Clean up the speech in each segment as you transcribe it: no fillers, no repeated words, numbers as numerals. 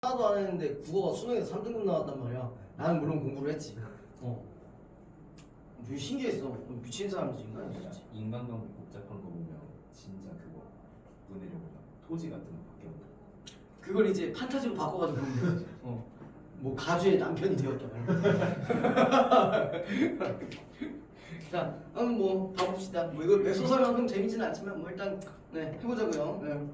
하나도 안 했는데 국어가 수능에서 3등급 나왔단 말이야. 나는 물론 공부를 했지. 되게 신기했어. 미친 사람이지 인간이 진짜. 인간관계 복잡한 거 보면 진짜 그거 눈에려 보다 토지 같은 거 바뀌었다. 그걸 이제 판타지로 바꿔가지고 보면 돼. 뭐 가주의 남편이 되었다. 자, 그럼 뭐 봐봅시다. 뭐 이걸 왜 소설만큼 재밌지는 않지만 뭐 일단 네 해보자고요. 네.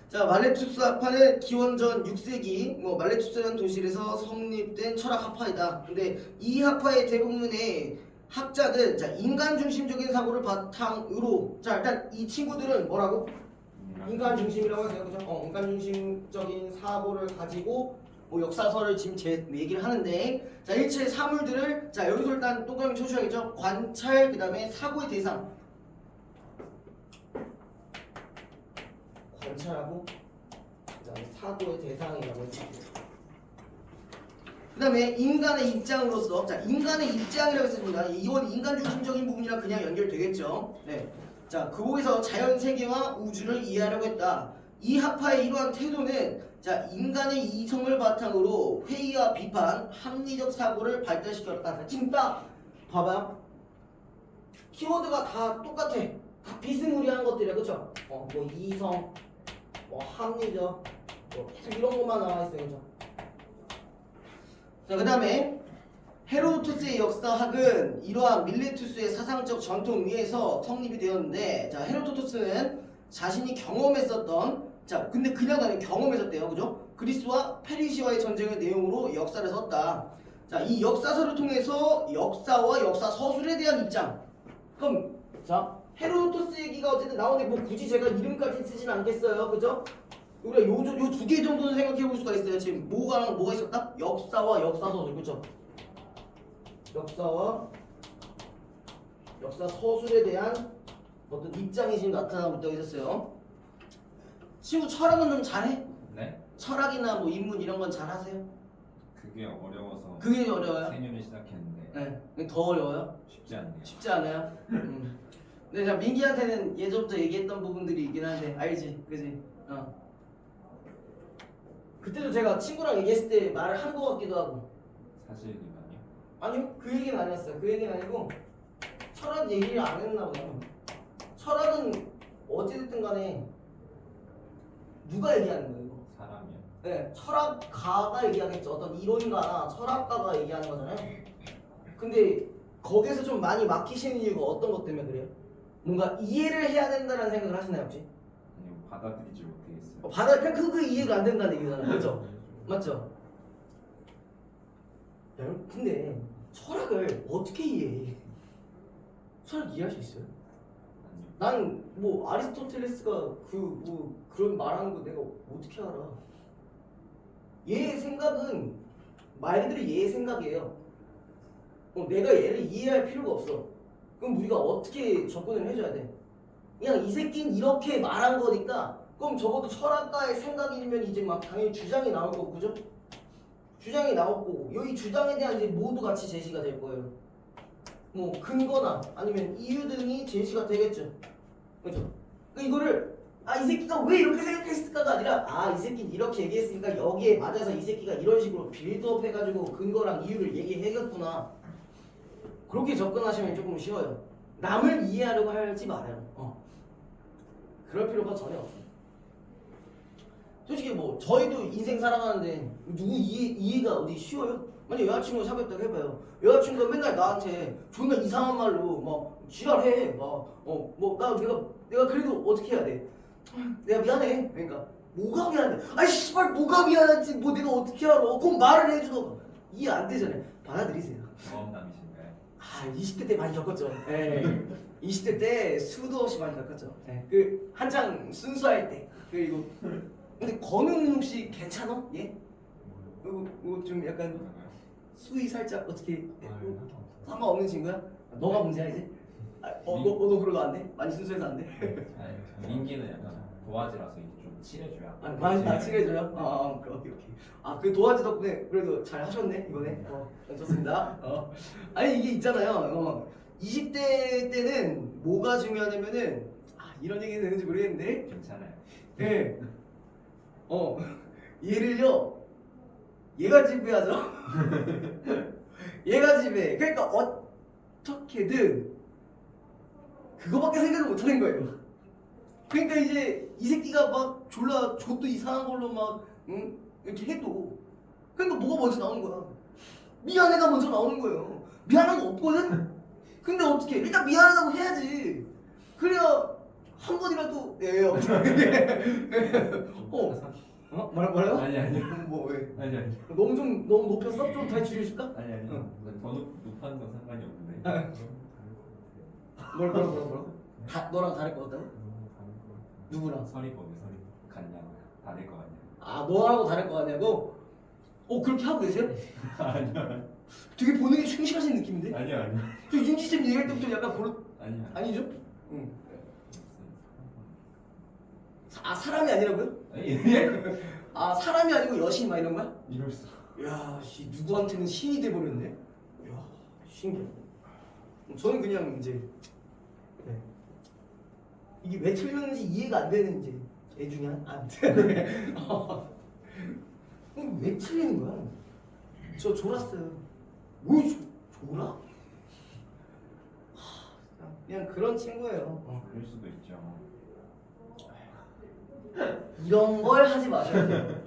자, 말레투스 학파는 기원전 6세기 뭐 말레투스라는 도시에서 성립된 철학 학파이다. 근데 이 학파의 대부분의 학자들 자 인간 중심적인 사고를 바탕으로 자 일단 이 친구들은 뭐라고? 인간 중심이라고 해서 그죠? 인간 중심적인 사고를 가지고 뭐 역사서를 지금 제 얘기를 하는데 자 일체의 사물들을 자 여기서 일단 동그라미 쳐주셔야겠죠? 관찰 그 다음에 사고의 대상 관찰하고 그 다음에 사고의 대상이라고 했죠. 그 다음에 인간의 입장으로서 자 인간의 입장이라고 했습니다. 이건 인간 중심적인 부분이랑 그냥 연결되겠죠. 네. 자 그곳에서 자연 세계와 우주를 이해하려고 했다. 이 학파의 이러한 태도는 자 인간의 이성을 바탕으로 회의와 비판, 합리적 사고를 발달시켰다. 지금 딱 봐봐요. 키워드가 다 똑같아. 다 비스무리한 것들이야, 그렇죠? 뭐 이성, 뭐 합리적, 뭐 계속 이런 것만 나와 있어요, 그렇죠? 자, 그 다음에 헤로도토스의 역사학은 이러한 밀레투스의 사상적 전통 위에서 성립이 되었는데 자 헤로도토스는 자신이 경험했었던 자 근데 그냥 아니고 경험했었대요, 그죠? 그리스와 페르시아의 전쟁의 내용으로 역사를 썼다. 자 이 역사서를 통해서 역사와 역사 서술에 대한 입장. 그럼 자 헤로도토스 얘기가 어쨌든 나오는데 뭐 굳이 제가 이름까지 쓰진 않겠어요, 그죠? 우리가 요 두 개 정도는 생각해 볼 수가 있어요. 지금 뭐가 있었다? 역사와 역사 서술, 그죠? 역사와 역사 서술에 대한 어떤 입장이 지금 나타나고 있다고 했었어요. 친구 철학은 좀 잘해? 네? 철학이나 뭐 인문 이런 건 잘하세요? 그게 어려워서 그게 어려워요? 생년을 시작했는데 네. 더 어려워요? 쉽지 않네요. 쉽지 않아요? 근데 자 민기한테는 예전부터 얘기했던 부분들이 있긴 한데 알지? 그지? 그때도 제가 친구랑 얘기했을 때 말을 한 거 같기도 하고 사실이만요. 아니요 그 얘기는 아니었어요. 그 얘기는 아니고 철학 얘기를 안 했나 보네요. 철학은 어찌됐든 간에 누가 얘기하는 거예요 이거? 사람이요. 네 철학가가 얘기하겠죠. 어떤 이론가나 철학가가 얘기하는 거잖아요. 근데 거기서 좀 많이 막히시는 이유가 어떤 것 때문에 그래요? 뭔가 이해를 해야 된다는 생각을 하시나요 혹시? 아니요, 받아들이지 못하겠어요. 그냥 그 이해가 안 된다는 얘기잖아요. 그렇죠? 맞죠? 여러분 근데 철학을 어떻게 이해해? 철학 이해할 수 있어요? 아니요. 난 뭐 아리스토텔레스가 뭐 그런 말하는 거 내가 어떻게 알아? 얘의 생각은 말 그대로 얘의 생각이에요. 내가 얘를 이해할 필요가 없어. 그럼 우리가 어떻게 접근을 해줘야 돼? 그냥 이 새끼는 이렇게 말한 거니까 그럼 적어도 철학가의 생각이면 이제 막 당연히 주장이 나올 거고 그죠? 주장이 나왔고 여기 주장에 대한 이제 모두 같이 제시가 될 거예요. 뭐 근거나 아니면 이유 등이 제시가 되겠죠. 그죠? 이거를 이 새끼가 왜 이렇게 생각했을까가 아니라 이 새끼는 이렇게 얘기했으니까 여기에 맞아서 이 새끼가 이런 식으로 빌드업 해가지고 근거랑 이유를 얘기해야겠구나. 그렇게 접근하시면 조금 쉬워요. 남을 이해하려고 하지 말아요. 그럴 필요가 전혀 없어요. 솔직히 뭐 저희도 인생 살아가는데 누구 이해가 어디 쉬워요? 만약 여자친구 사귀었다고 해봐요. 여자친구가 맨날 나한테 존나 이상한 말로 막 지랄해. 내가 그래도 어떻게 해야 돼? 내가 미안해. 그러니까 뭐가 미안해? 씨발 뭐가 미안한지 뭐 내가 어떻게 알아? 그럼 말을 해주던가. 이해 안 되잖아요. 받아들이세요. 경험담이신가요? 20대 때 많이 겪었죠. 네. 20대 때 수도 없이 많이 겪었죠. 네. 그 한창 순수할 때. 그리고 근데 건웅 혹시 괜찮아? 예? 이거 좀 약간 수위 살짝 어떻게 상관없는 친구야? 너가 문제야 이제? 너 그러고 안 돼? 많이 순수해서 안 돼? 아니, 민기는 약간 도화지라서 이제 좀 칠해줘야. 많이 칠해줘요? 오케이. 그 도화지 덕분에 그래도 잘 하셨네 이번에. 좋습니다. 아니 이게 있잖아요. 20대 때는 뭐가 중요하냐면은 이런 얘기는 되는지 모르겠는데 괜찮아요. 네. 얘를요 얘가 지배하죠. 얘가 지배. 그러니까 어떻게든 그거밖에 생각을 못하는 거예요. 그러니까 이제 이 새끼가 막 졸라 족도 이상한 걸로 막 응? 이렇게 해도 그러니까 뭐가 먼저 나오는 거야. 미안해가 먼저 나오는 거예요. 미안한 거 없거든? 근데 어떻게 일단 미안하다고 해야지. 그래야 한 번이라도 예요. 뭐라고? 아니 뭐 왜? 아니 너무 높였어? 좀 다시 줄여줄까? 아니 응. 더 높아는 건 상관이 없는데 뭐라고? 너랑 다를 것 같다고? 누구랑? 서리법이 같냐고 다를 것 같냐고 아 너하고 다를 것 같냐고? 그렇게 하고 계세요? 아니야 되게 보는 게 충실하신 느낌인데? 아니야 저 윤지쌤 얘기할 때부터 약간 아니야 아니죠? 응. 사람이 아니라고요? 아 사람이 아니고 여신 막 이런 거야? 이럴 수 야, 씨 누구한테는 신이 돼버렸네. 야, 신기해. 저는 그냥 이제 네. 이게 왜 틀렸는지 이해가 안 되는 이제 애 중에 왜 틀리는 거야? 저 졸았어요. 뭐 졸아? 그냥 그런 친구예요. 그럴 수도 있죠 이런 걸 하지 마셔야 돼요.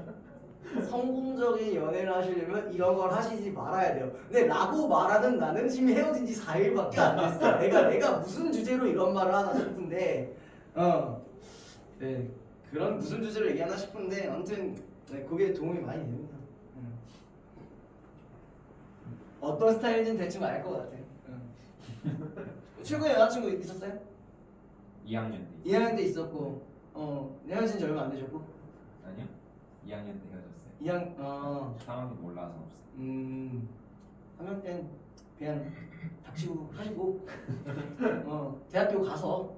성공적인 연애를 하시려면 이런 걸 하시지 말아야 돼요. 근데 라고 말하는 나는 지금 헤어진 지 4일밖에 안 됐어. 내가 무슨 주제로 이런 말을 하나 싶은데 네 그런 무슨 주제로 얘기하나 싶은데 아무튼 네, 그게 도움이 많이 됩니다. 어떤 스타일인지는 대충 알 것 같아요. 최근에 여자친구 있었어요? 2학년 때 2학년 때 있었고 헤어진 지 얼마 안 되셨고 아니요 2학년 때 헤어졌어요 2학 상황이 몰라서 없어 3학년 땐 그냥 닥치고 하시고 대학교 가서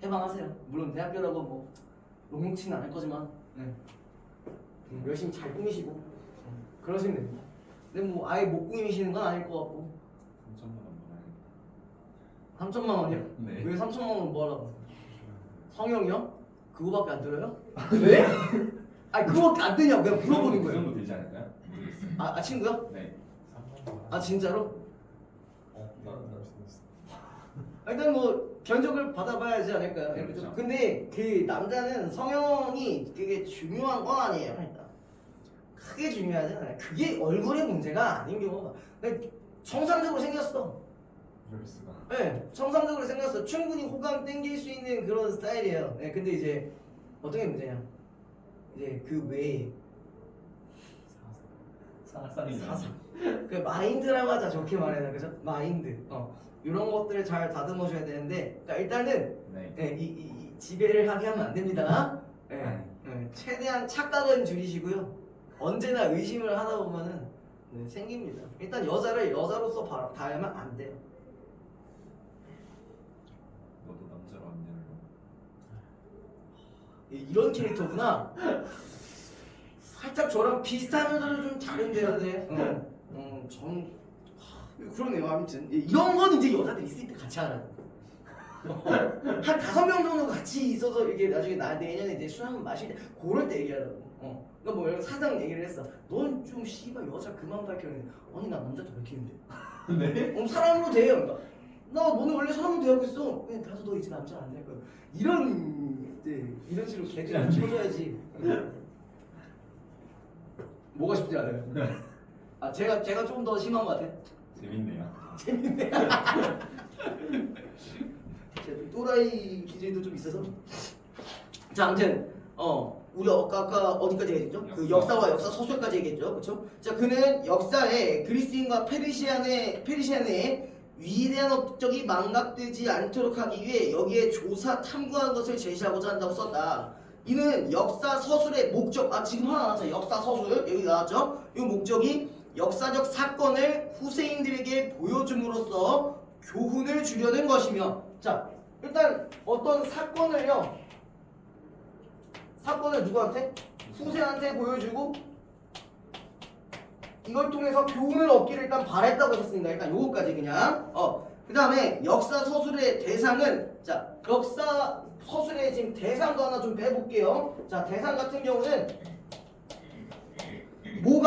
해방하세요. 물론 대학교라고 뭐 녹록치는 않을 거지만 네. 열심히 잘 꾸미시고 그러시면 됩니다. 근데 뭐 아예 못 꾸미시는 건 아닐 것 같고 3천만 원 벌어야겠다 3천만 원이요? 네. 왜 3천만 원 뭐하라고? 성형이요? 그거밖에 안 들어요? 왜? 아니 그거밖에 안 되냐고 그냥 물어보는 그 거예요. 정도 되지 않을까요? 모르겠어요 아 친구요? 네 아 진짜로? 나는 일단 뭐 견적을 받아봐야지 않을까요? 그렇죠. 근데 그 남자는 성형이 그게 중요한 건 아니에요. 일단 크게 중요하지 않아요. 그게 얼굴의 문제가 아닌 경우가 그러니까 정상적으로 생겼어. 이럴 수가 네, 정상적으로 생겼어. 충분히 호감 땡길 수 있는 그런 스타일이에요. 네, 근데 이제 어떤 게 문제냐? 이제 그 외에 사상. 그 마인드라고 하자 좋게 말해서 그죠? 마인드. 이런 것들을 잘 다듬어줘야 되는데, 그러니까 일단은 네 네, 이 지배를 하게 하면 안 됩니다. 네, 최대한 착각은 줄이시고요. 언제나 의심을 하다 보면은 네, 생깁니다. 일단 여자를 여자로서 봐야만 안 돼요. 너도 남자로 안 되는 이런 캐릭터구나. 살짝 저랑 비슷하면서도 좀 다른데요, 네. 그러네요. 아무튼 이런 건 이제 여자들 있을 때 같이 하라고. 한 5명 정도 같이 있어서 이게 나중에 내년에 이제 술 한번 마실 때 그럴 때 얘기하라고. 그러니까 뭐 이런 사상 얘기를 했어. 넌 좀 씨발 여자 그만 밝혀내. 아니 나 남자도 밝히는데. 네? 사람으로 대해요. 그러니까 나 너는 원래 사람으로 대하고 있어. 그냥 가서 너 이제 남자 안 될 거야. 이런 식으로 개들을 쳐줘야지. 뭐가 쉽지 않아요. 아 제가 좀 더 심한 것 같아. 재밌네요 재밌네. 제가 또라이 기질도 좀 있어서. 자, 아무튼 우리 아까 어디까지 얘기했죠? 그 역사와 역사 서술까지 얘기했죠, 그렇죠? 자, 그는 역사에 그리스인과 페르시아의 위대한 업적이 망각되지 않도록 하기 위해 여기에 조사 탐구한 것을 제시하고자 한다고 썼다. 이는 역사 서술의 목적, 지금 하나 나왔죠. 역사 서술 여기 나왔죠. 이 목적이 역사적 사건을 후세인들에게 보여줌으로써 교훈을 주려는 것이며, 자 일단 어떤 사건을 누구한테? 후세한테 보여주고 이걸 통해서 교훈을 얻기를 일단 바랬다고 했습니다. 일단 요거까지 그냥 그 다음에 역사 서술의 대상은 자 역사 서술의 지금 대상도 하나 좀 빼볼게요. 자 대상 같은 경우는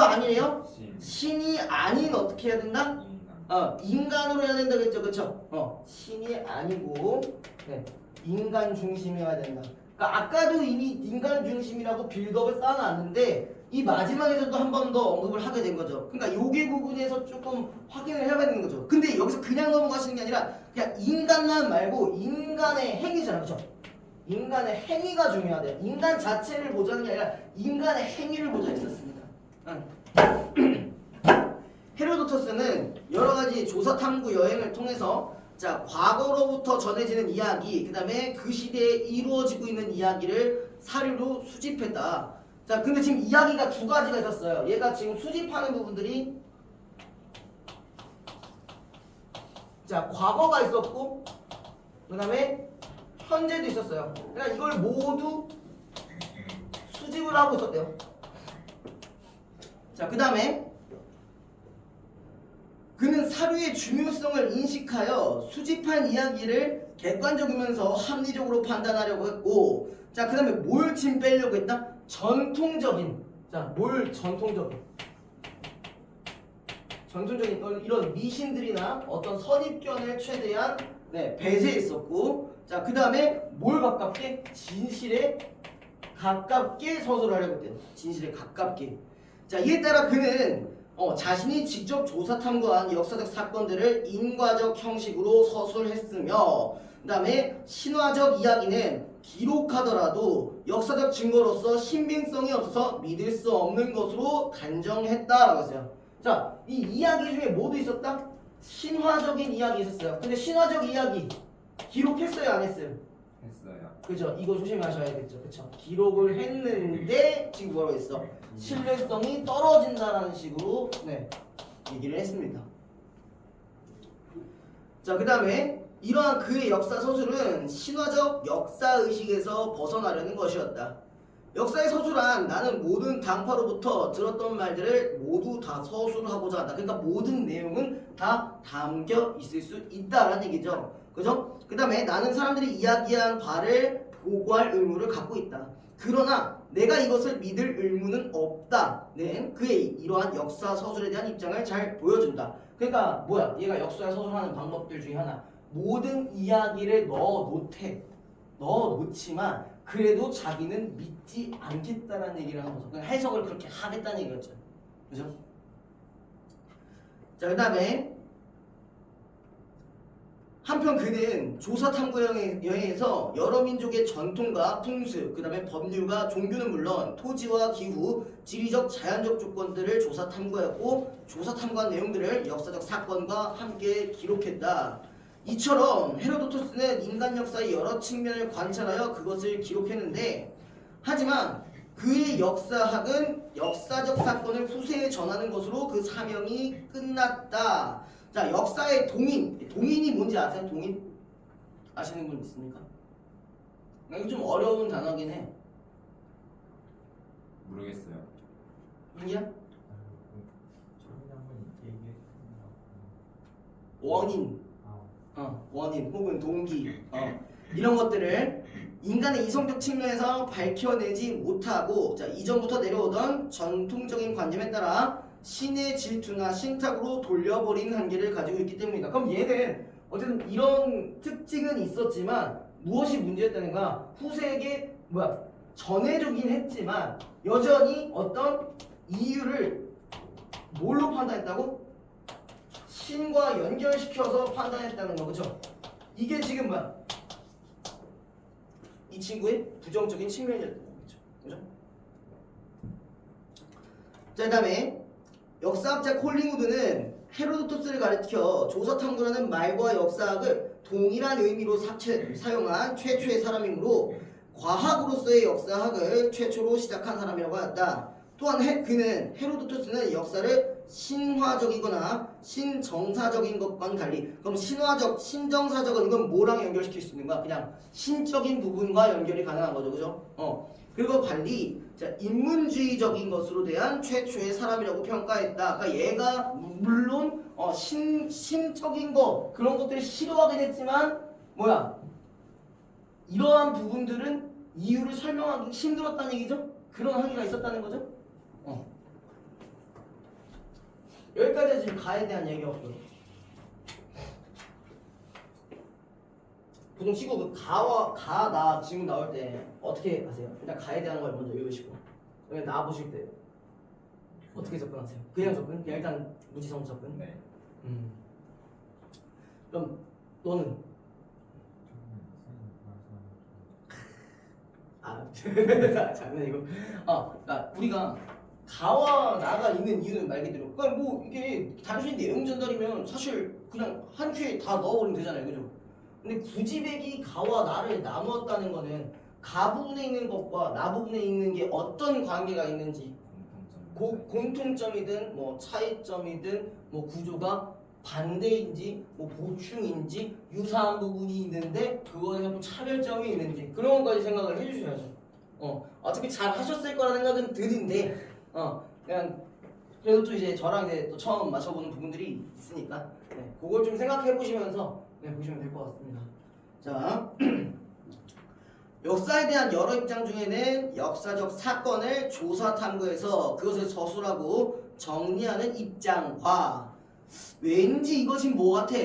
누가 아니래요? 신 신이 아닌 어떻게 해야 된다? 인간 인간으로 해야 된다 그랬죠, 그쵸? 신이 아니고 네, 인간 중심이어야 된다. 그러니까 아까도 이미 인간 중심이라고 빌드업을 쌓아놨는데 이 마지막에서도 한 번 더 언급을 하게 된 거죠. 그러니까 요게 부분에서 조금 확인을 해야 되는 거죠. 근데 여기서 그냥 넘어가시는 게 아니라 그냥 인간만 말고 인간의 행위잖아, 그쵸? 인간의 행위가 중요하대요. 인간 자체를 보자는 게 아니라 인간의 행위를 보자 했었습니다. 헤로도토스는 여러 가지 조사 탐구 여행을 통해서 자 과거로부터 전해지는 이야기, 그 다음에 그 시대에 이루어지고 있는 이야기를 사료로 수집했다. 자 근데 지금 이야기가 두 가지가 있었어요. 얘가 지금 수집하는 부분들이 자 과거가 있었고 그 다음에 현재도 있었어요. 그러니까 이걸 모두 수집을 하고 있었대요. 자 그 다음에 그는 사료의 중요성을 인식하여 수집한 이야기를 객관적이면서 합리적으로 판단하려고 했고, 자 그 다음에 뭘 지금 빼려고 했다? 전통적인, 자 뭘 전통적인 이런 미신들이나 어떤 선입견을 최대한 배제했었고, 자 그 다음에 뭘 가깝게? 진실에 가깝게 서술을 하려고 했대요. 진실에 가깝게. 자 이에 따라 그는 자신이 직접 조사 탐구한 역사적 사건들을 인과적 형식으로 서술했으며, 그 다음에 신화적 이야기는 기록하더라도 역사적 증거로서 신빙성이 없어서 믿을 수 없는 것으로 단정했다라고 했어요. 자, 이 이야기 중에 뭐도 있었다? 신화적인 이야기 있었어요. 근데 신화적 이야기 기록했어요, 안 했어요? 했어요. 그죠? 이거 조심하셔야겠죠. 그쵸? 기록을 했는데 지금 뭐라고 했어? 신뢰성이 떨어진다라는 식으로 얘기를 했습니다. 자, 그 다음에 이러한 그의 역사 서술은 신화적 역사의식에서 벗어나려는 것이었다. 역사의 서술한 나는 모든 당파로부터 들었던 말들을 모두 다 서술하고자 한다. 그러니까 모든 내용은 다 담겨 있을 수 있다라는 얘기죠. 그죠? 그 다음에 나는 사람들이 이야기한 바를 보고할 의무를 갖고 있다. 그러나 내가 이것을 믿을 의무는 없다. 네, 그의 이러한 역사 서술에 대한 입장을 잘 보여준다. 그러니까 뭐야? 얘가 역사 서술하는 방법들 중에 하나. 모든 이야기를 넣어놓지만 그래도 자기는 믿지 않겠다라는 얘기를 하는 거죠. 그러니까 해석을 그렇게 하겠다는 얘기였죠. 그죠? 자, 그 다음에 한편 그는 조사 탐구 여행에서 여러 민족의 전통과 풍습, 그 다음에 법률과 종교는 물론 토지와 기후, 지리적 자연적 조건들을 조사 탐구했고, 조사 탐구한 내용들을 역사적 사건과 함께 기록했다. 이처럼 헤로도토스는 인간 역사의 여러 측면을 관찰하여 그것을 기록했는데, 하지만 그의 역사학은 역사적 사건을 후세에 전하는 것으로 그 사명이 끝났다. 자, 역사의 동인이 뭔지 아세요? 동인? 아시는 분 있습니까? 이거 좀 어려운 단어긴 해. 모르겠어요. 인기야? 처음에 한번 얘기해. 원인, 원인 혹은 동기, 이런 것들을 인간의 이성적 측면에서 밝혀내지 못하고, 자, 이전부터 내려오던 전통적인 관념에 따라 신의 질투나 신탁으로 돌려버린 한계를 가지고 있기 때문이다. 그럼 얘는 어쨌든 이런 특징은 있었지만 무엇이 문제였다는가? 후세에게 전해주긴 했지만 여전히 어떤 이유를 뭘로 판단했다고? 신과 연결시켜서 판단했다는 거, 그쵸? 이게 지금 이 친구의 부정적인 측면이었던 거죠. 그죠? 자, 그 다음에 역사학자 콜링우드는 헤로도토스를 가리켜 조사 탐구라는 말과 역사학을 동일한 의미로 사용한 최초의 사람이므로 과학으로서의 역사학을 최초로 시작한 사람이라고 하였다. 또한 그는 헤로도토스는 역사를 신화적이거나 신정사적인 것과는 달리, 그럼 신정사적은 이건 뭐랑 연결시킬 수 있는가? 그냥 신적인 부분과 연결이 가능한 거죠, 그죠? 그리고 달리 인문주의적인 것으로 대한 최초의 사람이라고 평가했다. 그러니까 얘가 물론 신적인 거 그런 것들을 싫어하긴 했지만 이러한 부분들은 이유를 설명하기 힘들었다는 얘기죠. 그런 한계가 있었다는 거죠. 여기까지 지금 가에 대한 얘기였고요. 보통 시구 그 가와 나 지금 나올 때 어떻게 하세요? 일단 가에 대한 걸 먼저 읽으시고 그냥 나 보실 때 어떻게 접근하세요? 그냥 접근? 그냥 일단 무지성 접근? 네. 그럼 너는? 아 장난이고. 그러니까 우리가 가와 나가 있는 이유는 말 그대로. 그러니까 뭐 이게 단순히 내용 전달이면 사실 그냥 한 큐에 다 넣어버리면 되잖아요, 그죠? 근데 굳이 백이 가와 나를 나누었다는 거는 가 부분에 있는 것과 나 부분에 있는 게 어떤 관계가 있는지, 공통점이든 뭐 차이점이든 뭐 구조가 반대인지 뭐 보충인지 유사한 부분이 있는데 그거에서 또 차별점이 있는지 그런 것까지 생각을 해주셔야죠. 어차피 잘 하셨을 거라는 생각은 드는데 그냥 그래도 또 이제 저랑 이제 또 처음 맞춰보는 부분들이 있으니까 그걸 좀 생각해 보시면서 보시면 될 것 같습니다. 자. 역사에 대한 여러 입장 중에는 역사적 사건을 조사 탐구해서 그것을 서술하고 정리하는 입장과 왠지 이것이 뭐 같아?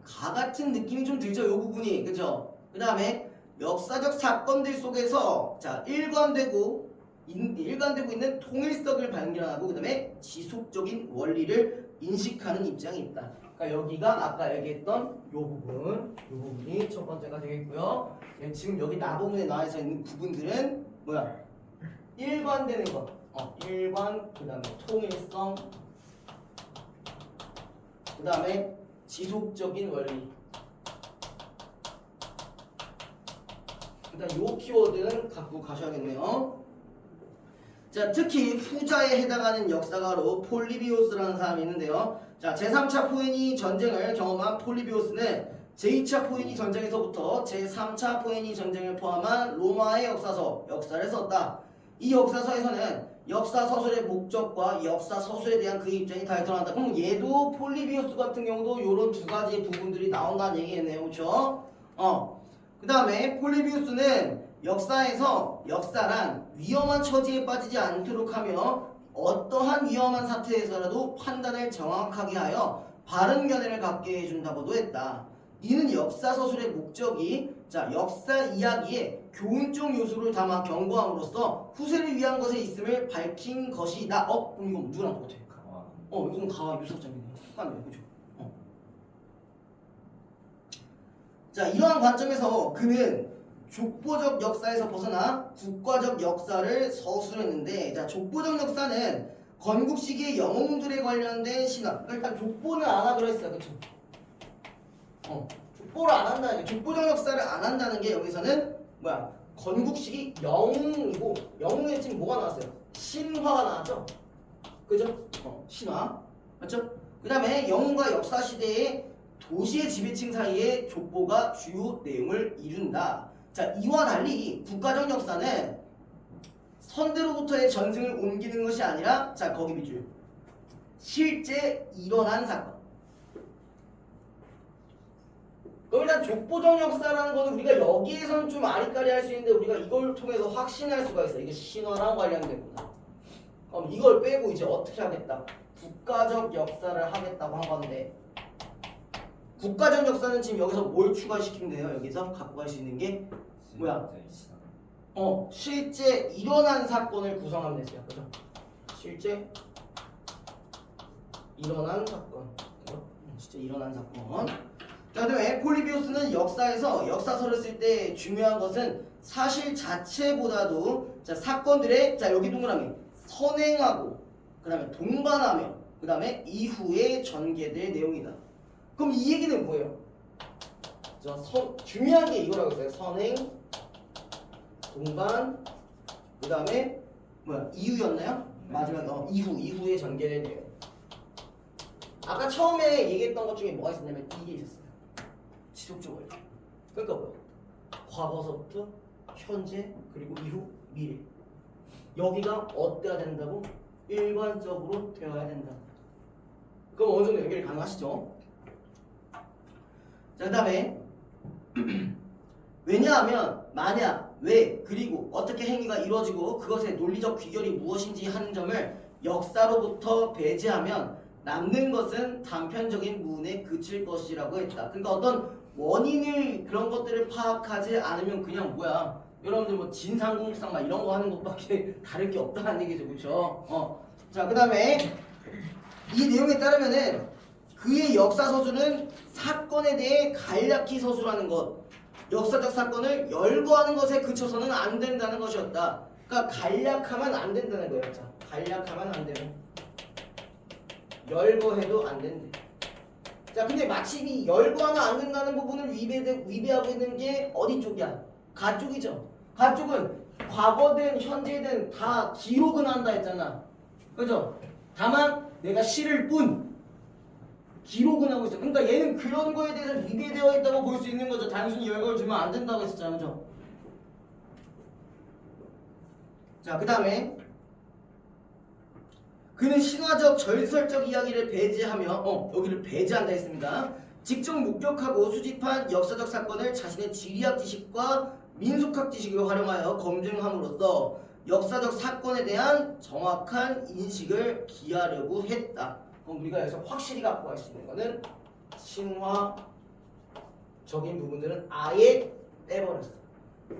가 같은 느낌이 좀 들죠, 이 부분이. 그죠? 그 다음에 역사적 사건들 속에서 자 일관되고 있는 통일성을 발견하고 그 다음에 지속적인 원리를 인식하는 입장이 있다. 그러니까 여기가 아까 얘기했던 이 부분이 첫 번째가 되겠고요. 지금 여기 나 부분에 나와 있는 부분들은 뭐야? 일관되는 것. 일관, 그 다음에 통일성, 그 다음에 지속적인 원리. 일단 요 키워드는 갖고 가셔야겠네요. 자, 특히 후자에 해당하는 역사가로 폴리비오스라는 사람이 있는데요. 자, 제3차 포에니 전쟁을 경험한 폴리비오스는 제2차 포에니 전쟁에서부터 제3차 포에니 전쟁을 포함한 로마의 역사를 썼다. 이 역사서에서는 역사 서술의 목적과 역사 서술에 대한 그의 입장이 다 드러난다. 그럼 얘도 폴리비오스 같은 경우도 이런 두 가지 부분들이 나온다는 얘기겠네요. 그렇죠? 그 다음에 폴리비우스는 역사에서 역사란 위험한 처지에 빠지지 않도록 하며 어떠한 위험한 사태에서라도 판단을 정확하게 하여 바른 견해를 갖게 해준다고도 했다. 이는 역사 서술의 목적이 역사 이야기에 교훈적 요소를 담아 경고함으로써 후세를 위한 것에 있음을 밝힌 것이다. 그럼 이거 누구랑 똑같아? 이건 가와 유사점이네. 똑같네, 그죠? 자, 이러한 관점에서 그는 족보적 역사에서 벗어나 국가적 역사를 서술했는데, 자, 족보적 역사는 건국 시기의 영웅들에 관련된 신화. 그러니까 일단 족보는 안 하기로 했어요, 그렇죠? 족보를 안 한다는 게, 족보적 역사를 안 한다는 게 여기서는 뭐야? 건국 시기 영웅이고, 영웅에 지금 뭐가 나왔어요? 신화가 나왔죠? 그죠? 신화, 맞죠? 그 다음에 영웅과 역사 시대의 도시의 지배층 사이의 족보가 주요 내용을 이룬다. 자, 이와 달리 국가적 역사는 선대로부터의 전승을 옮기는 것이 아니라, 자, 거기 밑줄, 실제 일어난 사건. 그럼 일단 족보적 역사라는 거는 우리가 여기에서는 좀 아리까리 할 수 있는데 우리가 이걸 통해서 확신할 수가 있어. 이게 신화랑 관련되구나. 그럼 이걸 빼고 이제 어떻게 하겠다? 국가적 역사를 하겠다고 한 건데, 국가적 역사는 지금 여기서 뭘 추가시키면 돼요? 여기서 갖고 갈 수 있는 게 뭐야? 실제 일어난 사건을 구성하면 됐어요. 그죠? 실제 일어난 사건. 실제 일어난 사건. 자, 그다음에 폴리비우스는 역사에서 역사서를 쓸 때 중요한 것은 사실 자체보다도 사건들의 여기 동그라미 선행하고 그다음에 동반하며 그다음에 이후에 전개될 내용이다. 그럼 이 얘기는 뭐예요? 중요한 게 이거라고 했어요. 선행, 동반, 그 다음에 이후였나요? 마지막 이후에 전개될 내용. 아까 처음에 얘기했던 것 중에 뭐가 있었냐면 이게 있었어요. 지속적으로. 그러니까 뭐야? 과거서부터 현재 그리고 이후 미래. 여기가 어때야 된다고? 일관적으로 되어야 된다. 그럼 어느 정도 연결이 가능하시죠? 자, 그 다음에 왜냐하면 만약 왜 그리고 어떻게 행위가 이루어지고 그것의 논리적 귀결이 무엇인지 하는 점을 역사로부터 배제하면 남는 것은 단편적인 무운에 그칠 것이라고 했다. 그러니까 어떤 원인을 그런 것들을 파악하지 않으면 그냥 뭐야 여러분들 뭐 진상공상 막 이런 거 하는 것밖에 다를 게 없다는 얘기죠, 그렇죠? 자, 그다음에 이 내용에 따르면은 그의 역사 서술은 사건에 대해 간략히 서술하는 것, 역사적 사건을 열거하는 것에 그쳐서는 안 된다는 것이었다. 그러니까 간략하면 안 된다는 거예요. 자, 간략하면 안 되는. 열거해도 안 된대. 자, 근데 마침 이 열거하면 안 된다는 부분을 위배하고 있는 게 어디 쪽이야? 가 쪽이죠. 가 쪽은 과거든 현재든 다 기록은 한다 했잖아. 그죠? 다만 내가 실을 뿐 기록은 하고 있어. 그러니까 얘는 그런 거에 대해서 위배되어 있다고 볼 수 있는 거죠. 단순히 열거를 주면 안 된다고 했었잖아. 그죠? 자, 그 다음에 그는 신화적 절설적 이야기를 배제하며 여기를 배제한다 했습니다. 직접 목격하고 수집한 역사적 사건을 자신의 지리학 지식과 민속학 지식을 활용하여 검증함으로써 역사적 사건에 대한 정확한 인식을 기하려고 했다. 그럼 우리가 여기서 확실히 갖고 갈 수 있는 거는 신화적인 부분들은 아예 빼버렸어.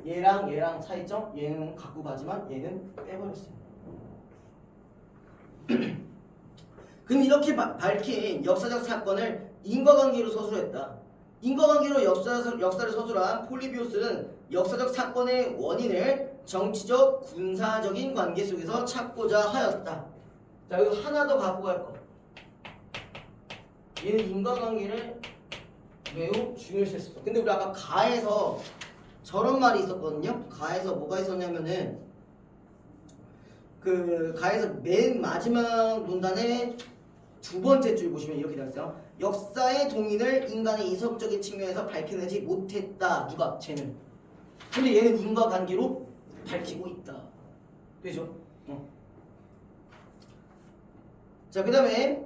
얘랑 얘랑 차이점? 얘는 갖고 가지만 얘는 빼버렸습니다. 그는 이렇게 밝힌 역사적 사건을 인과관계로 서술했다. 인과관계로 역사를 서술한 폴리비우스는 역사적 사건의 원인을 정치적, 군사적인 관계 속에서 찾고자 하였다. 자, 이거 하나 더 갖고 갈 거. 얘는 인과관계를 매우 중요시했어. 근데 우리 아까 가에서 저런 말이 있었거든요. 가에서 뭐가 있었냐면은 그 가에서 맨 마지막 문단의 두 번째 줄 보시면 이렇게 되어 있어요. 역사의 동인을 인간의 이성적인 측면에서 밝혀내지 못했다. 누가? 쟤는. 근데 얘는 인과관계로 밝히고 있다. 되죠? 자, 그 다음에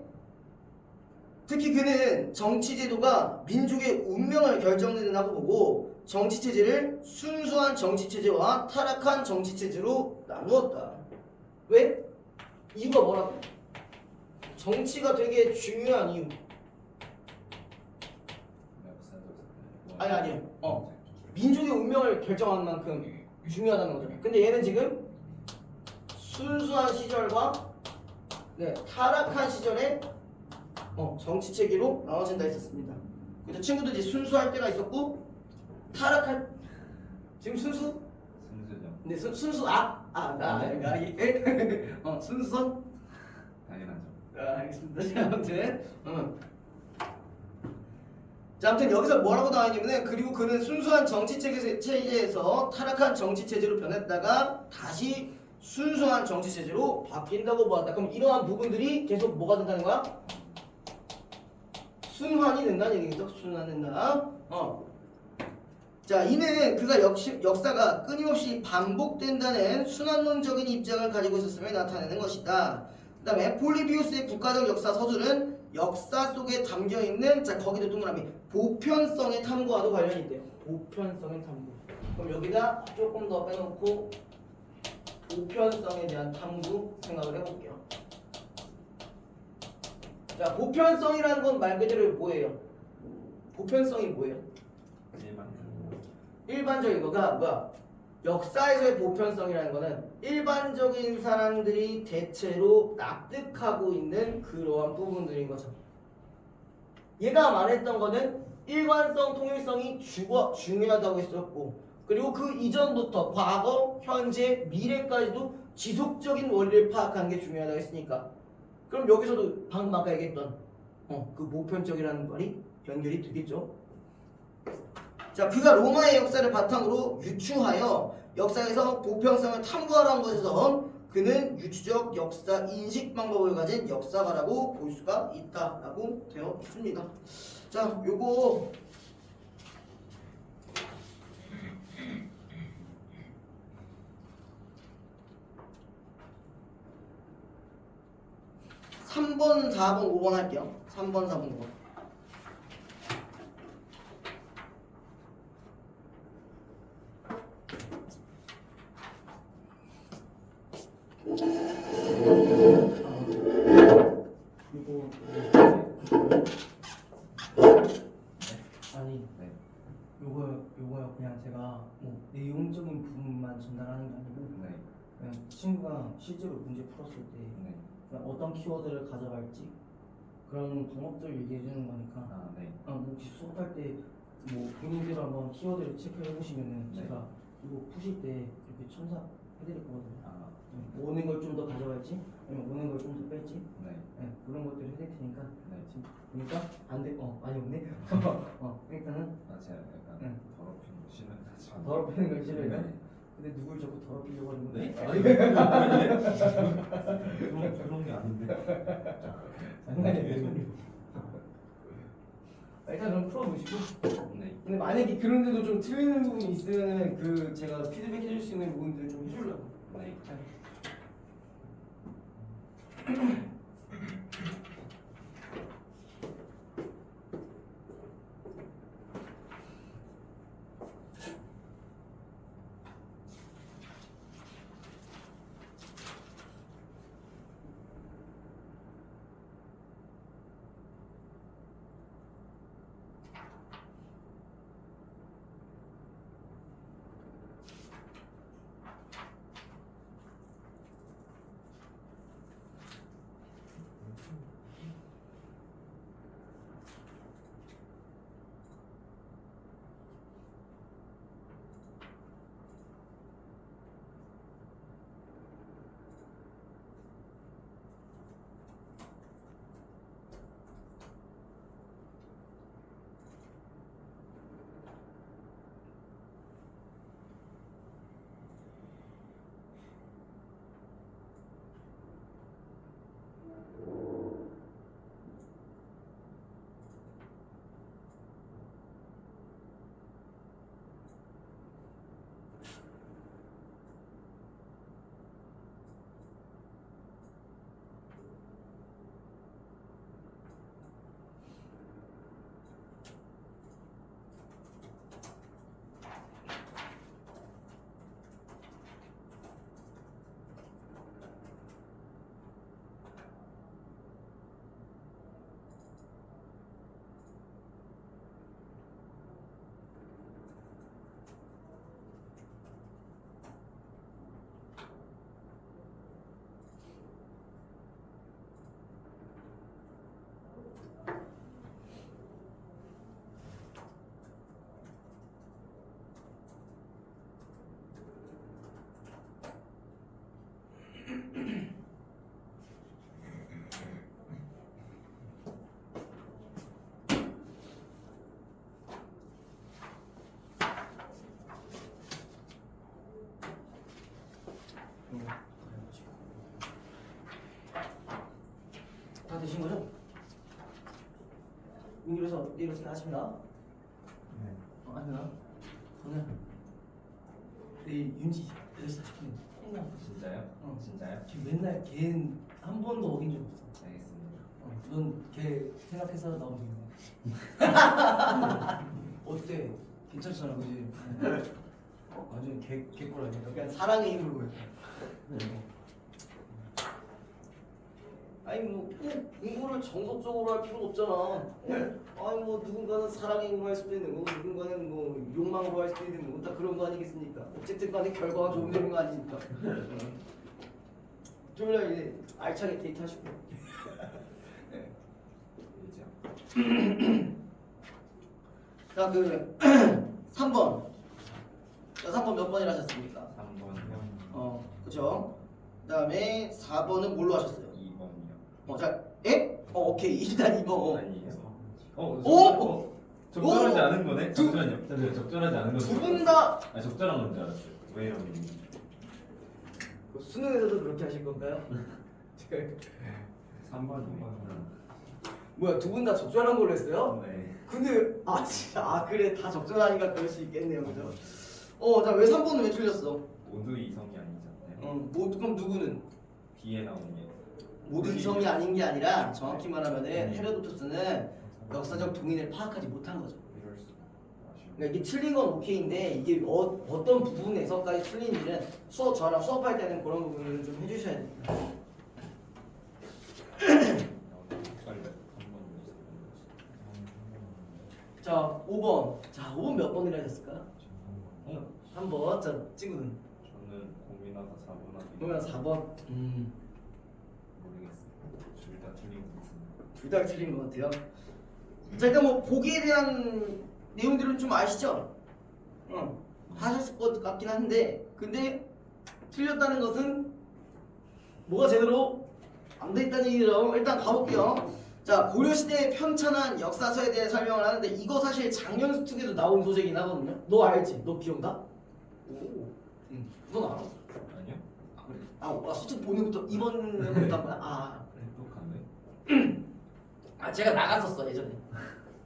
특히 그는 정치제도가 민족의 운명을 결정된다고 보고 정치체제를 순수한 정치체제와 타락한 정치체제로 나누었다. 왜? 이유가 뭐라고? 정치가 되게 중요한 이유. 아니요. 민족의 운명을 결정하는 만큼 중요하다는 거죠. 근데 얘는 지금 순수한 시절과 타락한 시절에 정치 체계로 나눠진다 했었습니다. 그래서 친구들 이제 순수할 때가 있었고 타락할 지금 순수? 순수죠. 근데 순수 순수선? 당연하죠. 알겠습니다. 자, 아무튼 여기서 뭐라고 나와있냐면은 그리고 그는 순수한 정치 체제에서 타락한 정치 체제로 변했다가 다시 순수한 정치 체제로 바뀐다고 보았다. 그럼 이러한 부분들이 계속 뭐가 된다는 거야? 순환이 된다는 얘기죠. 순환된다. 자, 이는 그가 역사가 끊임없이 반복된다는 순환론적인 입장을 가지고 있었음을 나타내는 것이다. 그 다음에 폴리비우스의 국가적 역사 서술은 역사 속에 담겨있는 거기도 동그라미 보편성의 탐구와도 관련이 있대요. 보편성의 탐구. 그럼 여기다 조금 더 빼놓고 보편성에 대한 탐구 생각을 해볼게요. 자, 보편성이라는 건 말 그대로 뭐예요? 보편성이 뭐예요? 일반적인 거가 뭐야? 역사에서의 보편성이라는 거는 일반적인 사람들이 대체로 납득하고 있는 그러한 부분들인 거죠. 얘가 말했던 거는 일관성, 통일성이 중요하다고 했었고, 그리고 그 이전부터 과거, 현재, 미래까지도 지속적인 원리를 파악하는 게 중요하다고 했으니까, 그럼 여기서도 방금 아까 얘기했던 그 보편적이라는 말이 연결이 되겠죠. 자, 그가 로마의 역사를 바탕으로 유추하여 역사에서 보편성을 탐구하라는 것에서 그는 유추적 역사 인식 방법을 가진 역사가라고 볼 수가 있다라고 되어 있습니다. 자, 요거 (3번) (4번) (5번) 할게요. 3번, 4번, 5번. 거니까 실제로 문제 풀었을 때 네. 그냥 어떤 키워드를 가져갈지 그런 방법들을 얘기해 주는 거니까 아, 네. 뭐 혹시 수업할 때 뭐 본인대로 한번 키워드를 체크해 보시면은 네. 제가 이거 푸실 때 이렇게 첨삭 해드릴 거거든요. 아, 오는 걸 좀 더 가져갈지 아니면 오는 걸 좀 더 뺄지 네. 그런 것들을 해드릴 테니까 네. 지금 보니까 안 돼. 많이 없네. 일단은 아, 제가 약간 응. 더럽힌 신을 하지 않아요. 더럽히는 걸 싫어해요. 네. 근데 누굴 자꾸 더럽히려고 하는 거지? 네? 아니, 그런 게 아닌데. 장난이에요. 일단 그럼 풀어보시고. 네. 근데 만약에 그런데도 좀 틀리는 부분이 있으면 그 제가 피드백 해줄 수 있는 부분들 좀 해주려고. 네. 다 되신 거죠? 민규에서 내일어떻게 하십니다. 네. 아니나 저는 내일 윤지 8시 40분에 꼭 나와. 진짜요? 진짜요? 지금 맨날 걔는 한 번도 어긴 적 없어. 알겠습니다. 넌걔 생각해서 나오면 되겠네. 어때? 괜찮잖아, 그지? 완전 개꿀 아니야? 약간 사랑의 힘으로 보여. 아니 뭐 꼭 공부를 정석적으로 할 필요 없잖아. 아니 뭐 누군가는 사랑의 힘으로 할 수도 있는 거고 누군가는 뭐 욕망으로 할 수도 있는 거고 다 그런 거 아니겠습니까? 어쨌든 간에 결과가 좋으면 되는 거 아니니까. 토요일날 이제 알차게 데이트하시고. 네. 이제 자, 그 3번. 자, 3번 몇 번이라 하셨습니까? 3번이요. 그렇죠. 그다음에 4번은 뭘로 하셨어요? 2번이요. 자, 에? 오케이. 일단 2번. 아니에요. 오! 적절하지 오! 않은 거네? 잠시만요. 적절하지 않은 건 두 분 다 아, 적절한 건 줄 알았어요. 왜요? 수능에서도 그렇게 하실 건가요? 3번이요. 뭐야, 두 분 다 적절한 걸로 했어요? 네. 근데 진짜 그래 다 적절하니까 그럴 수 있겠네요, 그죠? 자, 왜 3번은 왜 틀렸어? 모두 이성이 아니잖아요. 그럼 누구는? 뒤에 나오는 게 모두 이성이 아닌 게 아니라 정확히 말하면은 헤로도토스는 역사적 동인을 파악하지 못한 거죠. 이럴 수 아쉬워. 그러니까 이게 틀린 건 오케이인데 이게 어떤 부분에서까지 틀린지는 저랑 수업할 때는 그런 부분을 좀 해주셔야 됩니다. 자, 5번. 자, 5번 몇 번이라 하셨을까요? 3번. 자, 친구는 저는 고민하다가 3번하다 4번하다 그러면 4번. 모르겠어. 둘 다 틀린 것 같은데. 둘 다 틀린 것 같아요. 자, 일단 뭐 보기에 대한 내용들은 좀 아시죠? 하셨을 것 같긴 한데, 근데 틀렸다는 것은 뭐가 제대로 안 돼 있다는 얘기죠. 일단 가볼게요. 자, 고려시대의 편찬한 역사서에 대해 설명을 하는데 이거 사실 작년 수특에도 나온 소재긴 하거든요. 너 알지? 너 기억나? 오, 넌 알아? 아니요? 아, 그래. 수특 보는부터 이번 연도부터 한 거야? 아, 똑같네. 제가 나갔었어 예전에.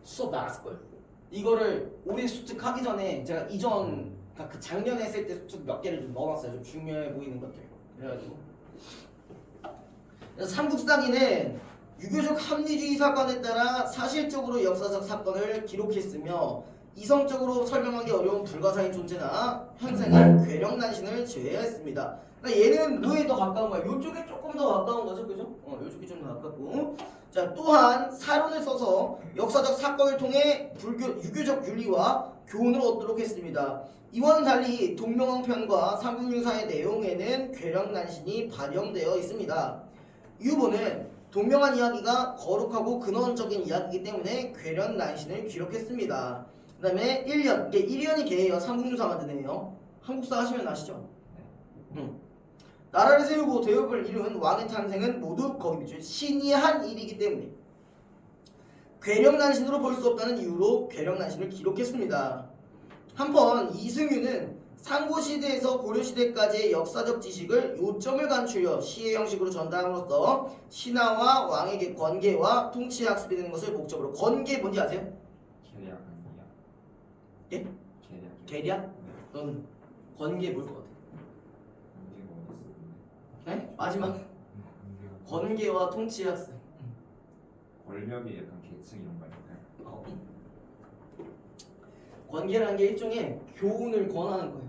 수업 나갔을 거예요. 이거를 올해 수특 하기 전에 제가 이전 그러니까 그 작년에 했을 때 수특 몇 개를 좀 넣어놨어요. 좀 중요해 보이는 것들. 그래가지고 그래서 삼국사기는 유교적 합리주의 사관에 따라 사실적으로 역사적 사건을 기록했으며 이성적으로 설명하기 어려운 불가사의 존재나 현생은 괴력난신을 제외했습니다. 그러니까 얘는 뭐에 더 가까운 거야? 요쪽에 조금 더 가까운 거죠, 그죠? 요쪽이 좀 더 가깝고. 자, 또한 사론을 써서 역사적 사건을 통해 유교적 윤리와 교훈을 얻도록 했습니다. 이와는 달리 동명왕편과 삼국유사의 내용에는 괴력난신이 반영되어 있습니다. 이 후보는 동명한 이야기가 거룩하고 근원적인 이야기이기 때문에 괴력난신을 기록했습니다. 그 다음에 1년, 이게 1년이 개예요. 삼국유사 만든 애예요. 한국사 하시면 아시죠? 나라를 세우고 대업을 이룬 왕의 탄생은 모두 거기 비춘 신이 한 일이기 때문에 괴력난신으로 볼 수 없다는 이유로 괴력난신을 기록했습니다. 한편 이승유는 상고시대에서 고려시대까지의 역사적 지식을 요점을 간추려 시의 형식으로 전달함으로써 신하와 왕에게 권계와 통치 학습이 되는 것을 목적으로. 권계 뭔지 아세요? 계략 아니야? 예? 계략. 계략? 네. 넌 권계 뭘 것 같아? 이게 뭐였었는데? 네? 마지막 권계와 통치 학습. 권력이 약간 계층 이런 거 아닐까요? 권계라는 게 일종의 교훈을 권하는 거예요.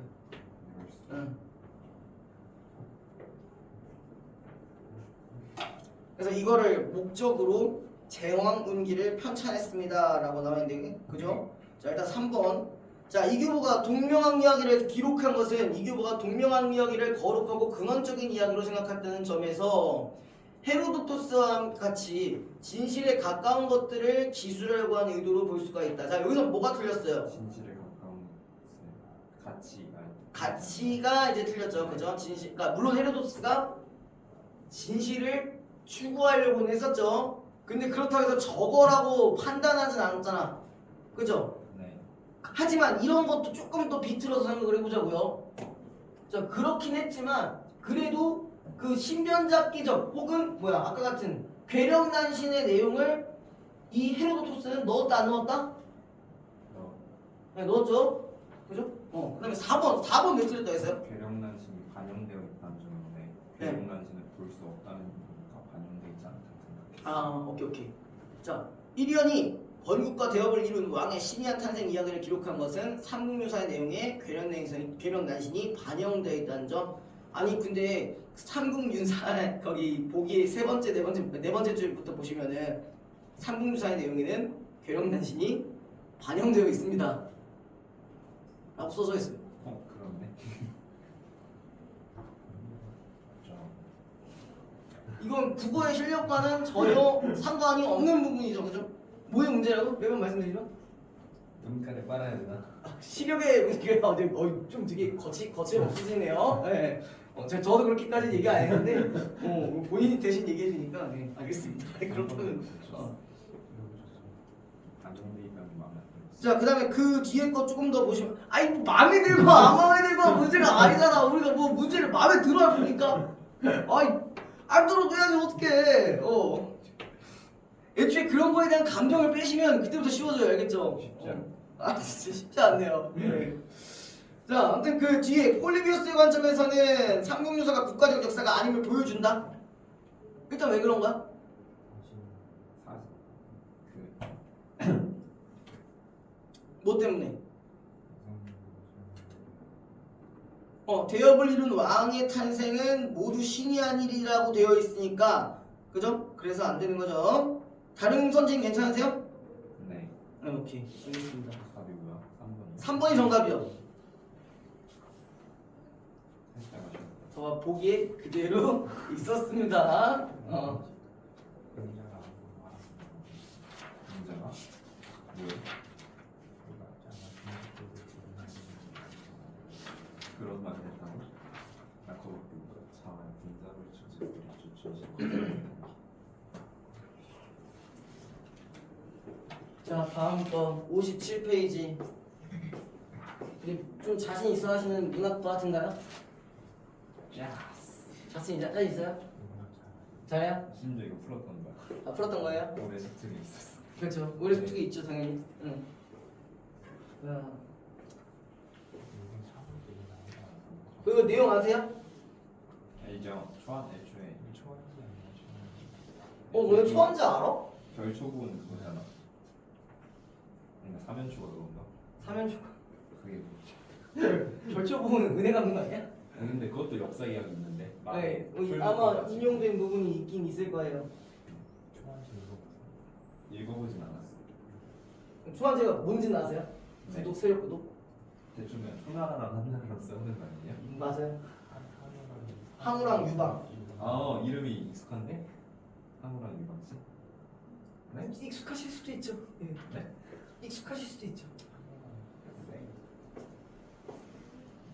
그래서 이거를 목적으로 제왕운기를 편찬했습니다 라고 나와있는데, 그죠? 자, 일단 3번. 자, 이규보가 동명왕 이야기를 기록한 것은 이규보가 동명왕 이야기를 거룩하고 근원적인 이야기로 생각했다는 점에서 헤로도토스와 같이 진실에 가까운 것들을 기술하려고 하는 의도로 볼 수가 있다. 자, 여기서 뭐가 틀렸어요? 진실에 가까운 가치가. 가치가 이제 틀렸죠. 그죠? 진실. 그러니까 물론 헤로도토스가 진실을 추구하려고는 했었죠. 근데 그렇다고 해서 저거라고 판단하진 않았잖아. 그죠? 네. 하지만 이런 것도 조금 더 비틀어서 생각을 해보자고요. 자, 그렇긴 했지만 그래도 그 신변잡기적 혹은 뭐야 아까 같은 괴력난신의 내용을 이 헤로도토스는 넣었다 안 넣었다? 네, 넣었죠. 그죠? 그 다음에 4번 왜 틀렸다 했어요? 괴력난신이 반영되어 있다는 점인데 네. 괴력난신을 볼 수 없다는 이유가 반영되어 있지 않다고 생각했어요. 아, 오케이. 자, 1위원이 건국과 대업을 이룬 왕의 신이한 탄생 이야기를 기록한 것은 삼국유사의 내용에 괴력난신이 반영되어 있다는 점. 아니 근데 삼국유사 거기 보기 네 번째 줄부터 보시면은 삼국유사의 내용에는 괴력난신이 반영되어 있습니다 라고 써져 있어요. 그렇네. 이건 국어의 실력과는 전혀 상관이 없는 부분이죠, 그죠? 뭐의 문제라고? 매번 말씀드리죠? 눈깔에 빨아야 되나? 시력의 문제가 좀 되게 거침없으시네요. 네. 저도 그렇게까지 얘기 안 했는데 본인이 대신 얘기해 주니까 네, 알겠습니다. 그렇다면 반영되기까지 마음에 안 들었어. 자, 그다음에 그 뒤에 거 조금 더 보시면 아이 뭐 마음에 들고 안 마음에 들고 문제가 아니잖아. 우리가 뭐 문제를 마음에 들어야 보니까 아이 안 들어도 해야지 어떡해. 애초에 그런 거에 대한 감정을 빼시면 그때부터 쉬워져요. 알겠죠? 쉽지 않아. 진짜 쉽지 않네요. 네. 자, 아무튼 그 뒤에 폴리비우스의 관점에서는 삼국유사가 국가적 역사가 아님을 보여준다. 일단 왜 그런가? 뭐 때문에? 대업을 이룬 왕의 탄생은 모두 신이 한 일이라고 되어 있으니까, 그죠? 그래서 안 되는 거죠. 다른 선진 괜찮으세요? 네. 오케이, 알겠습니다. 답이 뭐야? 3번이. 3번이 정답이요. 저 보기에 그대로 있었습니다. 그림자가 아니고 알았습니다. 문제가 왜 그거 맞지 않아? 중국적으로 그런 말 했다고? 나 그거 사회 분자를 주지 자 다음 거 57페이지. 좀 자신 있어 하시는 문학도 같은가요? 자신 있어요? 잘해요? 심지어 이거 풀었던 거야. 아 풀었던 거예요? 올해 습득이 있었어. 그렇죠. 올해 솔직히 있죠 당연히. 응. 야. 인생 사무들이 나온다. 그리고 내용 아세요? 알죠? 초안 애초에 초원지 아니야 초원지. 너네 초안지 알아? 결초구는 그거잖아. 그러니까 사면초가 그건가? 사면초. 그게 뭐지? 결초부분은 은혜 갚는 거 아니야? 근데 그것도 역사 이야기 있는데. 네. 풀는 아마 거까지. 인용된 부분이 있긴 있을 거예요. 초원지 이거 읽어보진 않았어. 초안지가 뭔지는 아세요? 네. 구독 세력 구독. 대충 그냥 초나라랑 한나라랑 싸우는 거 아니에요? 맞아요. 항우랑 항우랑 유방. 아 이름이 익숙한데? 항우랑 유방씨? 네? 익숙하실 수도 있죠. 예. 네? 익숙하실 수도 있죠.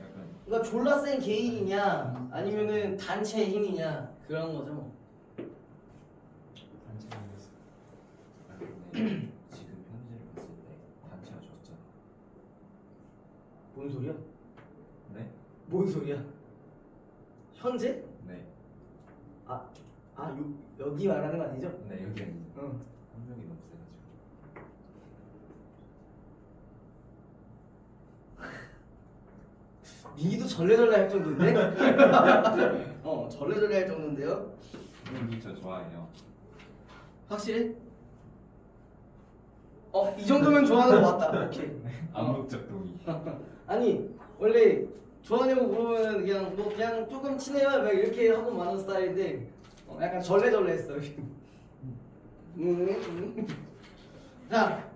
약간 그러니까 졸라 센 개인이냐 아니면은 단체의 힘이냐 그런 거죠. 뭐. 단체에서 근데 지금 현재를 봤을 때 단체가 졌잖아. 뭔 소리야? 네? 뭔 소리야? 현재? 네. 여기 말하는 거 아니죠? 네 여기 아니죠. 응. 한 명이 너무 세가지고. 민기도 절레절레 할 정도인데? 절레절레 할 정도인데요? 민기 저 좋아해요. 확실해? 이 정도면 좋아하는 거 맞다. 오케이. 암묵적 동의. 아니 원래 좋아하냐고 물으면 그냥 뭐 그냥 조금 친해요 막 이렇게 하고 마는 스타일인데 약간 절레절레했어. 자,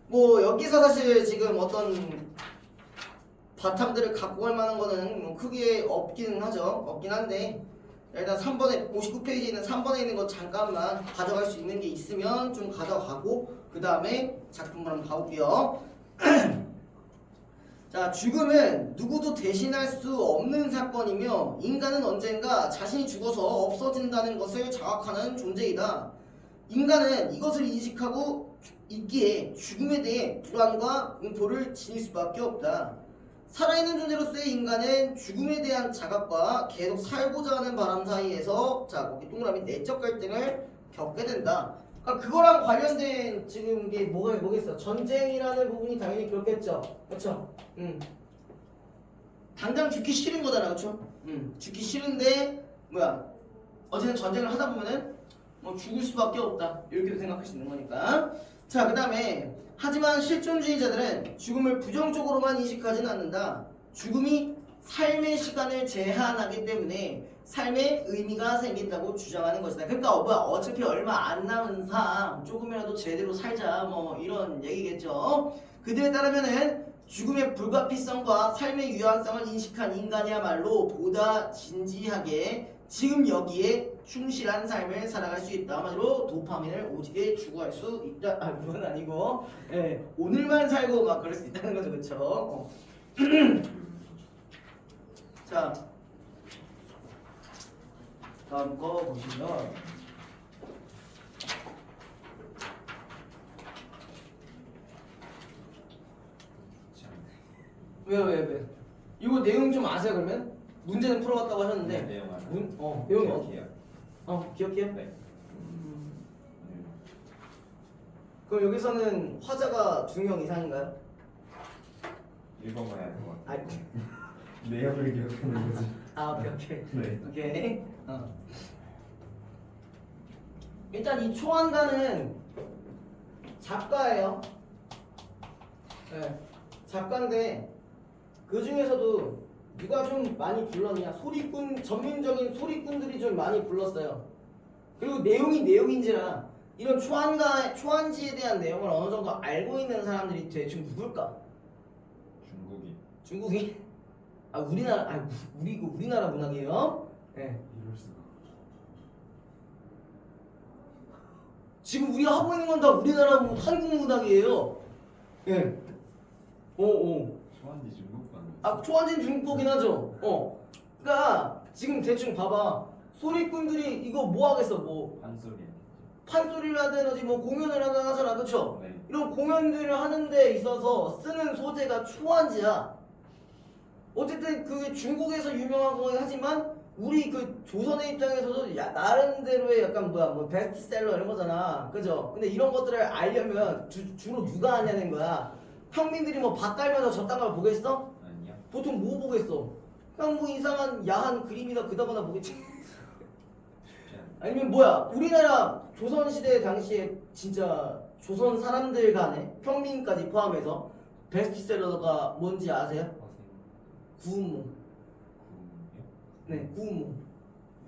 뭐 여기서 사실 지금 어떤 바탕들을 갖고 갈 만한 거는 뭐 크게 없기는 하죠. 없긴 한데 일단 3번에 59페이지에 있는 3번에 있는 거 잠깐만 가져갈 수 있는 게 있으면 좀 가져가고 그 다음에 작품을 한번 가볼게요. 자, 죽음은 누구도 대신할 수 없는 사건이며 인간은 언젠가 자신이 죽어서 없어진다는 것을 자각하는 존재이다. 인간은 이것을 인식하고 있기에 죽음에 대해 불안과 공포를 지닐 수밖에 없다. 살아있는 존재로서의 인간은 죽음에 대한 자각과 계속 살고자 하는 바람 사이에서 자, 거기 동그라미 내적 갈등을 겪게 된다. 그러니까 그거랑 관련된 지금 이게 뭐겠어? 전쟁이라는 부분이 당연히 그렇겠죠. 그렇죠? 당장 죽기 싫은 거잖아, 그렇죠? 죽기 싫은데 어쨌든 전쟁을 하다 보면은 뭐 죽을 수밖에 없다. 이렇게도 생각할 수 있는 거니까. 자, 그다음에 하지만 실존주의자들은 죽음을 부정적으로만 인식하지는 않는다. 죽음이 삶의 시간을 제한하기 때문에 삶에 의미가 생긴다고 주장하는 것이다. 그러니까 어차피 얼마 안 남은 삶 조금이라도 제대로 살자 뭐 이런 얘기겠죠. 그들에 따르면은 죽음의 불가피성과 삶의 유한성을 인식한 인간이야말로 보다 진지하게 지금 여기에 충실한 삶을 살아갈 수 있다. 한마디로 도파민을 오지게 추구할 수 있다. 그건 아니고 오늘만 살고 막 그럴 수 있다는 거죠. 그렇죠? 자, 다음 거 보시면 왜? 이거 내용 좀 아세요 그러면? 문제는 풀어봤다고 하셨는데 내용 알아. 내용이 기억해요. 기억해요? 네. 그럼 여기서는 화자가 2명 이상인가요? 읽어봐야 할 것 같아. 아, 내용을 기억하는 거지. 오케이. 네. 오케이. 일단 이 초안가는 작가예요. 네, 작가인데 그 중에서도 누가 좀 많이 불렀냐? 소리꾼, 전민적인 소리꾼들이 좀 많이 불렀어요. 그리고 내용이 내용인지라 이런 초안지에 대한 내용을 어느 정도 알고 있는 사람들이 대충 누굴까? 중국이. 중국이? 아 우리나라 아 우리나라 문학이에요? 예. 이럴 수가. 지금 우리가 하고 있는 건 다 우리나라 한국 문학이에요. 예. 초안지 중국 반. 아 초안지는 중국어긴 하죠. 그러니까 지금 대충 봐봐. 소리꾼들이 이거 뭐 하겠어? 뭐 한소리. 판소리를 하든지 뭐 공연을 하든 하잖아, 그렇죠? 네. 이런 공연들을 하는 데 있어서 쓰는 소재가 초안지야. 어쨌든 그게 중국에서 유명한 거긴 하지만 우리 그 조선의 입장에서도 나름대로의 약간 뭐 베스트셀러 이런 거잖아, 그죠? 근데 이런 것들을 알려면 주로 누가 하냐는 거야. 평민들이 뭐 밥 깔면서 저딴 걸 보겠어? 아니야. 보통 뭐 보겠어? 그냥 뭐 이상한 야한 그림이나 그다거나 보겠지. 쉽지 않아. 아니면 뭐야? 우리나라 조선시대 당시에 진짜 조선 사람들 간에 평민까지 포함해서 베스트셀러가 뭔지 아세요? 구운몽. 구운이요? 네, 구운몽.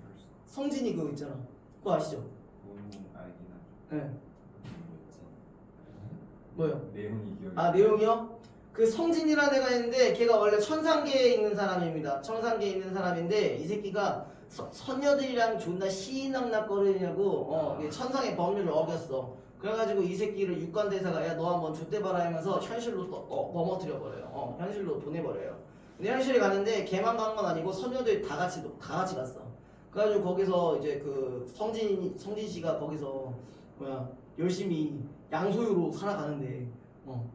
이럴 수. 성진이 그거 있잖아. 그거 아시죠? 구운 알긴 하죠. 네. 뭐였지? 뭐요? 내용이 기억이. 아 내용이요? 그 성진이라는 애가 있는데 걔가 원래 천상계에 있는 사람입니다. 천상계에 있는 사람인데 이 새끼가 선녀들이랑 존나 시인낙낙거리냐고 이게 천상의 법률을 어겼어. 그래가지고 이 새끼를 육관대사가 야 너 한번 좆대봐라 하면서 현실로 넘어뜨려 버려요. 현실로 보내버려요. 근데 현실에 가는데 걔만 간 건 아니고 선녀들 다 같이 갔어. 그래가지고 거기서 이제 그 성진 씨가 거기서 뭐야 열심히 양소유로 살아가는데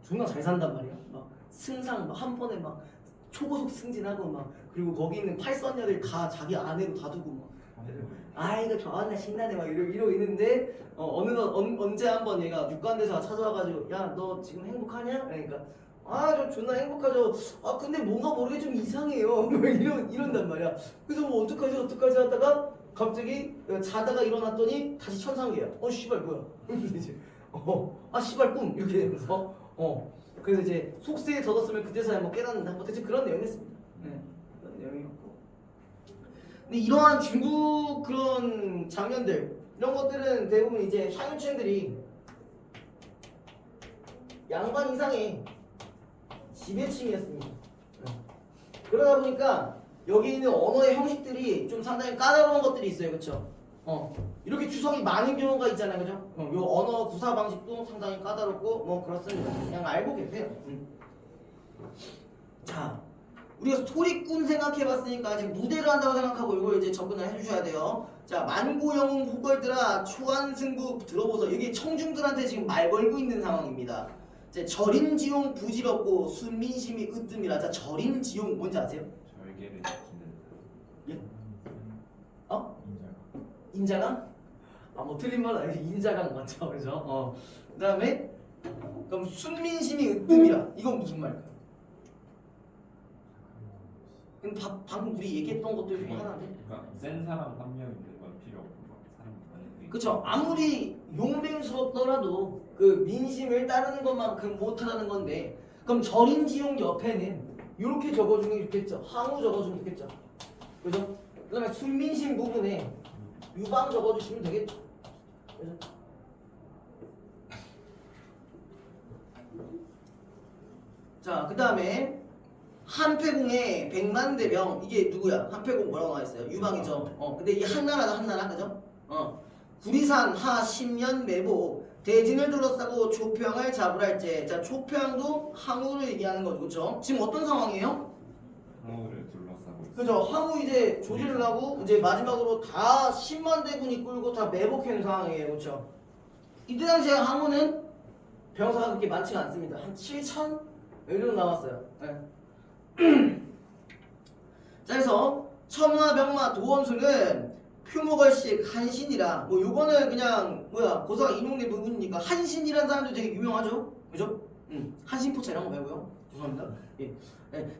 존나 잘 산단 말이야. 막 승상 막 한 번에 막 초고속 승진하고 막 그리고 거기 있는 팔선녀들 다 자기 아내로 다 두고 막 아 이거 좋았네 신나네 막 이러고 있는데 언제 한번 얘가 육관대사가 찾아와가지고 야 너 지금 행복하냐? 그러니까 아 저 존나 행복하죠. 아 근데 뭔가 모르게 좀 이상해요. 막 이런단 말이야. 그래서 뭐 어떡하지 하다가 갑자기 자다가 일어났더니 다시 천상계야. 씨발 뭐야? 이제 아 씨발 꿈 이렇게 되면서 그래서 이제 속세에 젖었으면 그때서야 한번 깨닫는다. 뭐 대체 그런 내용이었습니다. 네, 그런 내용이었고. 근데 이러한 중국 그런 장면들 이런 것들은 대부분 이제 샤유층들이 양반 이상의 지배층이었습니다. 그러다 보니까 여기 있는 언어의 형식들이 좀 상당히 까다로운 것들이 있어요, 그렇죠? 이렇게 주석이 많은 경우가 있잖아요, 그죠? 요 언어 구사 방식도 상당히 까다롭고 뭐 그렇습니다. 그냥 알고 계세요. 자, 우리가 소리꾼 생각해봤으니까 지금 무대를 한다고 생각하고 이걸 이제 접근을 해주셔야 돼요. 자, 만고영웅 호걸들아 초안승부 들어보소. 여기 청중들한테 지금 말 걸고 있는 상황입니다. 자, 절임지용 부질없고 순민심이 으뜸이라. 자, 절임지용 뭔지 아세요? 절개를 지키는. 예? 인자가. 인자강? 뭐 틀린 말은 아니지. 인자강 맞죠, 그죠? 그다음에 그럼 순민심이 으뜸이라. 이건 무슨 말일까요? 근데 방금 우리 얘기했던 것들 중에 하나인데. 그러니까 센 사람 한 명 있는 건 필요 없고 막 사람 많은. 그쵸. 아무리 용맹스럽더라도 그 민심을 따르는 것만큼 못하다는 건데, 그럼 절임지용 옆에는 이렇게 적어주는 게 좋겠죠. 항우 적어주면 좋겠죠. 그죠? 그 다음에 순민심 부분에 유방 적어주시면 되겠죠. 그죠? 자, 그 다음에 한패공의 백만대병. 이게 누구야? 한패공 뭐라고 나와있어요? 유방이죠. 근데 이게 한나라다, 한나라. 그죠? 구리산 하 10년 매보 대진을 둘러싸고 조평을 잡으라 할때. 자, 조평도 항우를 얘기하는 거죠. 그렇죠? 지금 어떤 상황이에요? 항우를 둘러싸고 있어. 그죠? 항우 이제 조지를 하고 이제 마지막으로 다 10만 대군이 끌고 다 매복하는 상황이에요. 그렇죠? 이때 당시에 항우는 병사가 그렇게 많지가 않습니다. 한 7천? 여기 정도 남았어요. 네. 자, 그래서 첨화병마 도원수는 표모걸식 한신이라. 뭐 요거는 그냥 뭐야 고사가 인용된 부분이니까 한신이라는 사람도 되게 유명하죠, 그죠? 한신포차 이런 거 말고요. 죄송합니다. 예.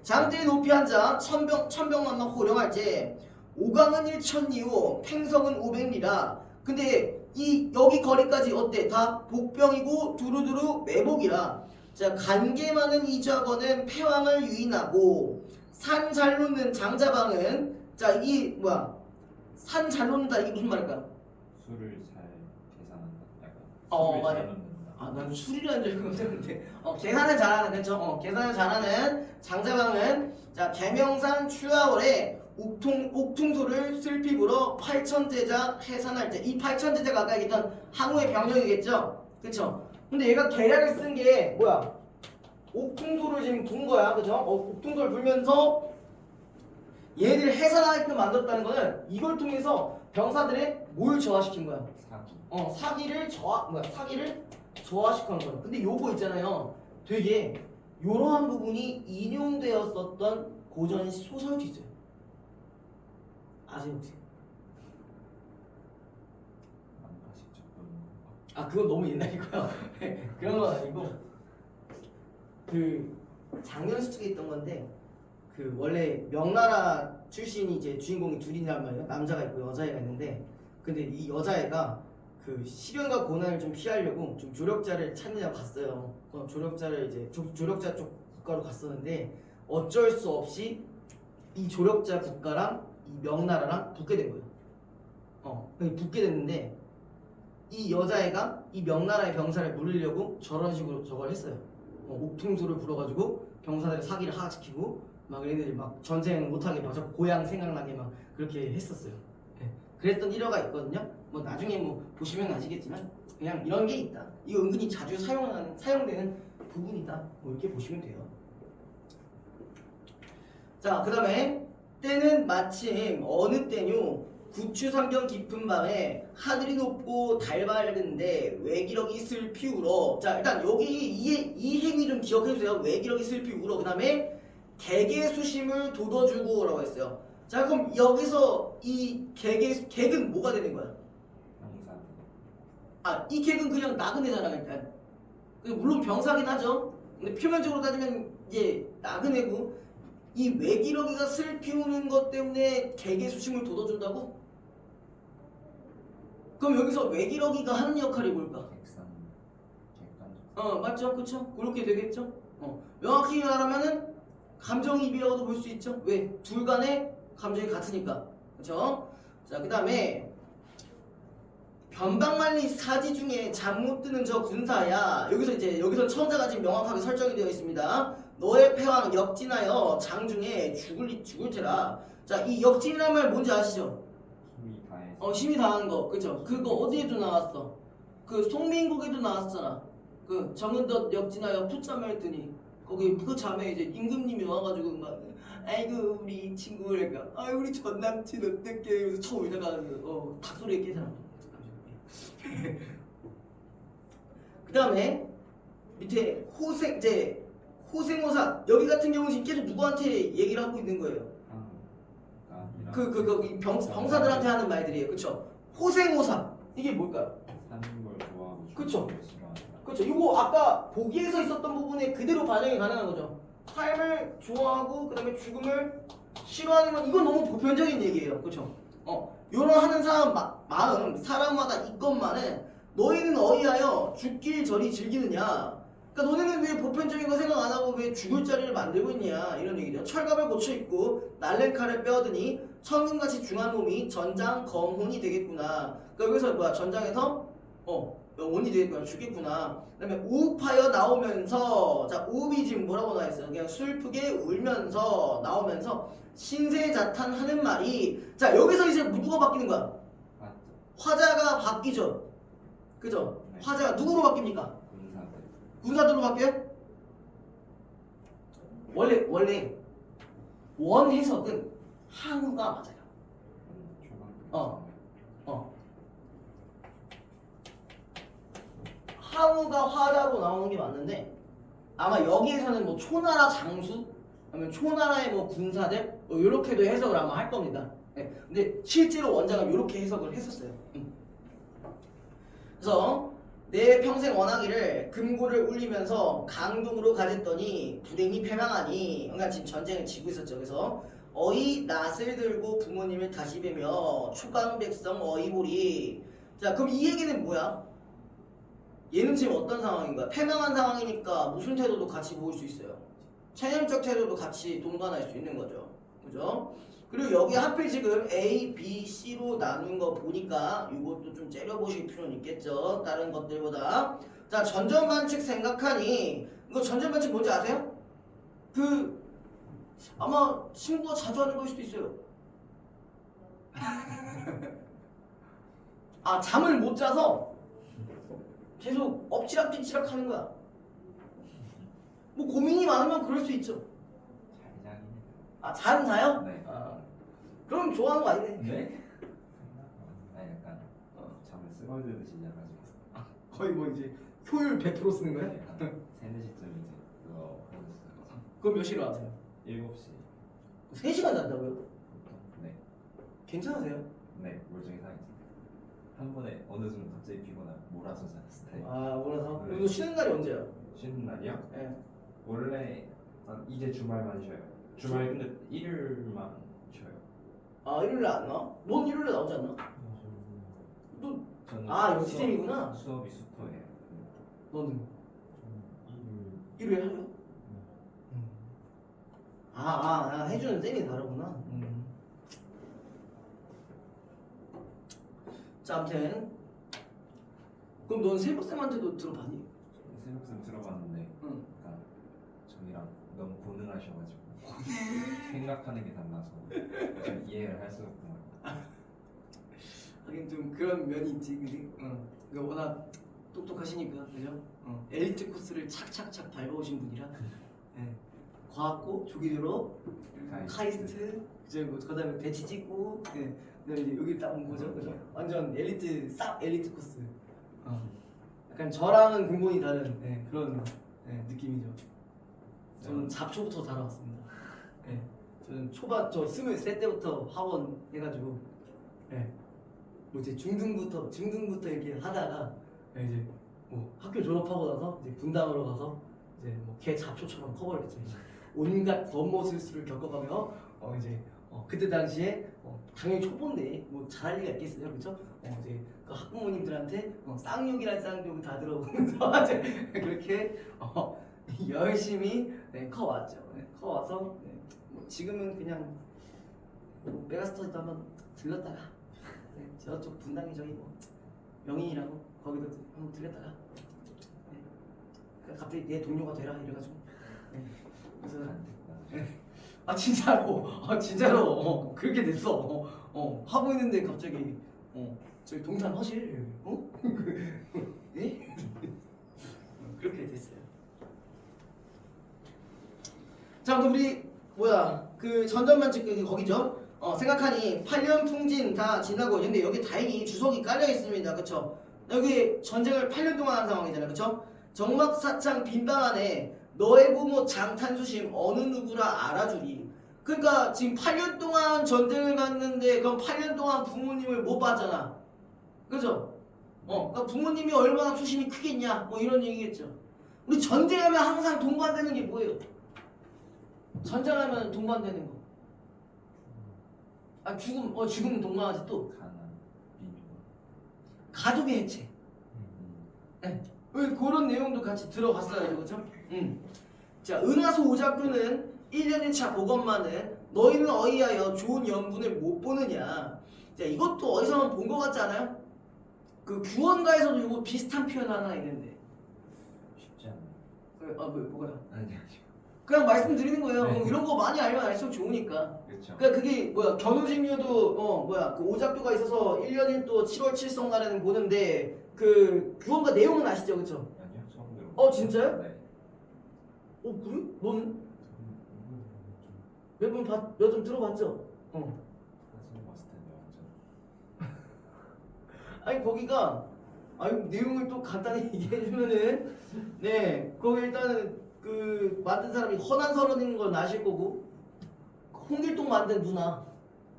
장대의 높이 한자 천병만만 호령할제 오강은 1천리오 팽성은 500리라. 근데 이 여기 거리까지 어때? 다 복병이고 두루두루 매복이라. 자, 간계 많은 이좌거는 패왕을 유인하고 산 잘 놓는 장자방은 자, 이 뭐야? 산 잘 놓는다 이게 무슨 말일까요? 술을 잘 계산한다. 약간. 술을 맞아. 잘 넣는다. 아, 난 술이라는 줄 알고 있었는데. 계산을 잘하는, 그렇죠? 계산을 잘하는 장자강은 자 계명상 추하월에 옥퉁소를 슬피 불어 팔천제자 해산할 때 이 팔천제자가 아까 얘기했던 항우의 병력이겠죠? 그렇죠? 근데 얘가 계략을 쓴 게 뭐야? 옥퉁소를 지금 둔 거야, 그죠? 옥퉁소를 불면서 얘네들을 해산하게끔 만들었다는 거는 이걸 통해서 병사들의 뭘 저하시킨 거야? 사기. 사기를 저하시킨 거야. 근데 요거 있잖아요. 되게 요러한 부분이 인용되었었던 고전 소설도 있어요. 아세요 혹시? 만가식 접근. 아 그건 너무 옛날이고요. 그런 건 아니고 그 장현수 측에 있던 건데 그 원래 명나라 출신이 이제 주인공이 둘이란 말이에요. 남자가 있고 여자애가 있는데 근데 이 여자애가 그 시련과 고난을 좀 피하려고 좀 조력자를 찾느냐고 갔어요. 조력자를 이제 조력자 쪽 국가로 갔었는데 어쩔 수 없이 이 조력자 국가랑 이 명나라랑 붙게 된 거예요. 붙게 됐는데 이 여자애가 이 명나라의 병사를 물리려고 저런 식으로 저걸 했어요. 옥퉁소를 불어가지고 병사들의 사기를 하락시키고 막 얘네들이 막 전쟁 못하게 막 자꾸 고향 생각나게 막 그렇게 했었어요. 네. 그랬던 일화가 있거든요. 뭐 나중에 뭐 보시면 아시겠지만 그냥 이런 게 있다. 이거 은근히 자주 사용되는 부분이다. 뭐 이렇게 보시면 돼요. 자, 그 다음에 때는 마침 어느 때뇨 구추상경 깊은 밤에 하늘이 높고 달 밝은데 외기럭이 슬피 울어. 자 일단 여기 이 행위 좀 기억해주세요. 외기럭이 슬피 울어. 그 다음에 개개수심을 돋워주고 라고 했어요. 자 그럼 여기서 이 객은 뭐가 되는 거야? 병사. 이 객은 그냥 나그네잖아 일단. 물론 병사긴 하죠. 근데 표면적으로 따지면 이제 나그네고 이 외기럭이가 슬피 우는 것 때문에 개개수심을 돋워준다고? 그럼 여기서 외기럭이가 하는 역할이 뭘까? 객관. 맞죠? 그쵸? 그렇게 되겠죠? 명확히 말하면은 감정이입이라고도 볼 수 있죠? 왜? 둘 간의 감정이 같으니까. 그쵸? 자, 그 다음에 변방만리 사지 중에 잠 못 드는 저 군사야. 여기서 천자가 지금 명확하게 설정이 되어 있습니다. 너의 패왕 역진하여 장중에 죽을 테라. 자, 이 역진이라는 말 뭔지 아시죠? 힘이 다해서. 힘이 다하는 거, 그쵸? 그거 어디에도 나왔어? 그 송민국에도 나왔잖아. 그 정은덧 역진하여 풋잠을 드니 거기 그 잠에 이제 임금님이 와가지고 막 아이고 우리 친구 그러니까 아이고 우리 전 남친 어떡해 그래서 처음 이다가 닭소리에 깨잖아. 그 다음에 밑에 호생호사 여기 같은 경우는 지금 계속 누구한테 얘기를 하고 있는 거예요? 병사들한테 하는 말들이에요. 그쵸? 호생호사 이게 뭘까요? 사는 걸 좋아하고 그쵸? 죽는 걸 싫어한다. 그렇죠. 이거 아까 보기에서 있었던 부분에 그대로 반영이 가능한 거죠. 삶을 좋아하고 그다음에 죽음을 싫어하는 건 이건 너무 보편적인 얘기예요. 그렇죠. 요런 하는 사람 마음 사람마다 있건만은 너희는 어이하여 죽길 저리 즐기느냐. 그러니까 너네는 왜 보편적인 거 생각 안 하고 왜 죽을 자리를 만들고 있냐 이런 얘기죠. 철갑을 고쳐 입고 날랜 칼을 빼어드니 천금같이 중한 몸이 전장 검혼이 되겠구나. 그러니까 여기서 뭐야 전장에서 원이 되겠구나 죽겠구나. 그다음에 우파여 나오면서 자 우비 지금 뭐라고 나와 있어요? 그냥 슬프게 울면서 나오면서 신세자탄하는 말이 자 여기서 이제 누가 바뀌는 거야? 맞죠. 화자가 바뀌죠. 그죠? 네. 화자가 누구로 바뀝니까? 군사들. 군사들로 바뀌어요? 원래 원 해석은 항우가 맞아요. 초반. 항우가 화자로 나오는 게 맞는데 아마 여기에서는 뭐 초나라 장수 아니면 초나라의 뭐 군사들 이렇게도 해석을 아마 할 겁니다. 네. 근데 실제로 원작은 이렇게 해석을 했었어요. 그래서 내 평생 원하기를 금고를 울리면서 강동으로 가졌더니 불행히 패망하니 그러니까 지금 전쟁을 지고 있었죠. 그래서 어이 낫을 들고 부모님을 다시 뵈며 초강백성 어이보리. 자 그럼 이 얘기는 뭐야? 얘는 지금 어떤 상황인 거야? 패망한 상황이니까 무슨 태도도 같이 보일 수 있어요. 체념적 태도도 같이 동반할 수 있는 거죠. 그죠? 그리고 여기 하필 지금 A, B, C로 나눈 거 보니까 이것도 좀 째려보실 필요는 있겠죠. 다른 것들보다. 자, 전전반칙 생각하니 이거 전전반칙 뭔지 아세요? 그 아마 친구가 자주 하는 걸 수도 있어요. 아, 잠을 못 자서 계속 엎치락뒤치락 하는 거야. 뭐 고민이 많으면 그럴 수 있죠. 잘 자긴 해요. 아, 잠 자요? 네. 아, 그럼 좋아하는 거 아니네. 네? 생각하면 아 약간 잠을 쓰러지듯이 자가지고 거의 뭐 이제 효율 100% 쓰는 거야? 약간 3, 4시쯤 이제 그거 하고 있어요. 그럼 몇 시로 하세요? 7시 3시간 잔다고요? 보통. 네. 괜찮으세요? 네, 물증 이상이지. 한 번에 어느 순간 갑자기 피곤하면 몰아서 자는 스타일. 아, 몰라서. 네. 이거 쉬는 날이 언제야? 쉬는 날이요? 예. 원래 이제 주말만 쉬어요. 주말 근데 일요일만 쉬어요. 아, 일요일에 안 나와? 넌 일요일에 나오지 않나? 너, 저는 아, 영지쌤이구나. 수업이 수토예요. 너는 일요일 일요일에 하려? 해주는 쌤이 다르구나. 자, 아무튼 그럼 넌 새벽쌤한테도 들어봤니? 새벽쌤 들어봤는데 응. 약간 저희랑 너무 고능하셔가지고 생각하는 게 달라서 좀 이해를 할 수가 없구나. 하긴 좀 그런 면이 있지, 그지? 그러니까 워낙 똑똑하시니까, 그죠? 엘리트 코스를 착착착 밟아오신 분이라. 예. 과학고, 조기교로, 카이스트, 그죠? 뭐 그다음에 대치 찍고, 예. 그다음에 이제 여기 딱 온 거죠, 그죠? 완전 엘리트, 싹 엘리트 코스. 약간 저랑은 근본이 다른 그런 느낌이죠. 저는 잡초부터 달아왔습니다. 예. 저는 초반 저 23 때부터 학원 해가지고, 예. 뭐 이제 중등부터 이렇게 하다가 이제 뭐 학교 졸업하고 나서 이제 분당으로 가서 이제 뭐 개 잡초처럼 커버를 했죠. 이제 온갖 겉모술수를 겪어가며 이제 그때 당시에 당연히 초보인데 뭐 잘할 리가 있겠어요, 그렇죠? 이제 그 학부모님들한테 쌍욕이란 쌍욕 다 들어보면서 이제 그렇게 열심히 커왔죠. 커와서 뭐 지금은 그냥 뭐 메가스터디도 한번 들렀다가 저쪽 분당에 저기 뭐 명인이라고 거기도 한번 들렸다가 갑자기 내 동료가 되라 이래가지고 그래서 아 진짜로 그렇게 됐어. 하고 있는데 갑자기 저기 동탄 허실 예? 그렇게 됐어요. 자, 그럼 우리 그 전전반칙 거기죠. 생각하니 8년 풍진 다 지나고 근데 여기 다행히 주석이 깔려 있습니다. 그쵸? 여기 전쟁을 8년 동안 한 상황이잖아요. 그쵸? 정막사창 빈방 안에 너의 부모 장탄수심 어느 누구라 알아주리. 그러니까 지금 8년 동안 전쟁을 갔는데 그럼 8년 동안 부모님을 못 봤잖아. 그죠? 그러니까 부모님이 얼마나 수심이 크겠냐 뭐 이런 얘기겠죠. 우리 전쟁하면 항상 동반되는 게 뭐예요? 전쟁하면 동반되는 거. 아, 죽음 동반하지 또 가난, 비밀. 가족의 해체. 그런 내용도 같이 들어갔어야죠, 그렇죠? 자, 은하수 오작교는 1년 1차 복원만은 너희는 어이하여 좋은 연분을 못 보느냐. 자, 이것도 어디서 한번 본 것 같지 않아요? 그 규원가에서도 이거 비슷한 표현 하나 있는데. 쉽지 않아요. 뭐가요? 아니 그냥 말씀드리는 거예요. 네. 이런 거 많이 알면 알수록 좋으니까. 그렇죠. 그러니까 그게 견우직류도 그 오작교가 있어서 1년 1도 7월 7성 날에는 보는데 그 규원가 내용은 아시죠, 그렇죠? 아니요, 처음 들어. 진짜요? 네. 그래? 너는 저는 몇 번 들어봤죠? 사진 봤을 텐데 완전. 아니 거기가 내용을 또 간단히 얘기해주면은 거기 일단은 그 만든 사람이 허난설원인 건 아실 거고 홍길동 만든 누나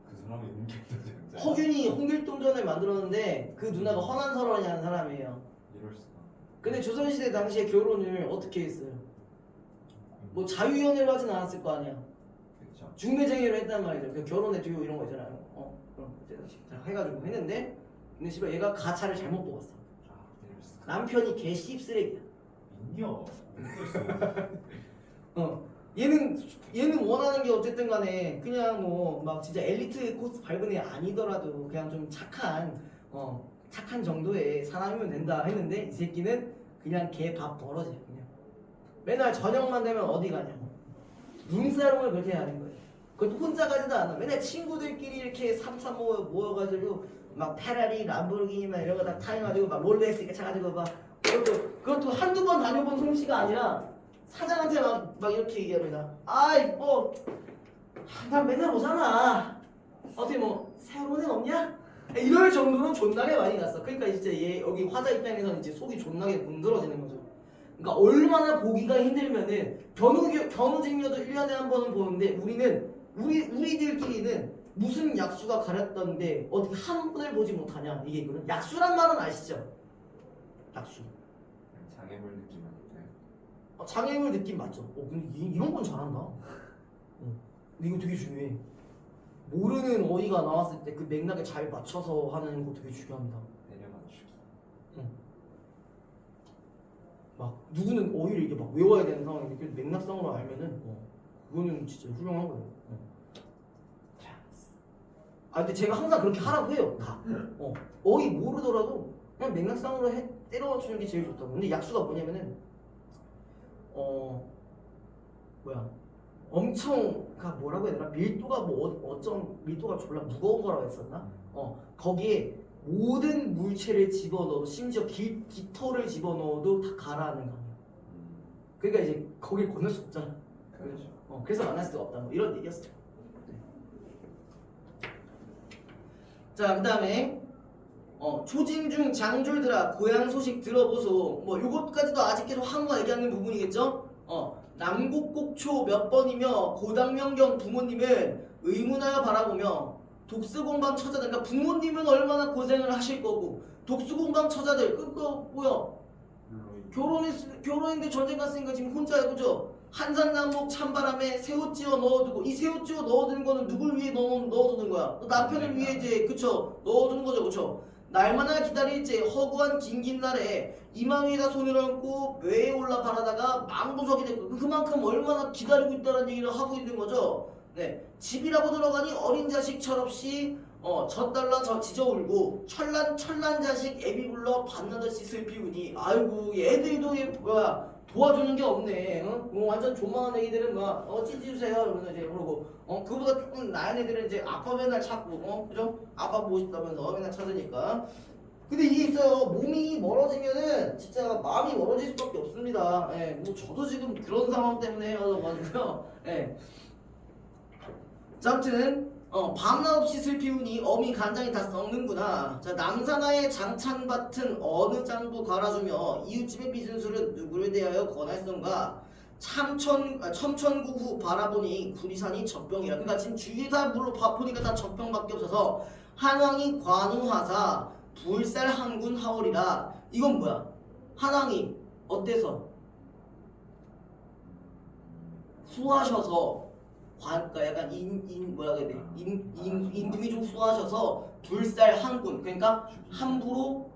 그 사람이 움직였죠. 허균이 홍길동전을 만들었는데 그 누나가 허난설원이라는 사람이에요. 이럴 수가. 근데 조선시대 당시에 결혼을 어떻게 했어요? 뭐 자유연애로 하진 않았을 거 아니야. 그렇죠. 중매쟁이로 했단 말이죠. 그 결혼의 듀오 이런 거 있잖아요. 그럼 그때 당시 해가지고 했는데 근데 씨발 얘가 가차를 잘못 뽑았어. 이럴 수가. 남편이 개 씹쓰레기야. 민요. 얘는 원하는 게 어쨌든 간에 그냥 뭐 막 진짜 엘리트 코스 밟은 애 아니더라도 그냥 좀 착한 정도의 사람이면 된다 했는데 이 새끼는 그냥 개 밥 벌어지 그냥 맨날 저녁만 되면 어디 가냐고 룸사롱을 그렇게 하는 거예요. 그것도 혼자 가지도 않아. 맨날 친구들끼리 이렇게 삼삼 모여가지고 막 페라리, 람보르기니 막 이런 거 다 타해가지고 막 롤렉스 이렇게 차가지고 막 그것도 한두 번 다녀본 솜씨가 아니라 사장한테 막 이렇게 얘기합니다. 아이 난 맨날 오잖아. 어떻게 뭐 새로운 애 없냐? 이럴 정도로 존나게 많이 갔어. 그러니까 진짜 얘 여기 화자 입장에서는 이제 속이 존나게 문드러지는 거죠. 그러니까 얼마나 보기가 힘들면은 견우직녀도 1년에 한 번은 보는데 우리들끼리는 무슨 약수가 가렸던데 어떻게 한 번을 보지 못하냐 이게 있거든. 약수란 말은 아시죠? 약수. 장애물 느낌 아닐까요? 장애물 느낌 맞죠? 근데 이런 건 잘한다. 근데 이거 되게 중요해. 모르는 어휘가 나왔을 때 그 맥락에 잘 맞춰서 하는 거 되게 중요합니다. 내려맞추기. 막 누구는 어휘를 이게 막 외워야 되는 상황인데 그 맥락상으로 알면은 그거는 진짜 훌륭한 거예요. 근데 제가 항상 그렇게 하라고 해요. 다. 어휘 모르더라도 그냥 맥락상으로 때려 맞추는 게 제일 좋다고. 근데 약수가 뭐냐면은 엄청 뭐라고 해야 되나 밀도가 어쩜 밀도가 졸라 무거운 거라고 했었나? 거기에 모든 물체를 집어넣어도 심지어 깃털을 집어넣어도 다 가라앉는 거 아니야. 그러니까 이제 거길 건널 수 없잖아. 그렇죠. 그래서 만날 수가 없다. 뭐 이런 얘기였어. 자, 그다음에 초진중 장졸들아 고향 소식 들어보소. 뭐 요것까지도 아직 계속 한국어 얘기하는 부분이겠죠? 남국곡초 몇 번이며 고당명경 부모님은 의문하여 바라보며 독수공방 처자들 그러니까 부모님은 얼마나 고생을 하실 거고 독수공방 처자들 그거 뭐야 결혼했는데 전쟁 갔으니까 지금 혼자야 그죠? 한산남목 찬바람에 새옷 찌어 넣어두고 이 새옷 찌어 넣어두는 거는 누굴 위해 넣어두는 거야? 남편을 위해 이제 그쵸 넣어두는 거죠 그쵸? 날마나 기다릴지 허구한 긴긴 날에 이마 위에다 손을 얹고 뇌에 올라 바라다가 망부석이 됐고 그만큼 얼마나 기다리고 있다는 얘기를 하고 있는 거죠. 네, 집이라고 들어가니 어린 자식 철없이 젖달라 지저 울고 철난 자식 애비 불러 밤낮없이 슬피 우니 아이고 얘들도 도와주는 게 없네. 완전 조망한 애기들은 찢어주세요 이러면서 이제 그러고 그보다 조금 나은 애들은 이제 아빠 맨날 찾고 그죠? 아빠 보고 싶다면서 맨날 찾으니까. 근데 이게 있어요. 몸이 멀어지면은 진짜 마음이 멀어질 수밖에 없습니다. 뭐 저도 지금 그런 상황 때문에 헤어져가지고요. 자, 아무튼 밤낮 없이 슬피우니 어미 간장이 다 썩는구나. 자, 남산하에 장찬밭은 어느 장부 갈아주며 이웃집의 비순술은 누구를 대하여 권할성가. 첨천구 후 바라보니 구리산이 젖병이라. 그러니까 지금 주위에 다 물로 보니까 다 젖병밖에 없어서 한왕이 관우하사 불살 항군 하오리라. 이건 뭐야? 한왕이 어때서? 수하셔서 그러니까 약간 뭐라 해야 돼? 인품이 좀 수하셔서 불살 항군 그러니까 함부로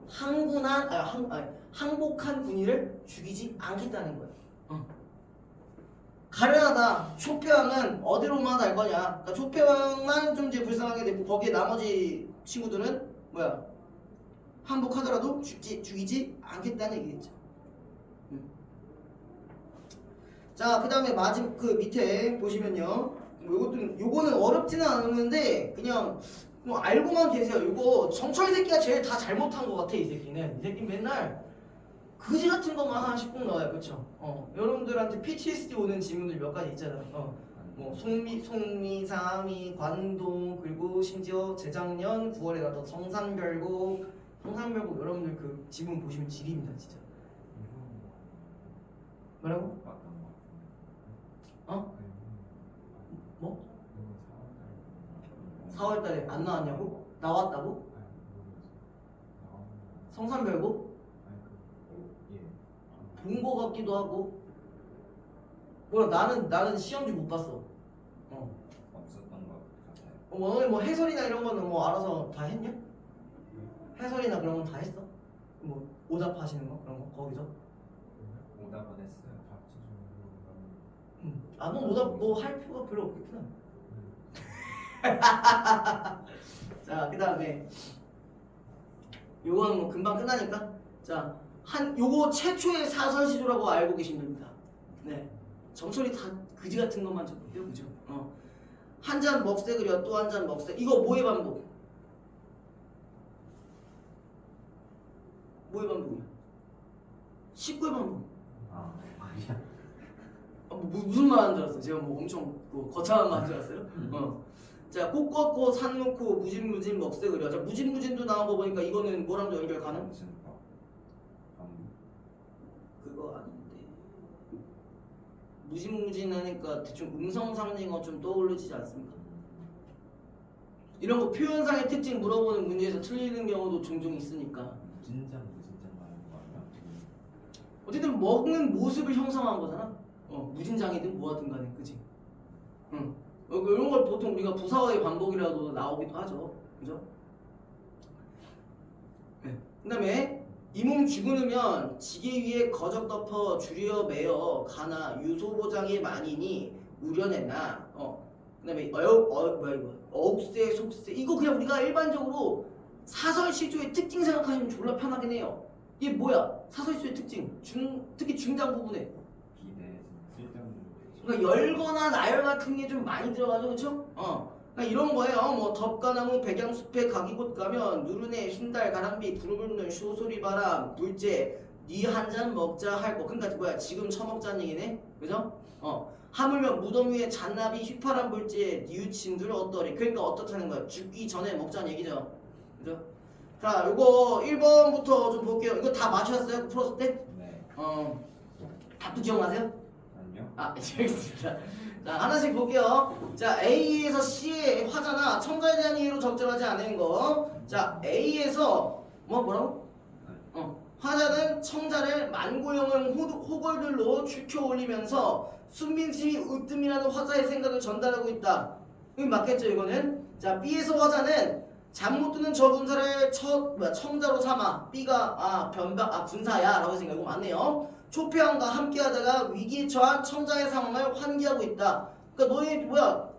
항복한 군인을 죽이지 않겠다는 거야. 가련하다. 초표왕은 어디로만 갈 거냐? 그러니까 초표왕만 좀 이제 불쌍하게 되고 거기에 나머지 친구들은 뭐야? 항복하더라도 죽이지 않겠다는 얘기겠죠. 자, 그 다음에 마지막 그 밑에 보시면요. 요거는 어렵지는 않았는데 그냥 뭐 알고만 계세요. 요거 정철 새끼가 제일 다 잘못한 것 같아. 이 새끼는. 이 새끼 맨날 그지 같은 것만 하나씩 꼭 나와요. 그쵸? 여러분들한테 PTSD 오는 질문들 몇 가지 있잖아요. 뭐 송미, 상미, 관동 그리고 심지어 재작년 9월에 나왔던 성산별곡 여러분들 그 지문 보시면 지립니다. 진짜. 뭐라고? 뭐? 4월달에 안 나왔냐고? 나왔다고? 성산별곡? 본 거 같기도 하고. 몰라 나는 시험지 못 봤어. 없었던 것 같아요. 너는 뭐 해설이나 이런 거는 뭐 알아서 다 했냐? 해설이나 그런 건 다 했어? 뭐 오답하시는 거 그런 거 거기서? 오답은 했어요. 너 뭐다 뭐 할 필요가 별로 없겠구나. 자, 그다음에 요거는 뭐 금방 끝나니까 자, 요거 최초의 사설시조라고 알고 계시면 됩니다. 네. 점소리 다 그지 같은 것만 적을게요. 그죠? 한 잔 먹새 그려 또 한 잔 먹새. 이거 뭐의 반복? 뭐의 반복이야? 19의 반복. 아 아니야. 무슨 말 하는 줄 알았어요? 제가 뭐 엄청 거창한 말 하는 줄 알았어요? 자, 꽃 걷고 산 놓고 무진무진 먹새 그려. 자, 무진무진도 나온 거 보니까 이거는 뭐랑 연결 가능? 무슨 거? 그거 아닌데. 무진무진하니까 대충 음성상징어 좀 떠오르지 않습니까? 이런 거 표현상의 특징 물어보는 문제에서 틀리는 경우도 종종 있으니까. 무진장 말하는 거 아니야? 어쨌든 먹는 모습을 형성한 거잖아. 무진장이든 뭐하든 간에, 그치? 이런 걸 보통 우리가 부사어의 반복이라도 나오기도 하죠. 그죠? 네. 그 다음에 이 몸 죽으면 지게 위에 거적 덮어 줄여 매어 가나 유소보장이 많이니 우려내나 그 다음에 어욱새 속새 이거 그냥 우리가 일반적으로 사설시조의 특징 생각하시면 졸라 편하긴 해요. 이게 뭐야? 사설시조의 특징 특히 중장 부분에 기대 쓸데없는. 그러니까 열거나 나열 같은 게 좀 많이 들어가죠, 그렇죠? 그러니까 이런 거예요. 뭐 덮가나무 백양숲에 가기 곧 가면 누르네 흰달 가람비 부르르는 쇼소리 바람 불제 니 한 잔 먹자 할 거. 그러니까 뭐야? 지금 처먹자는 얘기네, 그죠? 하물며 무덤 위에 잔나비 휘파람 불제 니우친들 어떠리. 그러니까 어떻다는 거야? 죽기 전에 먹자는 얘기죠, 그죠? 자, 요거 1번부터 좀 볼게요. 이거 다 맞추셨어요? 풀었을 때? 네. 답도 기억나세요? 아니요. 알겠습니다. 자, 하나씩 볼게요. 자, A에서 C의 화자나 첨가에 대한 이해로 적절하지 않은 거. 자, A에서 뭐라고? 화자는 청자를 만고형을 호걸들로 축혀 올리면서 순민심이 으뜸이라는 화자의 생각을 전달하고 있다. 이거 맞겠죠, 이거는? 자, B에서 화자는 잠 못 드는 저 군사를 청자로 삼아 B가 군사야 라고 생각하고 맞네요. 초패왕과 함께하다가 위기에 처한 청자의 상황을 환기하고 있다. 그러니까 너희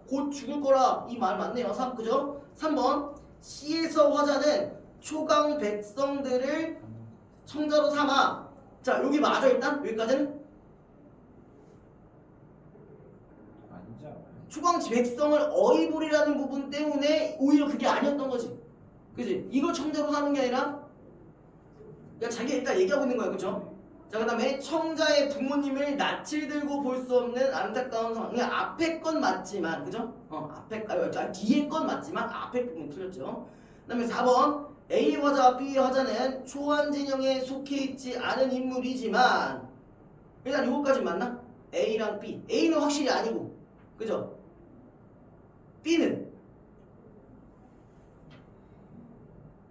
곧 죽을 거라 이 말 맞네요. 3, 그죠? 3번 C에서 화자는 초강 백성들을 청자로 삼아. 자, 여기 맞아 일단 여기까지는 아니죠. 초강 백성을 어이불이라는 부분 때문에 오히려 그게 아니었던 거지. 그지? 이걸 청자로 삼은 게 아니라 그냥 자기가 일단 얘기하고 있는 거야, 그죠? 자, 그 다음에 청자의 부모님을 낯을 들고 볼 수 없는 안타까운 상황. 그냥 앞에 건 맞지만, 그죠? 뒤에 건 맞지만 앞에 부분 틀렸죠. 그 다음에 4번 A 화자와 B 화자는 초안 진영에 속해 있지 않은 인물이지만 일단 요거까지 맞나? A랑 B. A는 확실히 아니고, 그죠? B는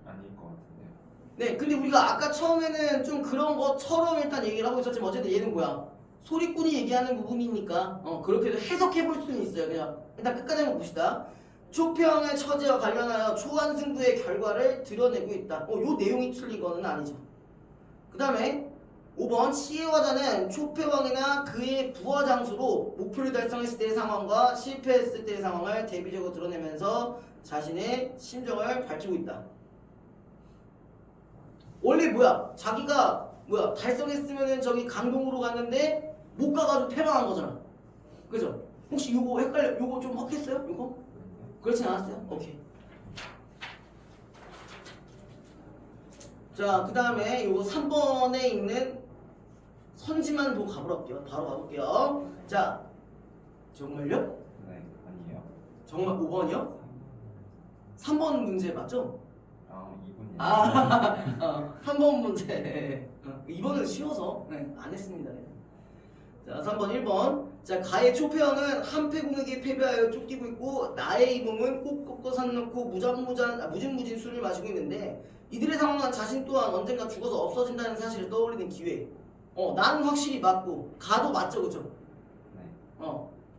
아닐 것 같은데요. 네, 근데 우리가 아까 처음에는 좀 그런 것처럼 일단 얘기를 하고 있었지만 어쨌든 얘는 뭐야? 소리꾼이 얘기하는 부분이니까 그렇게도 해석해 볼 수는 있어요. 그냥 일단 끝까지 한번 봅시다. 초평의 처지와 관련하여 초안 승부의 결과를 드러내고 있다. 요 내용이 틀린 거는 아니죠. 그 다음에 5번 C의 화자는 초패왕이나 그의 부하 장수로 목표를 달성했을 때의 상황과 실패했을 때의 상황을 대비적으로 드러내면서 자신의 심정을 밝히고 있다. 원래 자기가 달성했으면은 저기 강동으로 갔는데 못 가가지고 패망한 거잖아. 그죠? 혹시 요거 헷갈려? 요거 좀 헉했어요? 요거? 그렇진 않았어요? 오케이. 자, 그 다음에 요거 3번에 있는 선지만 보고 가볼게요. 바로 가볼게요. 자, 정말요? 네, 아니에요. 정말 5번이요? 3번 문제 맞죠? 2분이요. 3번 문제. 2번은 쉬워서 안 했습니다. 자, 3번 1번. 자, 가의 초패왕은 한패공에게 패배하여 쫓기고 있고 나의 이 몸은 꼭 꺾어 산 놓고 무진무진 술을 마시고 있는데 이들의 상황은 자신 또한 언젠가 죽어서 없어진다는 사실을 떠올리는 기회. 나는 확실히 맞고 가도 맞죠, 그죠? 네.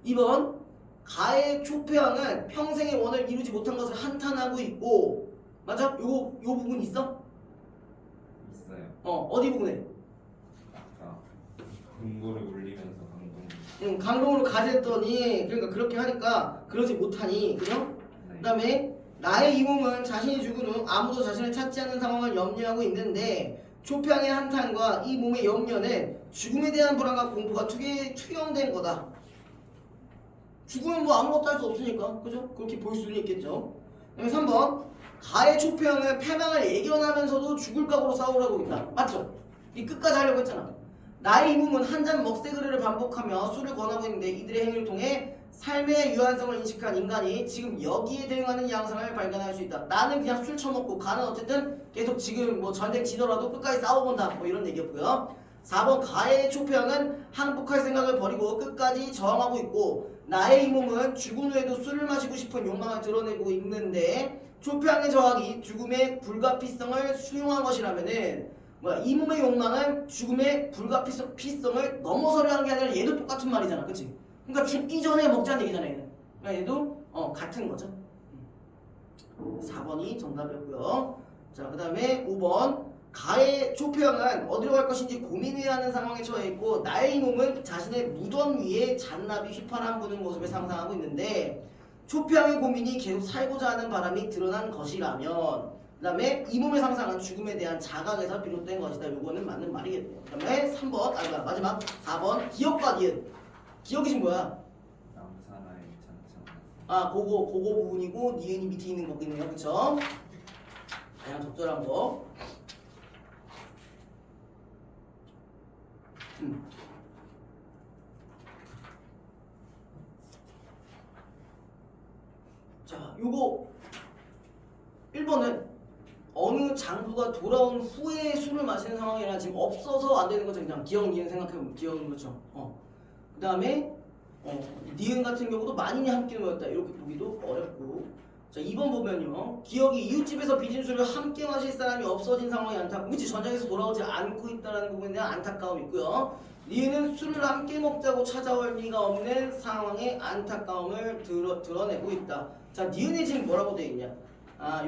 2번 가의 초패왕은 평생의 원을 이루지 못한 것을 한탄하고 있고 맞아? 요 부분 있어? 있어요. 어디 부분에? 아까 공고를 울리면서 강동. 강동으로 가졌더니 그러니까 그렇게 하니까 그러지 못하니 그죠? 네. 그다음에 나의 이 몸은 자신이 죽은 후 아무도 자신을 찾지 않는 상황을 염려하고 있는데 초평의 한탄과 이 몸의 염려는 죽음에 대한 불안과 공포가 투영된 거다. 죽으면 뭐 아무것도 할 수 없으니까 그죠? 그렇게 볼 수는 있겠죠. 그다음에 3번 가의 초평은 패망을 예견하면서도 죽을 각오로 싸우라고 있다. 맞죠? 이 끝까지 하려고 했잖아. 나의 이 몸은 한 잔 먹세 그릇을 반복하며 술을 권하고 있는데 이들의 행위를 통해 삶의 유한성을 인식한 인간이 지금 여기에 대응하는 양상을 발견할 수 있다. 나는 그냥 술 처먹고 가는 어쨌든 계속 지금 뭐 전쟁 지더라도 끝까지 싸워본다. 뭐 이런 얘기였고요. 4번 가의 초평은 항복할 생각을 버리고 끝까지 저항하고 있고 나의 이 몸은 죽은 후에도 술을 마시고 싶은 욕망을 드러내고 있는데 초평의 저항이 죽음의 불가피성을 수용한 것이라면은 이 몸의 욕망은 죽음의 불가피성을 넘어서려 하는 게 아니라 얘도 똑같은 말이잖아. 그치? 그러니까 죽기 전에 먹자는 얘기잖아 얘는. 그러니까 얘도 같은 거죠. 4번이 정답이었고요. 자, 그 다음에 5번 가의 초평은 어디로 갈 것인지 고민해야 하는 상황에 처해 있고 나의 이 몸은 자신의 무덤 위에 잔나비 휘파람 부는 모습을 상상하고 있는데 초평의 고민이 계속 살고자 하는 바람이 드러난 것이라면 그 다음에 이 몸의 상상은 죽음에 대한 자각에서 비롯된 것이다. 요거는 맞는 말이겠네요. 그 다음에 3번 마지막 4번 기억과 니은. 기억이 지금 뭐야? 남사나의 찬찬. 그거 부분이고 니은이 밑에 있는 거겠네요. 그쵸? 그냥 적절한 거. 자, 요거 1번은 어느 장부가 돌아온 후에 술을 마시는 상황이라 지금 없어서 안 되는 거죠. 그냥 기억, 니은 생각해보면 기억인 거죠. 그 다음에 니은 같은 경우도 만인이 함께 모였다. 이렇게 보기도 어렵고. 자, 2번 보면요. 기억이 이웃집에서 빚은 술을 함께 마실 사람이 없어진 상황이 안타깝고 그치 전장에서 돌아오지 않고 있다는 부분에 대한 안타까움이 있고요. 니은은 술을 함께 먹자고 찾아올 리가 없는 상황의 안타까움을 드러내고 있다. 자, 니은이 지금 뭐라고 되어 있냐?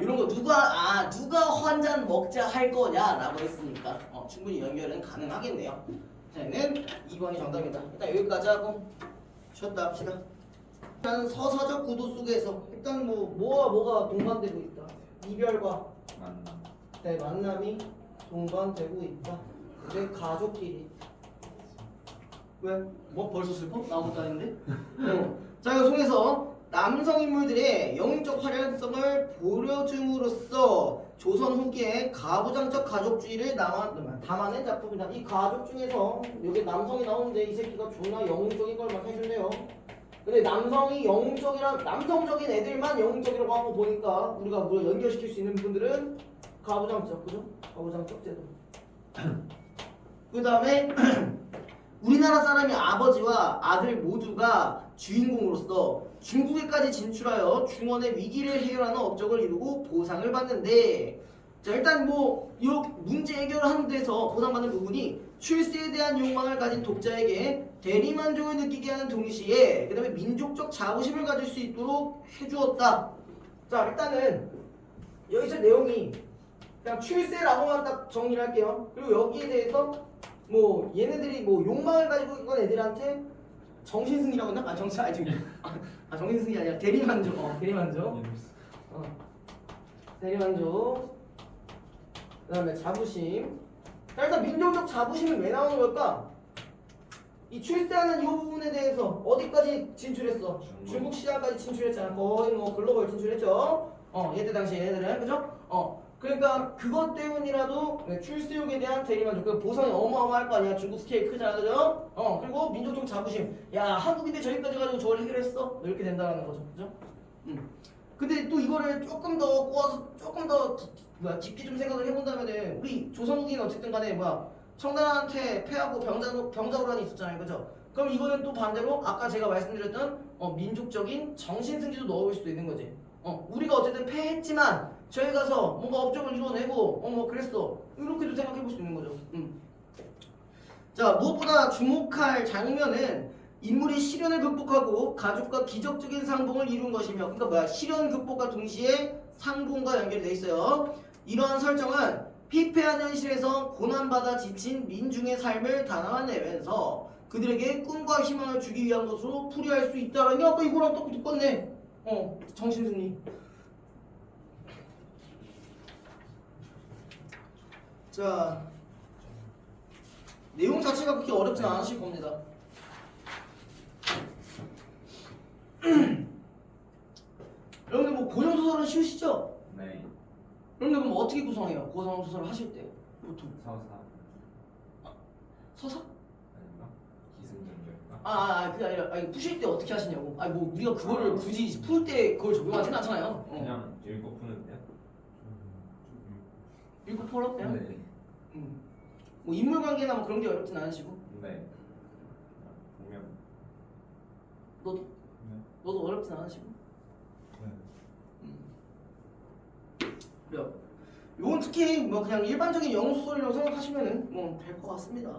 이런 거 누가 한 잔 먹자 할 거냐라고 했으니까 충분히 연결은 가능하겠네요. 자, 얘는 2번이 정답입니다. 일단 여기까지 하고 쉬었다 합시다. 일단 서사적 구도 속에서 일단 뭐가 동반되고 있다. 이별과 만남. 만남이 동반되고 있다. 내 가족끼리. 왜? 뭐 벌써 슬퍼? 아무것도 아닌데? 자, 이거 속에서 남성 인물들의 영웅적 화려성을 보여줌으로써 조선 후기에 가부장적 가족주의를 담아낸 작품이다. 이 가족 중에서 여기 남성이 나오는데 이 새끼가 존나 영웅적인 걸 막 해준대요. 근데 남성이 남성적인 애들만 영웅적이라고 하고 보니까 우리가 뭘 연결시킬 수 있는 분들은 가부장적, 그죠? 가부장적 제도. 그 다음에 우리나라 사람이 아버지와 아들 모두가 주인공으로서 중국에까지 진출하여 중원의 위기를 해결하는 업적을 이루고 보상을 받는데, 자, 일단 이 문제 해결을 하는 데서 보상받는 부분이 출세에 대한 욕망을 가진 독자에게 대리만족을 느끼게 하는 동시에 그 다음에 민족적 자부심을 가질 수 있도록 해주었다. 자, 일단은 여기서 내용이 그냥 출세라고만 딱 정리를 할게요. 그리고 여기에 대해서 얘네들이 욕망을 가지고 있는 애들한테 정신승리라고 했나? 정신승리 아니라 대리만족. 대리만족. 대리만족. 그 다음에 자부심. 자, 일단 민족적 자부심은 왜 나오는 걸까? 이 출세하는 이 부분에 대해서 어디까지 진출했어? 중국 시장까지 진출했잖아. 거의 글로벌 진출했죠. 얘들 당시에 얘네들은, 그죠? 그러니까 그것 때문이라도 출세욕에 대한 대리만족, 그 보상이 어마어마할 거 아니야. 중국 스케일 크잖아, 그죠? 그리고 민족적 자부심. 야, 한국인데 저기까지 가지고 저걸 해결했어? 이렇게 된다는 거죠, 그죠? 근데 또 이거를 조금 더 꼬아서 조금 더 깊이 좀 생각을 해본다면은 우리 조선국인 어쨌든 간에 청나라한테 패하고 병자호란이 있었잖아요, 그죠? 그럼 이거는 또 반대로 아까 제가 말씀드렸던 민족적인 정신승리도 넣어볼 수도 있는 거지. 우리가 어쨌든 패했지만 저희 가서 뭔가 업적을 이뤄내고 그랬어. 이렇게도 생각해볼 수 있는 거죠. 자, 무엇보다 주목할 장면은 인물이 시련을 극복하고 가족과 기적적인 상봉을 이룬 것이며, 그러니까 시련 극복과 동시에 상봉과 연결이 돼 있어요. 이러한 설정은 피폐한 현실에서 고난받아 지친 민중의 삶을 담아내면서 그들에게 꿈과 희망을 주기 위한 것으로 풀이할 수 있다라는 게 아까 이거랑 똑같네. 정신승리. 자, 내용 자체가 그렇게 어렵진 않으실 겁니다. 여러분들 뭐 고정 소설은 쉬우시죠? 네. 여러분들 그럼 어떻게 구성해요? 고정 소설을 하실 때 보통 서사 서사? 아닌가? 기승전결인가? 그게 아니라 푸실 때 어떻게 하시냐고. 뭐 우리가 그거를 굳이 풀 때 그걸 적용하진 않잖아요. 그냥 읽고 푸는데요? 읽고 풀어 그냥. 네. 뭐 인물관계나 뭐 그런 게 어렵진 않으시고. 네. 보면 너도 어렵진 않으시고. 그래요. 요건 특히 뭐 그냥 일반적인 영어 소설이라고 생각하시면은 뭐 될 것 같습니다.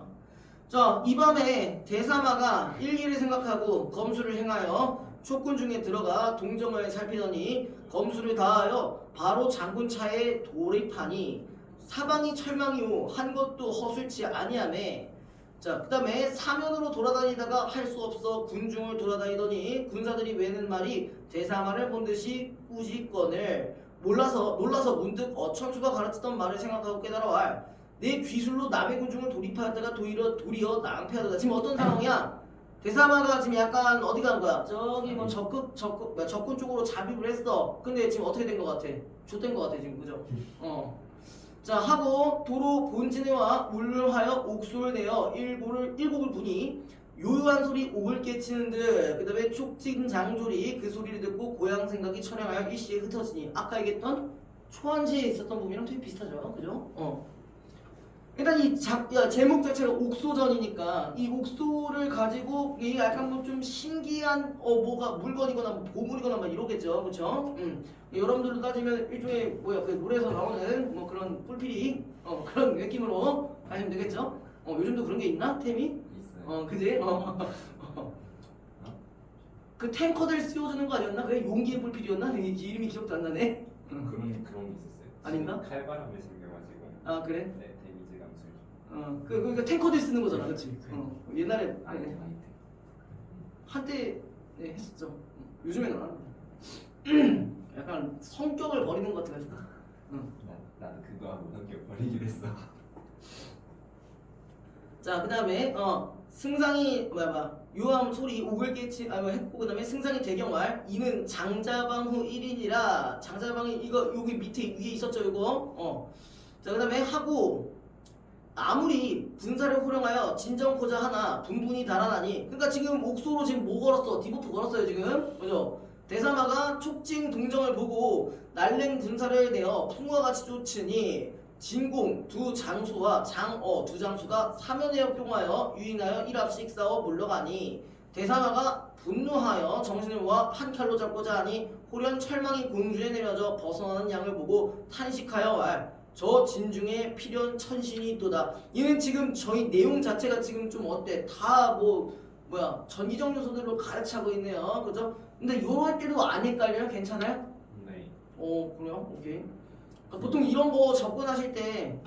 자, 이 밤에 대사마가 일기를 생각하고 검수를 행하여 촉군 중에 들어가 동정을 살피더니 검수를 다하여 바로 장군차에 돌입하니 사방이 철망이오 한 것도 허술치 아니하매. 자, 그 다음에 사면으로 돌아다니다가 할 수 없어 군중을 돌아다니더니 군사들이 외는 말이 대사마를 본 듯이 꾸짖건을 놀라서 문득 어천수가 가르치던 말을 생각하고 깨달아 내 귀술로 남의 군중을 돌입하였다가 도리어 낭패하다. 지금 어떤 상황이야? 대사마가 지금 약간 어디 간 거야? 저기 뭐 적군 쪽으로 잡입을 했어. 근데 지금 어떻게 된 거 같아? 좆된 거 같아 지금, 그죠? 자, 하고 도로 본진에와 울하여 옥소를 내어 일곡을 부니 요요한 소리 옥을 깨치는 듯 그 다음에 촉진장졸이 그 소리를 듣고 고향 생각이 철양하여 일시에 흩어지니 아까 얘기했던 초안지에 있었던 부분이랑 되게 비슷하죠, 그죠? 일단 이 제목 자체가 옥소전이니까 이 옥소를 가지고 이게 약간 뭐 좀 신기한 뭐가 물건이거나 뭐 보물이거나 막 이러겠죠, 그렇죠? 여러분들로 따지면 일종의 그 물에서 나오는 뭐 그런 뿔피리 그런 느낌으로 가시면 되겠죠? 요즘도 그런 게 있나, 템이? 있어요. 그지? 그 탱커들 씌워주는 거 아니었나? 그게 용기의 뿔피리였나? 이름이 기억도 안 나네. 그런 게 있었어요. 아닌가? 칼바람을 생겨가지고. 아, 그래? 네, 데미지 감술. 그러니까 탱커들 쓰는 거잖아, 그렇지? 옛날에 아이템. 한때 했었죠. 요즘에는 안 합니다. 약간 성격을 버리는 것 같아가지고. 나는 그거 하고 성격 버리기로 했어. 자, 그 다음에 승상이 요함 소리 옥을 깨치 했고 그 다음에 승상이 대경말 이는 장자방후 1인이라 장자방이 이거 여기 밑에 위에 있었죠, 이거. 자, 그 다음에 하고 아무리 군사를 호령하여 진정코자 하나 분분히 달아나니. 그러니까 지금 옥소로 지금 뭐 걸었어? 디버프 걸었어요 지금, 그죠? 대사마가 촉진 동정을 보고 날랭 군사를 내어 풍과 같이 쫓으니 진공 두 장수와 두 장수가 사면에 역경하여 유인하여 일합씩 싸워 물러가니 대사마가 분노하여 정신을 모아 한 칼로 잡고자 하니 호련 철망이 공중에 내려져 벗어나는 양을 보고 탄식하여 저 진중에 필연 천신이 있도다. 얘는 지금 저희 내용 자체가 지금 좀 어때? 다 전기적 요소들로 가르치고 있네요, 그죠? 근데 요럴 때도 안 헷갈려요? 괜찮아요? 네. 그래요? 오케이. 보통 이런 거 접근하실 때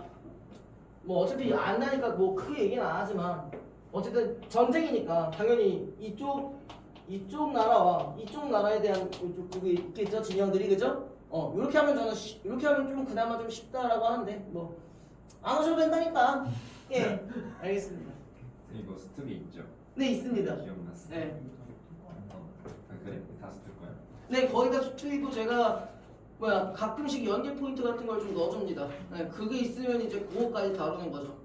뭐 어차피 안 나니까 뭐 크게 얘기는 안 하지만 어쨌든 전쟁이니까 당연히 이쪽 나라와 이쪽 나라에 대한 그게 있겠죠, 진영들이, 그죠? 이렇게 하면 이렇게 하면 좀 그나마 좀 쉽다라고 하는데 뭐 안 하셔도 된다니까. 예, 알겠습니다. 이거 스토리 있죠? 네, 있습니다. 기억났어. 네. 그래? 다 스토리 거야? 네, 거기다 수트이고 제가 가끔씩 연계 포인트 같은 걸 좀 넣어줍니다. 네, 그게 있으면 이제 그거까지 다루는 거죠.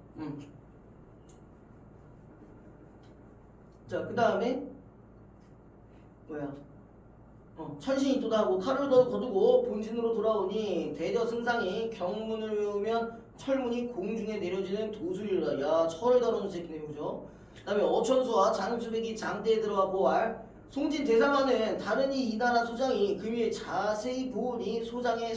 자, 그 다음에 천신이 또다하고 칼을 거두고 본진으로 돌아오니 대저 승상이 경문을 외우면 철문이 공중에 내려지는 도술이라. 야, 철을 다루는 새끼네, 그죠? 그 다음에 어천수와 장수백이 장대에 들어와 보알 송진 대사마는 다른이 이 나라 소장이 금일 자세히 보니 소장의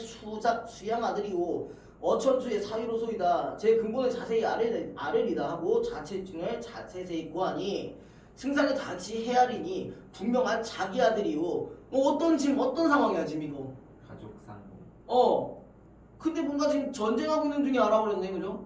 수양 아들이오 어천수의 사위로소이다. 제 근본은 자세히 아래리다 하고 자체증을 자세히 고하니 승상이 같이 헤아리니 분명한 자기 아들이오. 어떤 상황이야 지금 이거? 가족 상봉. 근데 뭔가 지금 전쟁하고 있는 중에 알아버렸네, 그죠?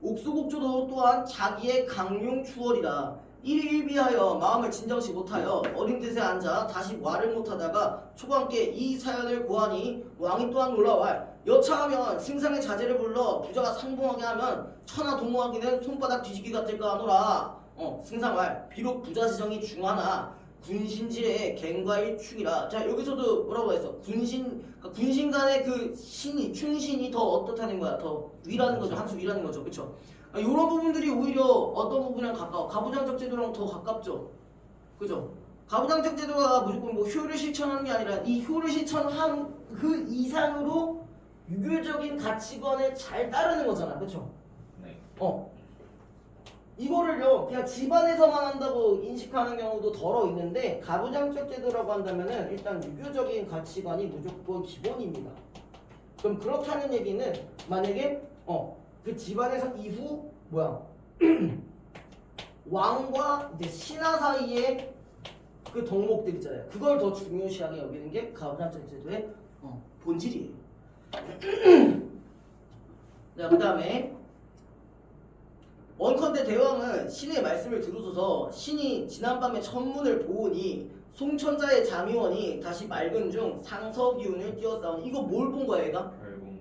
옥수국조도 또한 자기의 강용 추월이다. 일희일비하여 마음을 진정시 못하여 어린 뜻에 앉아 다시 말을 못하다가 초광께 이 사연을 고하니 왕이 또한 놀라와 여차하면 승상의 자제를 불러 부자가 상봉하게 하면 천하 동무하기는 손바닥 뒤지기 같을까 하노라. 승상말 비록 부자 지정이 중하나 군신지의 갱과일 충이라. 자 여기서도 뭐라고 했어? 군신 간의 그 신이 충신이 더 어떻다는 거야? 더 위라는 거죠. 한 수 위라는 거죠. 그렇죠? 이런 부분들이 오히려 어떤 부분이랑 가까워? 가부장적 제도랑 더 가깝죠. 그죠? 가부장적 제도가 무조건 뭐 효를 실천하는 게 아니라 이 효를 실천한 그 이상으로 유교적인 가치관을 잘 따르는 거잖아. 그쵸? 네. 이거를요 그냥 집안에서만 한다고 인식하는 경우도 덜어 있는데 가부장적 제도라고 한다면은 일단 유교적인 가치관이 무조건 기본입니다. 그럼 그렇다는 얘기는 만약에 그 집안에서 이후 뭐야 왕과 이제 신하 사이에 그 덕목들 있잖아요. 그걸 더 중요시하게 여기는 게 가부장적 제도의 본질이에요. 자, 그 다음에 원컨대 대왕은 신의 말씀을 들으소서 신이 지난밤에 천문을 보오니 송천자의 잠의원이 다시 맑은 중 상서기운을 띄었사오니 이거 뭘 본 거야 얘가?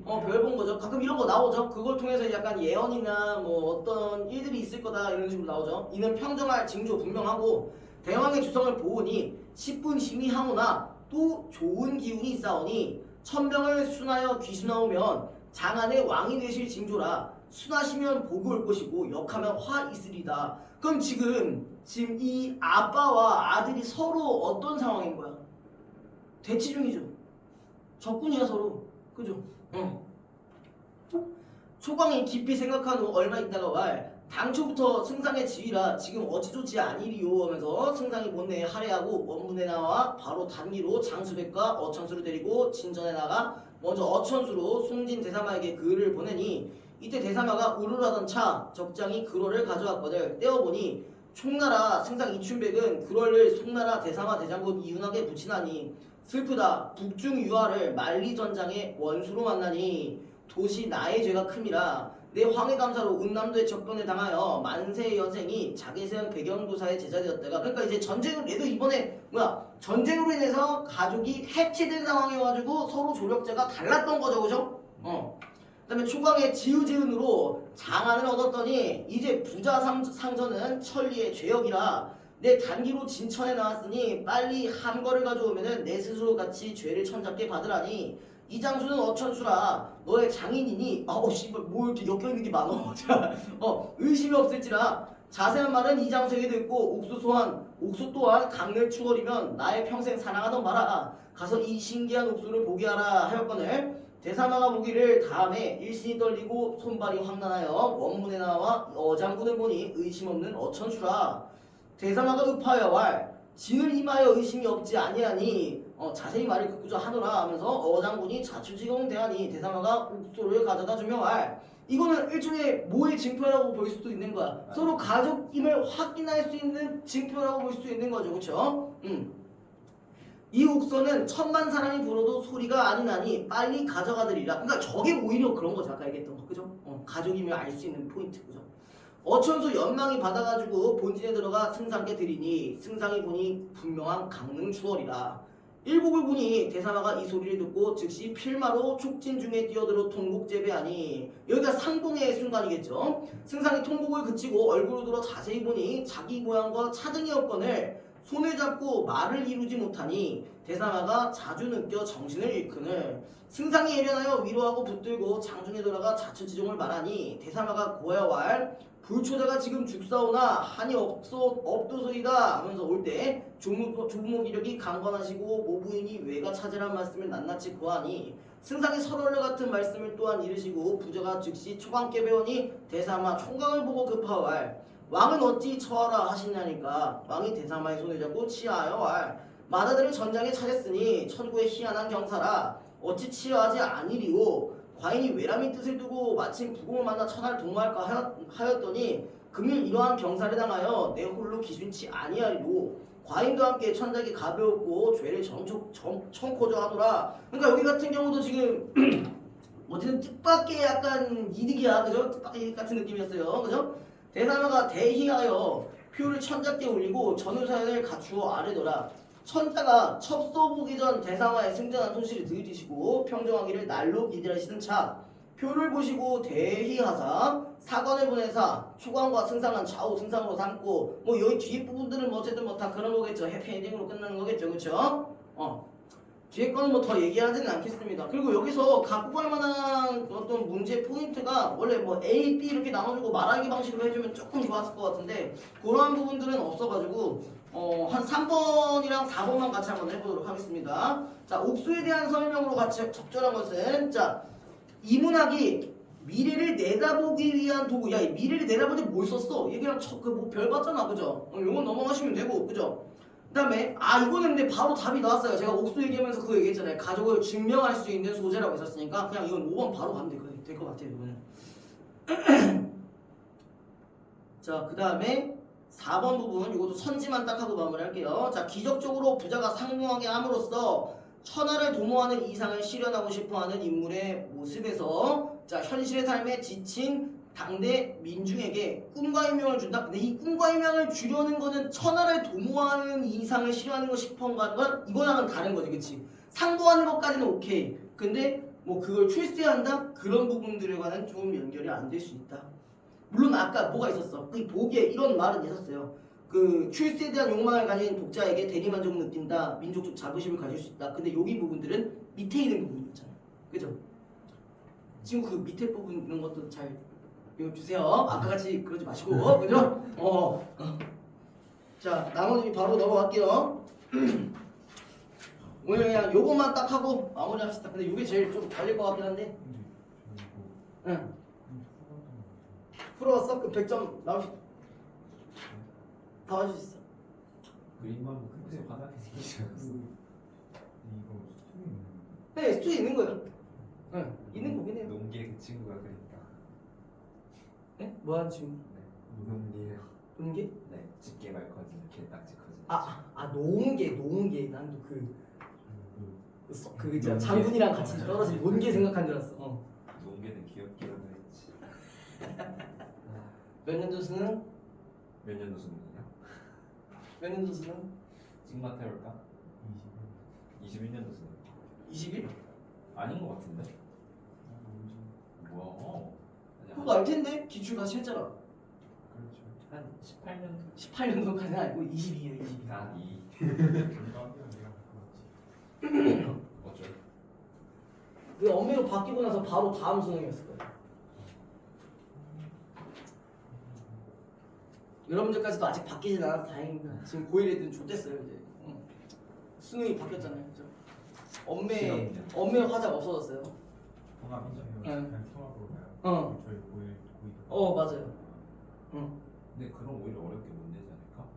별 본 거죠. 가끔 이런 거 나오죠. 그걸 통해서 약간 예언이나 뭐 어떤 일들이 있을 거다 이런 식으로 나오죠. 이는 평정할 징조 분명하고 대왕의 주성을 보오니 10분 심의하오나 또 좋은 기운이 있사오니 천병을 순하여 귀순하오면 장안의 왕이 되실 징조라. 순하시면 복이 올 것이고 역하면 화 있으리다. 그럼 지금 이 아빠와 아들이 서로 어떤 상황인 거야? 대치 중이죠. 적군이야 서로. 그죠? 초광이 깊이 생각한 후 얼마 있다가 말 당초부터 승상의 지위라 지금 어찌 좋지 아니리요 하면서 승상이 본내에 할애하고 원문에 나와 바로 단기로 장수백과 어천수를 데리고 진전에 나가 먼저 어천수로 송진 대사마에게 글을 보내니 이때 대사마가 우르르하던 차 적장이 글월을 가져왔거늘 떼어보니 총나라 승상 이춘백은 글월을 송나라 대사마 대장군 이윤학에 붙이나니 슬프다 북중 유화를 만리전장의 원수로 만나니 도시 나의 죄가 큼이라 내 황해감사로 운남도의 적변에 당하여 만세 연생이 자개세형 배경도사의 제자되었다가 그러니까 이제 전쟁을 얘도 이번에 전쟁으로 인해서 가족이 해체된 상황이어가지고 서로 조력자가 달랐던 거죠. 그죠? 그다음에 초광의 지우지은으로 장안을 얻었더니 이제 부자 상전은 천리의 죄역이라 내 단기로 진천에 나왔으니 빨리 한 거를 가져오면은 내 스스로 같이 죄를 천잡게 받으라니 이 장수는 어천수라 너의 장인이니 씨발 뭐 이렇게 엮여있는 게 많어. 의심이 없을지라 자세한 말은 이 장수에게 듣고 옥수 또한 강를 추월이면 나의 평생 사랑하던 바라 가서 이 신기한 옥수를 보게 하라 하였거늘 대사마가 보기를 다음에 일신이 떨리고 손발이 황난하여 원문에 나와 어장군을 보니 의심 없는 어천수라 대사마가 읍하여 왈 진을 임하여 의심이 없지 아니하니 자세히 말을 듣고자 하노라 하면서 어장군이 자초지경 대하니 대사마가 옥수를 가져다 주며 왈 이거는 일종의 모의 징표라고 볼 수도 있는 거야. 서로 가족임을 확인할 수 있는 징표라고 볼 수 있는 거죠. 그쵸? 이 옥서는 천만 사람이 불어도 소리가 안 나니 빨리 가져가드리라. 그러니까 저게 오히려 그런 거죠. 아까 얘기했던 거. 그죠? 가족임을 알 수 있는 포인트. 그죠? 어천수 연망이 받아가지고 본진에 들어가 승상께 드리니 승상이 보니 분명한 강릉 추월이라. 일복을 보니 대사마가 이 소리를 듣고 즉시 필마로 촉진 중에 뛰어들어 통곡 재배하니 여기가 상봉의 순간이겠죠. 승상이 통곡을 그치고 얼굴을 들어 자세히 보니 자기 모양과 차등이 없거늘 손을 잡고 말을 이루지 못하니 대사마가 자주 느껴 정신을 잃거늘 승상이 예련하여 위로하고 붙들고 장중에 돌아가 자처지종을 말하니 대사마가 고하여 왈 불초자가 지금 죽사오나 한이 없도소이다 하면서 올 때 조부모 기력이 강건하시고 모부인이 외가 찾으란 말씀을 낱낱이 고하니 승상이 설월려 같은 말씀을 또한 이르시고 부자가 즉시 초광께 배우니 대사마 총광을 보고 급하여 왈 왕은 어찌 처하라 하시냐니까 왕이 대사마의 손을 잡고 치하여 왈 마다들을 전장에 차렸으니 천구의 희한한 경사라 어찌 치하지 아니리오 과인이 외람인 뜻을 두고 마침 부공을 만나 천하를 동무할까 하였더니 금일 이러한 경사를 당하여 내 홀로 기순치 아니하리로 과인도 함께 천작이 가벼웠고 죄를 청코저 하노라. 그러니까 여기 같은 경우도 지금 어쨌든 뜻밖의 약간 이득이야. 그죠? 뜻밖의 이득 같은 느낌이었어요. 그죠? 대사마가 대희하여 표를 천자께 올리고 전후사연을 갖추어 아뢰더라. 천자가 첩소 보기 전 대상화에 승전한 손실을 들으시고 평정하기를 날로 기대하시던 차 표를 보시고 대희하사 사관을 보내사 초관과 승상한 좌우 승상으로 삼고 뭐 여기 뒤에 부분들은 뭐 어쨌든 뭐 다 그런 거겠죠. 해피엔딩으로 끝나는 거겠죠. 그쵸? 뒤에 거는 뭐 더 얘기하지는 않겠습니다. 그리고 여기서 갖고 갈 만한 어떤 문제 포인트가 원래 뭐 A, B 이렇게 나눠주고 말하기 방식으로 해주면 조금 좋았을 것 같은데 그러한 부분들은 없어가지고 한 3번이랑 4번만 같이 한번 해보도록 하겠습니다. 자, 옥수에 대한 설명으로 같이 적절한 것은 자, 이문학이 미래를 내다보기 위한 도구. 야, 이 미래를 내다보기 뭘 썼어? 얘기랑 그뭐 별 봤잖아, 그죠? 요건 넘어가시면 되고, 그죠? 그다음에 이거는 근데 바로 답이 나왔어요. 제가 옥수 얘기하면서 그거 얘기했잖아요. 가족을 증명할 수 있는 소재라고 했었으니까 그냥 이건 5번 바로 가면 될 것 같아요. 이거는. 자, 그다음에 4번 부분 이것도 선지만 딱 하고 마무리할게요. 자, 기적적으로 부자가 상용하게 함으로써 천하를 도모하는 이상을 실현하고 싶어하는 인물의 모습에서 자, 현실의 삶에 지친 당대 민중에게 꿈과 희망을 준다. 근데 이 꿈과 희망을 주려는 거는 천하를 도모하는 이상을 실현하는 거 싶어하는 건 이거랑은 다른 거지, 그치? 상도하는 것까지는 오케이. 근데 뭐 그걸 출세한다? 그런 부분들에 관한 좀 연결이 안 될 수 있다. 물론 아까 뭐가 있었어? 그 보기에 이런 말은 있었어요. 그 출세에 대한 욕망을 가진 독자에게 대리만족을 느낀다. 민족적 자부심을 가질 수 있다. 근데 여기 부분들은 밑에 있는 부분이었잖아. 그죠? 지금 그 밑에 부분 이런 것도 잘 주세요. 아까같이 그러지 마시고, 그죠? 자, 나머지 바로 넘어갈게요. 오늘 그냥 요것만 딱 하고 마무리합시다. 근데 이게 제일 좀 걸릴 것 같긴 한데. 응. 풀어왔어? 그럼 100점 나올 수. 다 맞을 수 있어. 그림만 근데 바닥에 생기지 않았어. 이거 수준이 네, 스토리 있는 거예요. 응, 있는 거긴 해요. 농기에 그 친구가 그랬다. 네? 뭐하는 친구? 네. 농기예요. 논게? 네. 집게발 커지는 개딱지 커지는. 노은게. 난또 그 있잖아. 장군이랑 같이 떨어진 논게 생각한 줄 알았어. 농기는 귀엽기라도 했지. 몇 년도 수능? 몇 년도 수능이냐? 몇 년도 수능? 찍마 태울까? 21년도 수능. 20일? 아닌 것 같은데? 뭐야? 그거 알 텐데 기출 다시 했잖아. 그렇죠. 한 18년도. 18년도까지는 아니고 22예요, 22. 아, 이. 정답이야 내가 갖고 왔지. 어쩔? 그 엄밀로 바뀌고 나서 바로 다음 수능이었을 거예요. 여러분들까지도 아직 바뀌진 않아서 다행입니다. 지금 고1 애들은 좋댔어요 이제. 수능이 바뀌었잖아요, 그죠? 엄매 화자가 없어졌어요. 통합이죠. 응. 그냥 통합으로 가요. 저희 고일 맞아요. 근데 그럼 오히려 어렵게 못 내지 않을까?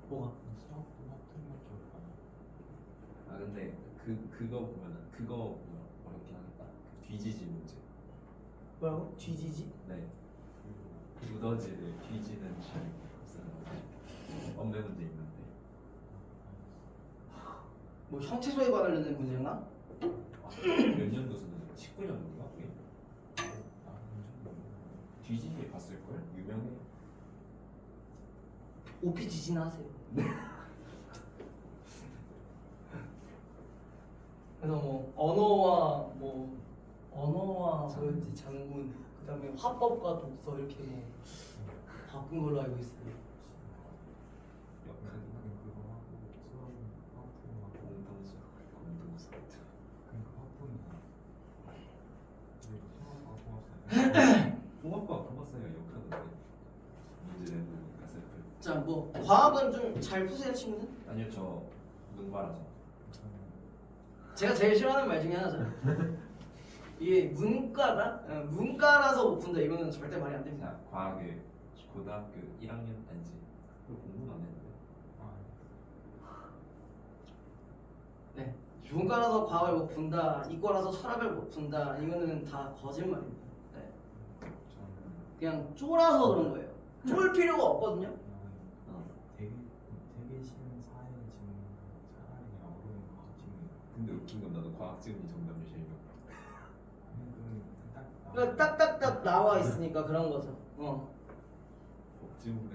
뭐가? 수학도 틀렸죠. 아 근데 그거 보면은 그거 보면 어렵긴 하겠다. 그 뒤지지 문제. 뭐라고? 뒤지지? 네. 두더지를 뒤지는 잘 쓰는 거지. 엄매 문제 있는데. 뭐 형태소에 관련된 문제인가? 몇 년도 쓰는? 19년도인가? 뒤지기 봤을 걸? 유명해. 오피지지나 하세요. 그래서 뭐 언어와 그런지 장군, 그다음에 화법과 독서 이렇게 뭐 바꾼 걸로 알고 있어요. 역학이 그거 하고 수학은 화풍하고 공동수. 그러니까 화풍이야. 수학하고 왔어요. 공학과 가봤어요. 역학인데. 문제 내는 갔을 때. 자, 뭐 과학은 좀 잘 푸세요, 친구들. 아니요 저 문과라서. 제가 제일 싫어하는 말 중에 하나죠. 이게 문과다? 문과라서 못 푼다. 이거는 절대 말이 안 됩니다. 자 과학을 고등학교 1학년 아니지. 그거 공부는 안 했는데. 네, 문과라서 과학을 못 푼다, 이과라서 철학을 못 푼다. 이거는 다 거짓말입니다. 네. 그냥 쫄아서 그런 거예요. 쫄 필요가 없거든요. 되게 쉬운 사회 지금 차라리 그냥 어려운 과학 지금 근데 웃긴 건 나도 과학 지문이 정답이 제일 몇. 그러니까 딱딱딱 나와 있으니까 그런 거죠. 지금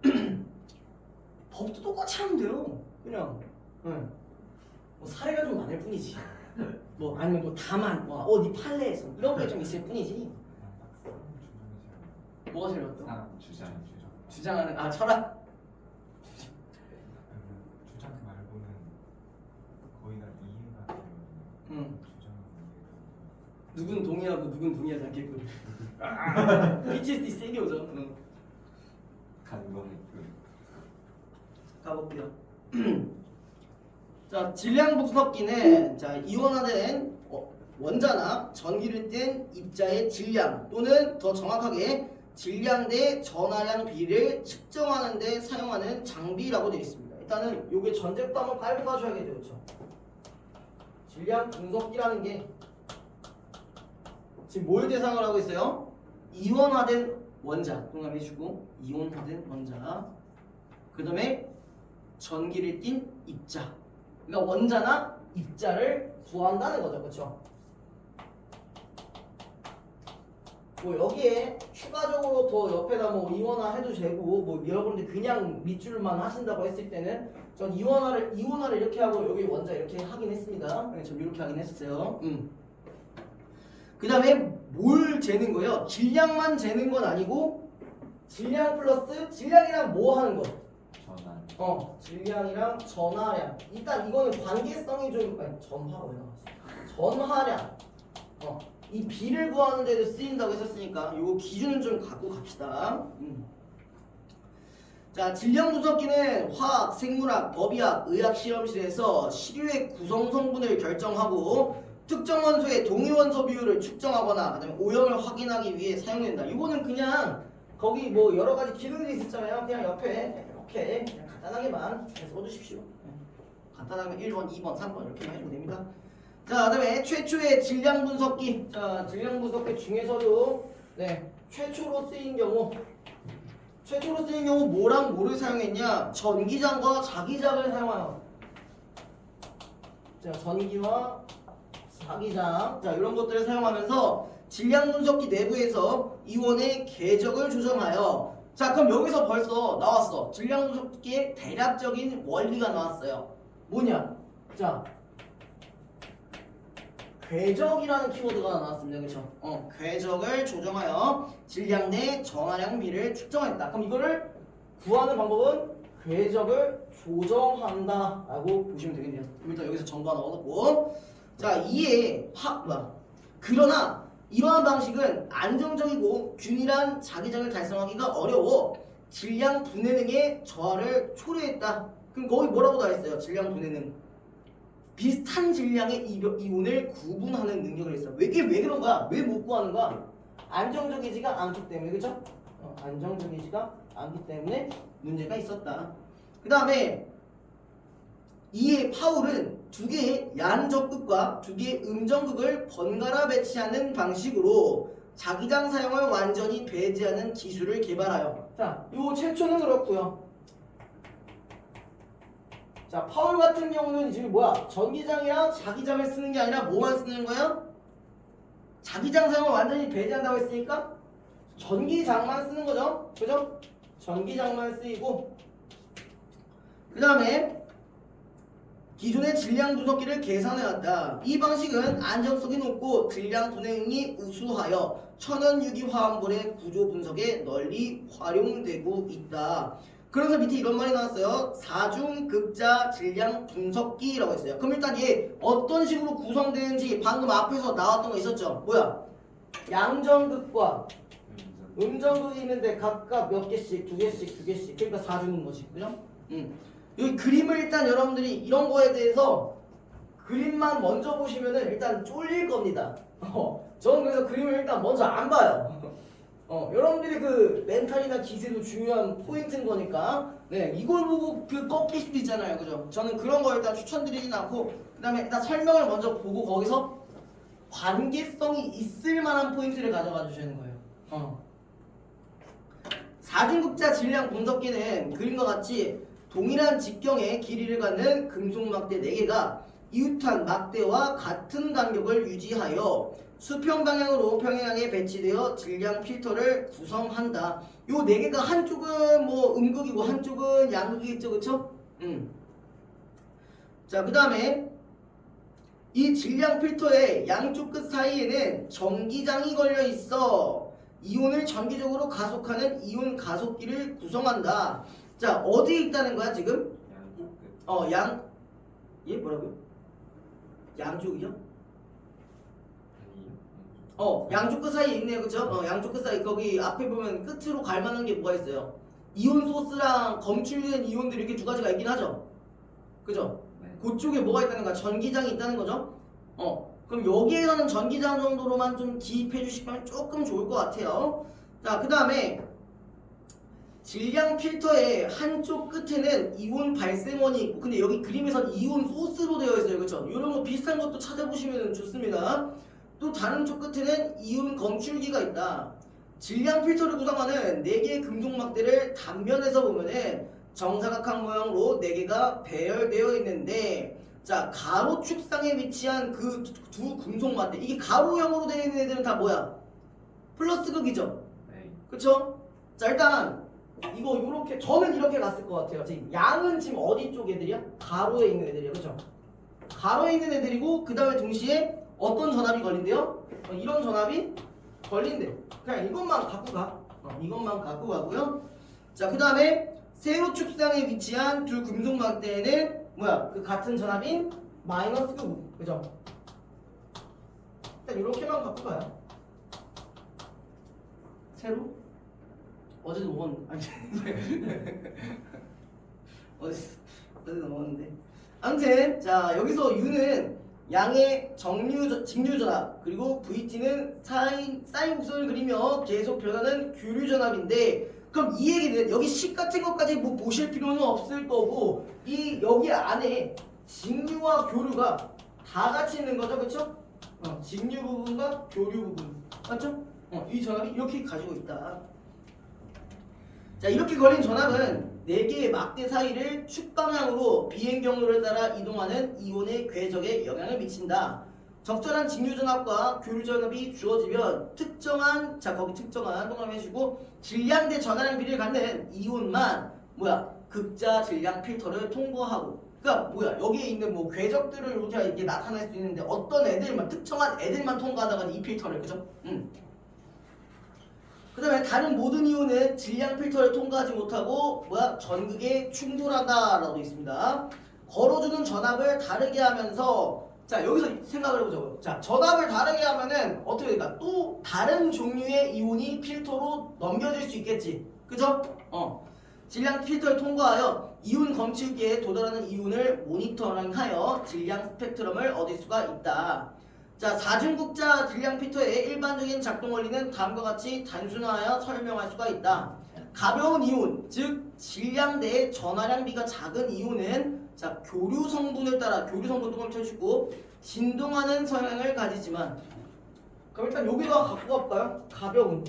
같은 법도 똑같이 하면 돼요. 그냥. 네. 뭐 사례가 좀 많을 뿐이지. 뭐 아니면 뭐 다만 네 판례에서 이런 게 좀 있을 뿐이지. 딱 사람 주장이 뭐가 제일 어떤? 사람 주장. 주장하는 철학. 주장 말고는 거의 다 이해가 돼요. 주장은 누군 동의하고 누군 동의하지 않겠군. PTSD 세게 오죠. 감동이 가볼게요. 자, 질량 분석기는 자 이온화된 원자나 전기를 뗀 입자의 질량 또는 더 정확하게 질량 대 전하량 비를 측정하는 데 사용하는 장비라고 되어 있습니다. 일단은 요게 전제부터 한번 깔고 가셔야겠죠, 그렇죠? 질량 분석기라는 게 지금 뭘 대상으로 하고 있어요? 이온화된 원자 동감해주고 이온화된 원자 그 다음에 전기를 띤 입자 그러니까 원자나 입자를 구한다는 거죠, 그렇죠? 뭐 여기에 추가적으로 더 옆에다 뭐 이원화 해도 되고 뭐 여러분들 그냥 밑줄만 하신다고 했을 때는 전 이원화를 이렇게 하고 여기 원자 이렇게 하긴 했습니다. 네, 전 이렇게 하긴 했어요. 그 다음에 뭘 재는 거예요? 질량만 재는 건 아니고 질량 플러스 질량이랑 뭐 하는 거? 전환. 질량이랑 전하량. 일단 이거는 관계성이 좀 전화가 왜 나왔어? 전하량. 이 비를 구하는 데도 쓰인다고 했었으니까 요 기준은 좀 갖고 갑시다. 자, 질량 분석기는 화학, 생물학, 법의학, 의학 실험실에서 시료의 구성 성분을 결정하고 특정 원소의 동위 원소 비율을 측정하거나 그다음에 오염을 확인하기 위해 사용된다. 이거는 그냥 거기 뭐 여러 가지 기능들이 있었잖아요. 그냥 옆에 이렇게 그냥 간단하게만 써주십시오. 간단하게 1번, 2번, 3번 이렇게 해주면 됩니다. 자, 그다음에 최초의 질량 분석기. 자, 질량 분석기 중에서도 최초로 쓰인 경우 뭐랑 뭐를 사용했냐? 전기장과 자기장을 사용하여. 자, 전기와 자기장. 자, 이런 것들을 사용하면서 질량 분석기 내부에서 이온의 궤적을 조정하여. 자, 그럼 여기서 벌써 나왔어. 질량 분석기의 대략적인 원리가 나왔어요. 뭐냐? 자, 궤적이라는 키워드가 나왔습니다. 그렇죠? 궤적을 조정하여 질량 내 전하량 비를 측정했다. 그럼 이거를 구하는 방법은 궤적을 조정한다라고 보시면 되겠네요. 일단 여기서 정보 하나 얻었고, 자, 그러나 이러한 방식은 안정적이고 균일한 자기장을 달성하기가 어려워 질량 분해능의 저하를 초래했다. 그럼 거기 뭐라고 나와 있어요? 질량 분해능. 비슷한 질량의 이온을 구분하는 능력을 했어. 이게 왜 그런 거야? 왜 못 구하는 거야? 안정적이지가 않기 때문에, 그렇죠? 안정적이지가 않기 때문에 문제가 있었다. 그 다음에 이에 파울은 두 개의 양적극과 두 개의 음정극을 번갈아 배치하는 방식으로 자기장 사용을 완전히 배제하는 기술을 개발하여. 자, 요 최초는 그렇고요. 자, 파울 같은 경우는 지금 뭐야? 전기장이랑 자기장을 쓰는 게 아니라 뭐만 쓰는 거야? 자기장 사용을 완전히 배제한다고 했으니까 전기장만 쓰는 거죠. 그죠? 전기장만 쓰이고 그 다음에 기존의 질량 분석기를 계산해왔다. 이 방식은 안정성이 높고 질량 분해능이 우수하여 천연유기화합물의 구조 분석에 널리 활용되고 있다. 그래서 밑에 이런 말이 나왔어요. 사중극자 질량 분석기라고 했어요. 그럼 일단 얘 어떤 식으로 구성되는지 방금 앞에서 나왔던 거 있었죠? 뭐야? 양정극과 음정극이 있는데 각각 몇 개씩, 두 개씩. 그러니까 사중인 거지. 그죠? 여기 그림을 일단 여러분들이 이런 거에 대해서 그림만 먼저 보시면은 일단 쫄릴 겁니다. 저는 그래서 그림을 일단 먼저 안 봐요. 여러분들이 그 멘탈이나 기세도 중요한 포인트인 거니까 이걸 보고 꺾일 수도 있잖아요. 그죠? 저는 그런 거 일단 추천드리진 않고 그 다음에 일단 설명을 먼저 보고 거기서 관계성이 있을 만한 포인트를 가져가 주시는 거예요. 사중극자 질량 분석기는 그림과 같이 동일한 직경의 길이를 갖는 금속 막대 4개가 이웃한 막대와 같은 간격을 유지하여 수평 방향으로 평행하게 배치되어 질량 필터를 구성한다. 요 네 개가 한쪽은 뭐 음극이고 한쪽은 양극이겠죠, 그쵸? 자, 그 다음에 이 질량 필터의 양쪽 끝 사이에는 전기장이 걸려 있어 이온을 전기적으로 가속하는 이온 가속기를 구성한다. 자, 어디에 있다는 거야 지금? 양쪽 끝. 얘 뭐라고요? 양쪽이죠? 아니요. 양쪽 끝 사이에 있네요, 그쵸? 양쪽 끝 사이 거기 앞에 보면 끝으로 갈 만한 게 뭐가 있어요? 이온 소스랑 검출된 이온들이 이렇게 두 가지가 있긴 하죠, 그죠? 네. 그쪽에 뭐가 있다는 거야? 전기장이 있다는 거죠? 그럼 여기에서는 전기장 정도로만 좀 기입해 주시면 조금 좋을 것 같아요. 자, 그 다음에 질량 필터의 한쪽 끝에는 이온 발생원이 있고, 근데 여기 그림에선 이온 소스로 되어 있어요, 그렇죠? 이런 거 비슷한 것도 찾아보시면 좋습니다. 또 다른 쪽 끝에는 이온 검출기가 있다. 질량 필터를 구성하는 4개의 금속 막대를 단면에서 보면은 정사각형 모양으로 4개가 배열되어 있는데, 자, 가로축상에 위치한 그 두 금속 막대, 이게 가로형으로 되어 있는 애들은 다 뭐야? 플러스 극이죠, 네. 그쵸? 자, 일단 이거 이렇게 저는 이렇게 갔을 것 같아요. 지금 양은 지금 어디 쪽 애들이야? 가로에 있는 애들이야, 그렇죠? 가로에 있는 애들이고 그 다음에 동시에 어떤 전압이 걸린대요? 이런 전압이 걸린대. 그냥 이것만 갖고 가. 이것만 갖고 가고요. 자, 그 다음에 세로 축상에 위치한 두 금속 막대에는 뭐야? 그 같은 전압인 마이너스 5, 그죠? 일단 이렇게만 갖고 가요. 세로? 어제도 먹었는데 아니 어제 먹었는데 아무튼 자, 여기서 U는 양의 직류 전압, 그리고 VT는 사인 곡선을 그리며 계속 변하는 교류 전압인데, 그럼 이 얘기는 여기 식 같은 것까지 뭐 보실 필요는 없을 거고, 이 여기 안에 직류와 교류가 다 같이 있는 거죠, 그렇죠? 직류 부분과 교류 부분, 맞죠? 이 전압이 이렇게 가지고 있다. 자, 이렇게 걸린 전압은 4개의 막대 사이를 축방향으로 비행 경로를 따라 이동하는 이온의 궤적에 영향을 미친다. 적절한 직류 전압과 교류 전압이 주어지면 특정한, 자, 거기 특정한 동그라미 해주고, 질량 대 전하량 비례를 갖는 이온만 뭐야? 극자 질량 필터를 통과하고, 그러니까 뭐야? 여기에 있는 뭐 궤적들을 이렇게 나타낼 수 있는데 어떤 애들만, 특정한 애들만 통과하다가 이 필터를, 그죠? 그 다음에 다른 모든 이온은 질량 필터를 통과하지 못하고 뭐야? 전극에 충돌한다 라고 되어 있습니다. 걸어주는 전압을 다르게 하면서, 자, 여기서 생각을 해보자고요. 자, 전압을 다르게 하면은 어떻게 될까? 또 다른 종류의 이온이 필터로 넘겨질 수 있겠지, 그죠? 질량 필터를 통과하여 이온 검출기에 도달하는 이온을 모니터링하여 질량 스펙트럼을 얻을 수가 있다. 자, 사중극자 질량 필터의 일반적인 작동 원리는 다음과 같이 단순화하여 설명할 수가 있다. 가벼운 이온, 즉 질량 대 전하량비가 작은 이온은, 자, 교류 성분을 따라, 교류 성분 동그라미 쳐주고, 진동하는 성향을 가지지만, 그럼 일단 여기다 갖고 갈까요? 가벼운.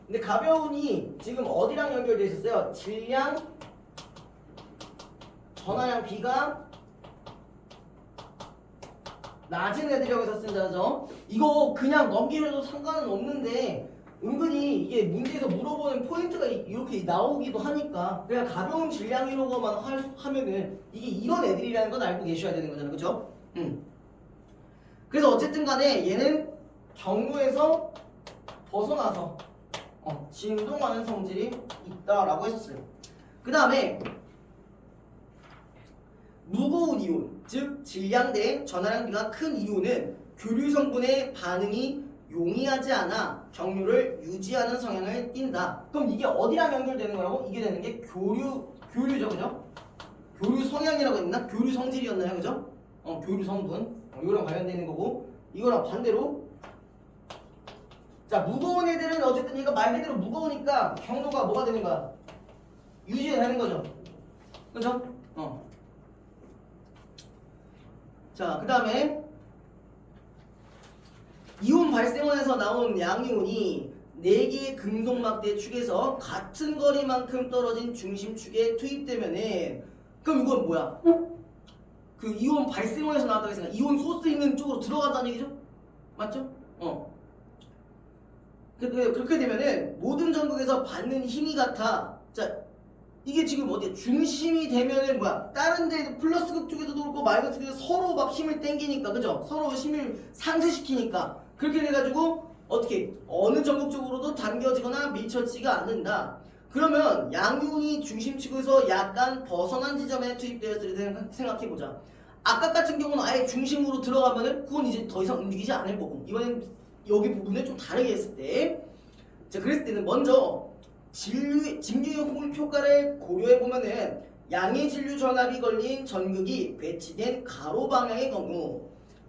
근데 가벼운이 지금 어디랑 연결되어 있었어요? 질량, 전하량비가 낮은 애들이라고 해서 쓴다죠. 이거 그냥 넘기려도 상관은 없는데 은근히 이게 문제에서 물어보는 포인트가 이렇게 나오기도 하니까 그냥 가벼운 질량이라고만 하면은 이게 이런 애들이라는 건 알고 계셔야 되는 거잖아요, 그죠? 그래서 어쨌든 간에 얘는 경로에서 벗어나서 진동하는 성질이 있다라고 했었어요. 그 다음에 무거운 이온, 즉 질량 대 전하량비가 큰 이온은 교류 성분의 반응이 용이하지 않아 경로를 유지하는 성향을 띈다. 그럼 이게 어디랑 연결되는 거라고? 이게 되는 게 교류죠, 그죠? 교류 성향이라고 했나? 교류 성질이었나요, 그죠? 교류 성분, 이거랑 관련되는 거고, 이거랑 반대로, 자, 무거운 애들은 어쨌든 얘가 말 그대로 무거우니까 경로가 뭐가 되는 거야? 유지가 되는 거죠, 그죠? 자, 그 다음에 이온 발생원에서 나온 양이온이 4개의 금속 막대 축에서 같은 거리만큼 떨어진 중심축에 투입되면은, 그럼 이건 뭐야? 그 이온 발생원에서 나왔다고 했으니까 이온 소스 있는 쪽으로 들어간다는 얘기죠? 맞죠? 그렇게 되면은 모든 전극에서 받는 힘이 같아. 자, 이게 지금 어디야? 중심이 되면은 뭐야? 다른 데 플러스 극 쪽에서도 그렇고 마이너스 극에서 서로 막 힘을 땡기니까, 그죠? 서로 힘을 상쇄시키니까 그렇게 돼가지고 어떻게 어느 전극 쪽으로도 당겨지거나 밀쳐지지가 않는다. 그러면 양윤이 중심축에서 약간 벗어난 지점에 투입되었을 때 생각해보자. 아까 같은 경우는 아예 중심으로 들어가면은 그건 이제 더 이상 움직이지 않을 거고, 이번엔 여기 부분을 좀 다르게 했을 때, 자, 그랬을 때는 먼저 직류의 호흡 효과를 고려해 보면은 양의 진류 전압이 걸린 전극이 배치된 가로 방향의 경우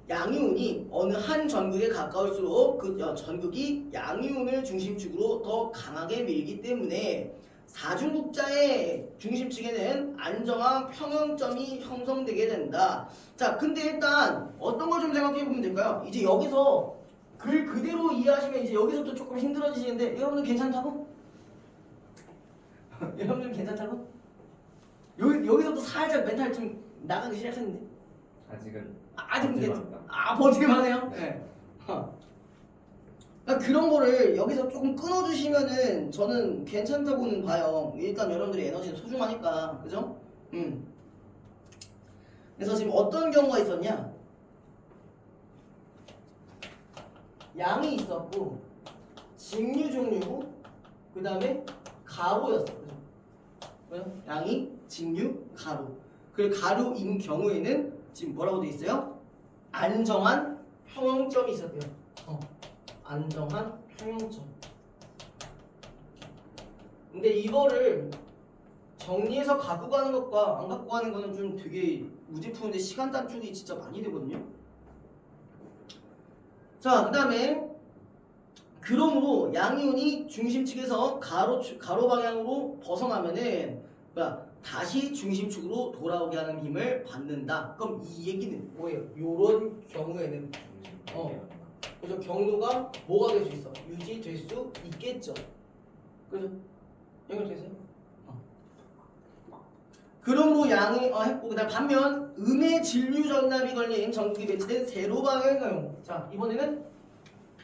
양이온이 어느 한 전극에 가까울수록 그 전극이 양이온을 중심축으로 더 강하게 밀기 때문에 사중극자의 중심축에는 안정한 평형점이 형성되게 된다. 자, 근데 일단 어떤 걸 좀 생각해 보면 될까요? 이제 여기서 글 그대로 이해하시면 이제 여기서부터 조금 힘들어지시는데 여러분들 괜찮다고? 여러분들 괜찮다고? 여기서부터 살짝 멘탈 좀 나가기 시작했는데 아직은 아직 버틸만하다. 버틸만해요? 네. 그러니까 그런 거를 여기서 조금 끊어주시면은 저는 괜찮다고는 봐요. 일단 여러분들의 에너지는 소중하니까, 그죠? 그래서 지금 어떤 경우가 있었냐? 양이 있었고 직류 종류고 그 다음에 가로였어. 그죠? 양이 직류 가로. 그 가로인 경우에는 지금 뭐라고 돼 있어요? 안정한 평형점이 있었대요. 안정한 평형점. 근데 이거를 정리해서 갖고 가는 것과 안 갖고 가는 거는 좀 되게 문제 푸는데 시간 단축이 진짜 많이 되거든요. 자, 그 다음에 그러므로 양이온이 중심축에서 가로 방향으로 벗어나면은 다시 중심축으로 돌아오게 하는 힘을 받는다. 그럼 이 얘기는 뭐예요? 요런 경우에는 그래서 경로가 뭐가 될 수 있어? 유지될 수 있겠죠. 그죠? 연결되세요? 그러므로 양이 했고, 그다음 반면 음의 진류 전압이 걸린 전극이 배치된 세로 방향의 경우. 자, 이번에는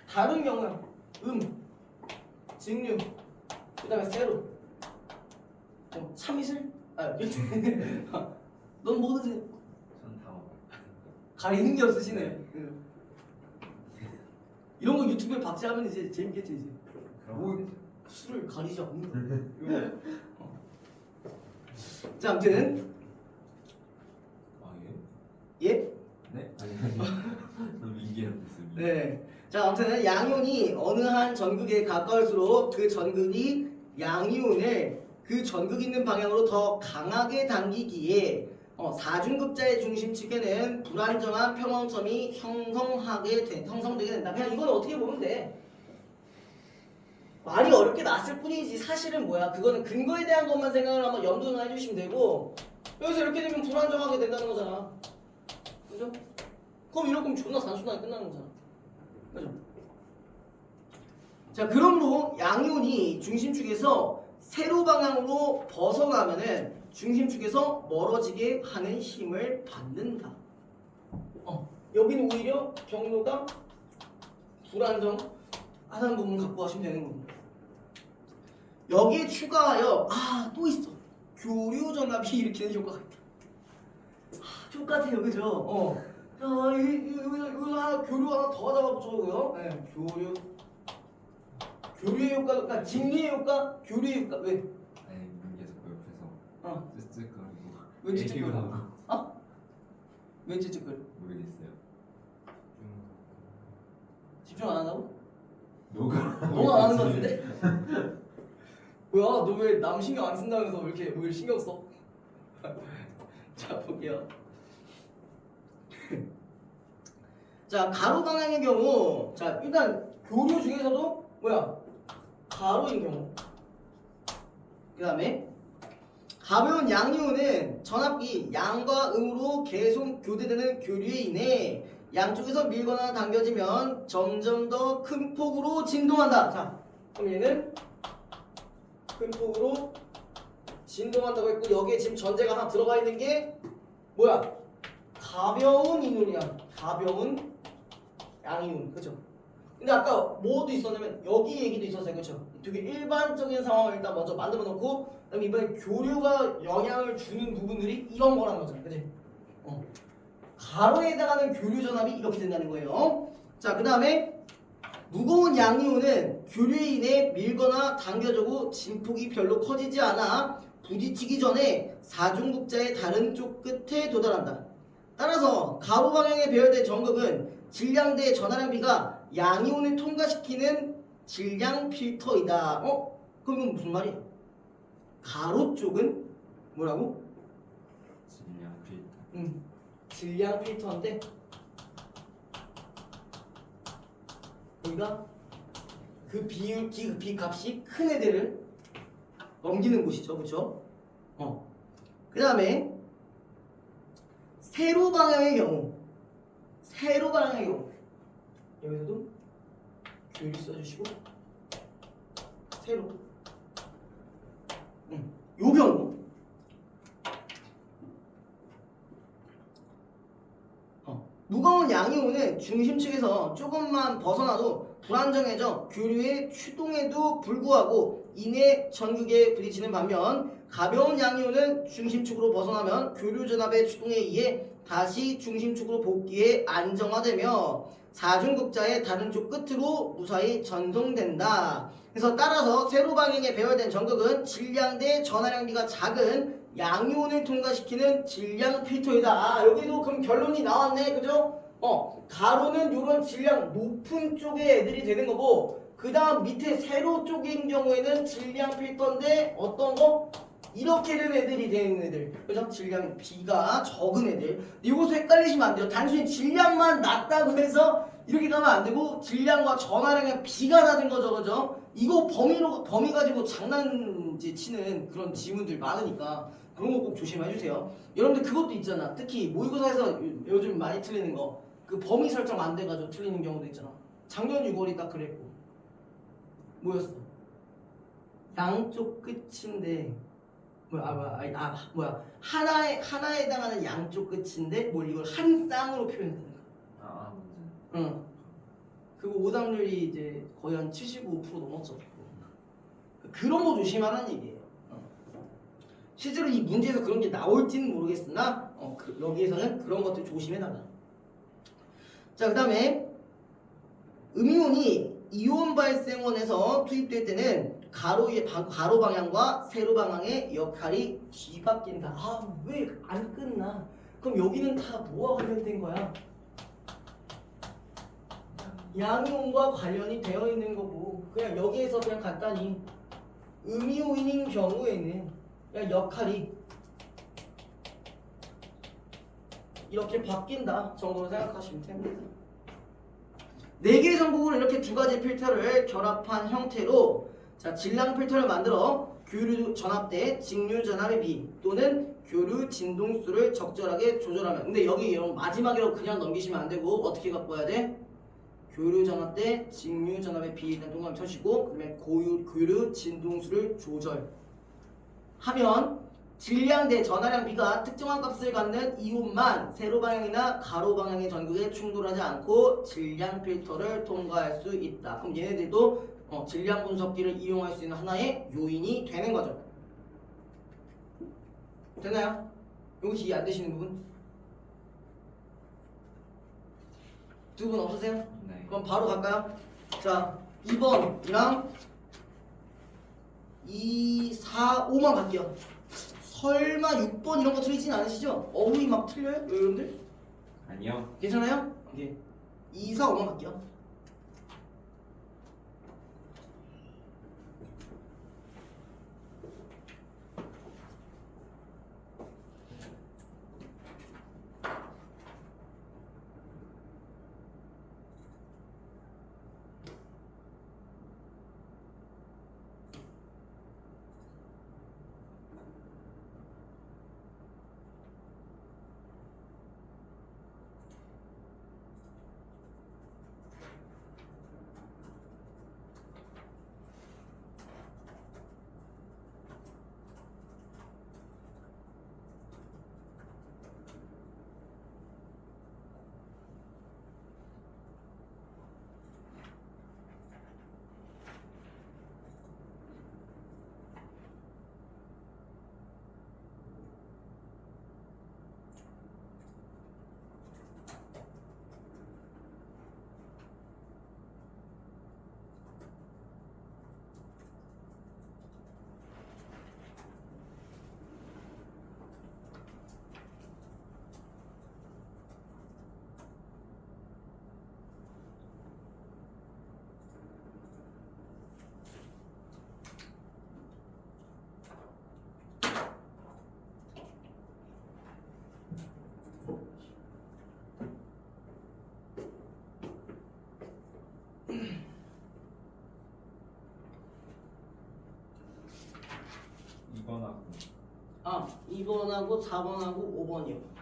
다른 경우야. 직류, 그다음에 세로. 참이슬? 넌 뭐든지 전다 가리는 게 없으시네. 이런 거 유튜브에 박제하면 이제 재밌겠지 이제. 뭐 술을 가리지 않는 거. 자, 아무튼 예? 네? 아니 너무 인기했습니다. 네. 자, 아무튼 양이온이 어느 한 전극에 가까울수록 그 전극이 양이온을 그 전극 있는 방향으로 더 강하게 당기기에 사중극자의 중심축에는 불안정한 평형점이 형성되게 된다. 그냥 이건 어떻게 보면 돼. 말이 어렵게 났을 뿐이지 사실은 뭐야? 그거는 근거에 대한 것만 생각을 한번 염두는 해주시면 되고, 여기서 이렇게 되면 불안정하게 된다는 거잖아. 그죠? 그럼 이럴 거면 존나 단순하게 끝나는 거잖아. 그죠? 자, 그러므로 양이온이 중심축에서 세로 방향으로 벗어나면은 중심축에서 멀어지게 하는 힘을 받는다. 여기는 오히려 경로가 불안정하다는 부분 갖고 가시면 되는 겁니다. 여기에 추가하여 또 있어. 교류 전압이 일으키는 효과가 있다. 똑같아요, 그죠? 여기서 하나 교류 하나 더 잡아보자고요. 네, 교류의 효과, 그러니까 직류의 효과, 교류의 효과. 왜? 아니 민기에서 그 옆에서 쓱쓱거리고 왜 찌찌거려? 얘기하고 왜 찌찌거려? 모르겠어요. 집중 안 한다고? 너가 너가 안 하는 거 같은데? 뭐야, 너 왜 남 신경 안 쓴다면서 왜 이렇게 왜 신경 써? 자, 볼게요. 자, 가로 방향의 경우, 자, 일단 교류 중에서도 뭐야? 가로인 경우. 그 다음에 가벼운 양이온은 전압기 양과 음으로 계속 교대되는 교류에 인해 양쪽에서 밀거나 당겨지면 점점 더 큰 폭으로 진동한다. 자, 그럼 얘는 큰 폭으로 진동한다고 했고, 여기에 지금 전제가 하나 들어가 있는 게 뭐야? 가벼운 이온이야. 가벼운 양이온. 그죠? 근데 아까 뭐도 있었냐면 여기 얘기도 있었어요. 그쵸? 되게 일반적인 상황을 일단 먼저 만들어 놓고 그다음에 이번에 교류가 영향을 주는 부분들이 이런 거란 거잖아. 그치? 가로에 해당하는 교류 전압이 이렇게 된다는 거예요. 자, 그 다음에 무거운 양이온은 교류에 인해 밀거나 당겨지고 진폭이 별로 커지지 않아 부딪히기 전에 사중국자의 다른 쪽 끝에 도달한다. 따라서 가로 방향에 배열된 전극은 질량대 전하량비가 양이온을 통과시키는 질량 필터이다. 그럼 이건 무슨 말이야? 가로 쪽은 뭐라고? 질량 필터. 질량 필터인데 여기가 그 비율, 그 비값이 큰 애들을 넘기는 곳이죠. 그쵸? 그 다음에 세로 방향의 경우 여기서도 교류 써주시고 세로 요 경우 무거운 양이온은 중심축에서 조금만 벗어나도 불안정해져 교류의 추동에도 불구하고 이내 전극에 부딪히는 반면 가벼운 양이온은 중심축으로 벗어나면 교류 전압의 추동에 의해 다시 중심축으로 복귀해 안정화되며 사중극자의 다른 쪽 끝으로 무사히 전송된다. 그래서 따라서 세로 방향에 배열된 전극은 질량대 전하량비가 작은 양이온을 통과시키는 질량 필터이다. 여기도 그럼 결론이 나왔네. 그죠? 가로는 요런 질량 높은 쪽의 애들이 되는 거고 그 다음 밑에 세로 쪽인 경우에는 질량 필터인데 어떤 거? 이렇게 된 애들이 되는 애들. 그죠? 질량 B가 적은 애들. 이것도 헷갈리시면 안 돼요. 단순히 질량만 낮다고 해서 이렇게 가면 안 되고 질량과 전하량의 B가 낮은 거죠. 그죠? 이거 범위 가지고 장난 치는 그런 지문들 많으니까 그런 거 꼭 조심해 주세요. 여러분들 그것도 있잖아. 특히 모의고사에서 요즘 많이 틀리는 거. 그 범위 설정 안 돼가지고 틀리는 경우도 있잖아. 작년 6월이 딱 그랬고. 뭐였어? 양쪽 끝인데 하나에 해당하는 양쪽 끝인데 뭘 이걸 한 쌍으로 표현했다는 거야. 응. 그거 오답률이 이제 거의 한 75% 넘었죠. 그런 거 조심하라는 얘기예요. 실제로 이 문제에서 그런 게 나올지는 모르겠으나 여기에서는 그런 것들 조심해달라. 자, 그 다음에 음이온이 이온 발생원에서 투입될 때는 가로 방향과 세로 방향의 역할이 뒤바뀐다. 왜 안 끝나? 그럼 여기는 다 뭐와 관련된 거야? 양이온과 관련이 되어 있는 거고 그냥 여기에서 그냥 간단히 음이온인 경우에는 그냥 역할이 이렇게 바뀐다 정도로 생각하시면 됩니다. 4개의 전극으로 이렇게 두 가지 필터를 결합한 형태로 자, 질량 필터를 만들어 교류 전압대 직류 전압의 비 또는 교류 진동수를 적절하게 조절하면 근데 여기 마지막이라고 그냥 넘기시면 안 되고 어떻게 갖고 와야 돼? 교류 전압대 직류 전압의 비 일단 동그라미 쳐시고 그다음에 교류 진동수를 조절하면 질량 대 전하량 비가 특정한 값을 갖는 이온만 세로 방향이나 가로 방향의 전극에 충돌하지 않고 질량 필터를 통과할 수 있다. 그럼 얘네들도 질량 분석기를 이용할 수 있는 하나의 요인이 되는 거죠. 되나요? 여기서 이해 안 되시는 부분? 두 분 없으세요? 네. 그럼 바로 갈까요? 자, 2번이랑 2, 4, 5만 갈게요. 설마 6번 이런 거 틀리진 않으시죠? 어휘 막 틀려요? 여러분들? 아니요. 괜찮아요? 예. 2, 4, 5만 갈게요. 2번하고 4번하고 5번이요.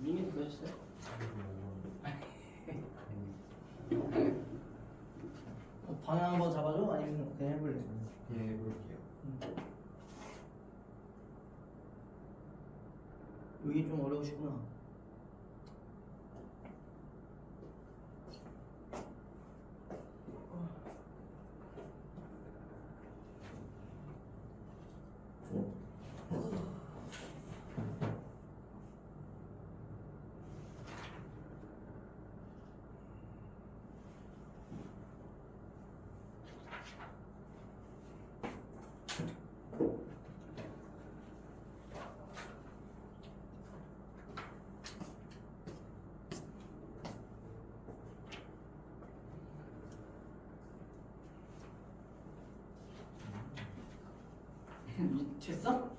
민이 보셨어요? 방향 한번 잡아줘? 아니면 그냥 해볼래? 예, 해볼게요. 이게 좀 어려우시구나. 됐어?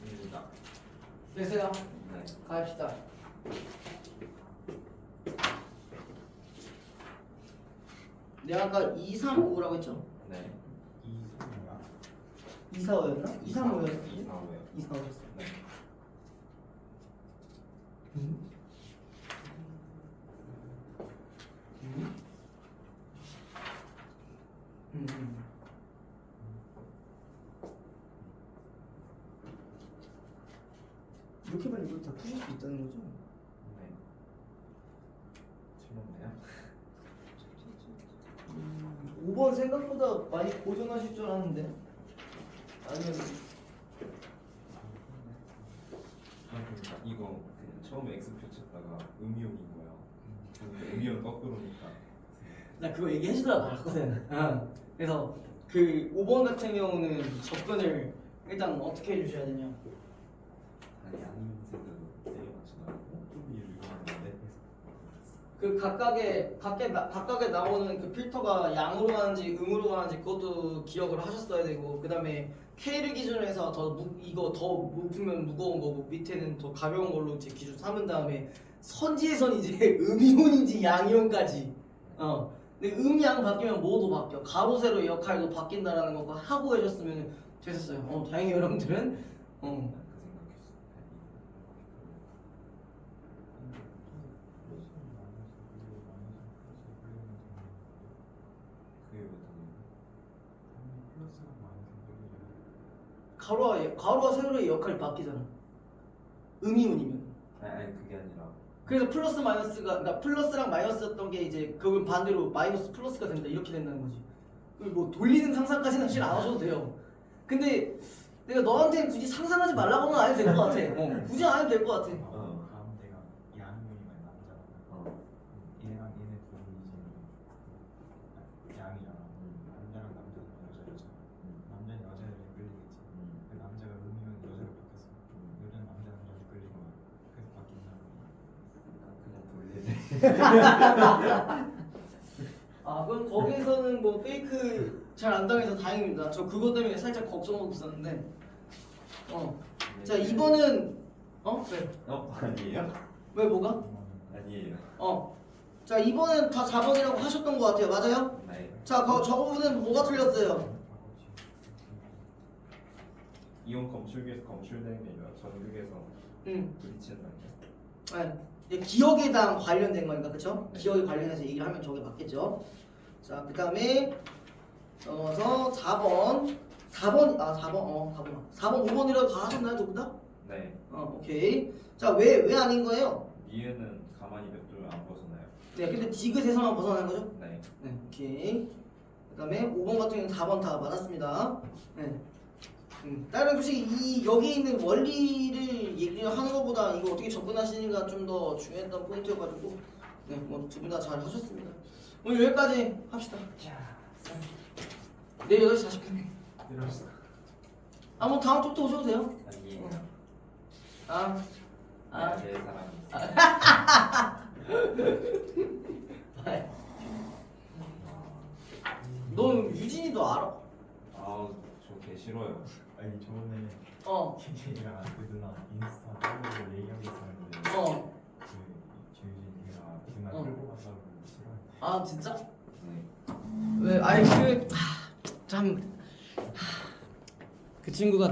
입니다. 됐어요. 네. 갑시다. 내가 아까 2, 3, 5라고 했죠? 네. 이소모야 2, 4, 5였나? 2, 3, 5였어. 2, 4, 5요. 2, 4, 5였어. 네. 이렇게 빨리 이걸 다 푸실 수 있다는 거죠? 네. 틀렸나요? 5번 생각보다 많이 고전하실 줄 알았는데 아니면 그러니까 이거 그냥 처음에 X 펼쳤다가 음이온인 거야. 근데 음이온 거꾸로니까. 나 그거 얘기해주더라 말았거든. 그래서 그 5번 같은 경우는 접근을 일단 어떻게 해주셔야 되냐. 아니 아닌지도 내가 맞추더라고. 음이온 이거 하는데. 그 각각에 나오는 그 필터가 양으로 가는지 음으로 가는지 그것도 기억을 하셨어야 되고, 그 다음에 K를 기준으로 해서 이거 더 높으면 무거운 거고 밑에는 더 가벼운 걸로 이제 기준 삼은 다음에 선지에선 이제 음이온인지 양이온까지. 근데 음양 바뀌면 뭐도 바뀌어. 가로 세로의 역할도 바뀐다라는 거 하고 해줬으면 됐었어요. 다행히 여러분들은 그 생각했어. 그게 왜 가로와 세로의 역할이 바뀌잖아. 음이온이면. 아니 그게 아니라. 그래서 플러스 마이너스가, 그러니까 플러스랑 마이너스였던 게 이제 그걸 반대로 마이너스 플러스가 된다 이렇게 된다는 거지. 뭐 돌리는 상상까지는 사실 안 하셔도 돼요. 근데 내가 너한테는 굳이 상상하지 말라고는 안 해도 될 것 같아. 굳이 안 해도 될 것 같아. 가운데가 양면이면 남자잖아. 얘랑 얘네 둘이 이제 양이잖아. 남자랑 남자는 여자잖아. 남자는 여자를 끌리겠지. 그 남자가 음이면 여자로 바뀌었어. 여자는 남자를 끌린 거야. 그래서 바뀐다. 그냥 돌리네. 그럼 거기에서는 뭐 페이크 잘 안 당해서 다행입니다. 저 그것 때문에 살짝 걱정하고 있었는데. 자 2번은 왜? 아니에요? 왜 뭐가? 아니에요. 자 2번은 다 4번이라고 하셨던 것 같아요. 맞아요? 네. 자 저 부분은 뭐가 틀렸어요? 이온 검출기에서 검출되는 게 아니라 전극에서 부딪힌다는 게. 네. 이제 기억에 대한 관련된 거니까, 그쵸? 네. 기억에 관련해서 얘기를 하면 저게 맞겠죠? 자, 그 다음에 넘어서 4번 5번이라고 다 하셨나요, 두분 다? 네. 오케이. 자, 왜 아닌 거예요? 니은은 가만히 냅두면 안 벗어나요. 네, 근데 디귿에서만 벗어난 거죠? 네. 네, 오케이. 그 다음에 5번 같은 경우는 4번 다 맞았습니다. 네. 다른 솔직히 여기 있는 원리를 얘기를 하는 것보다 이거 어떻게 접근하시는가 좀 더 중요했던 포인트여가지고, 네, 뭐 두 분 다 잘 하셨습니다. 오늘 여기까지 합시다. 내일 8시 40분. 이러시다. 뭐 다음 주부터 오셔도 돼요. 아니에요. 내 사람이. 너 유진이도 알아? 아우 저 개 싫어요. 아니 저번에 걔랑 그 누나 인스타 쪽으로 얘기하고 있었는데 그 주유진이가 누나 끌고 가서 싫어해. 진짜? 네. 왜? 아니 그 친구가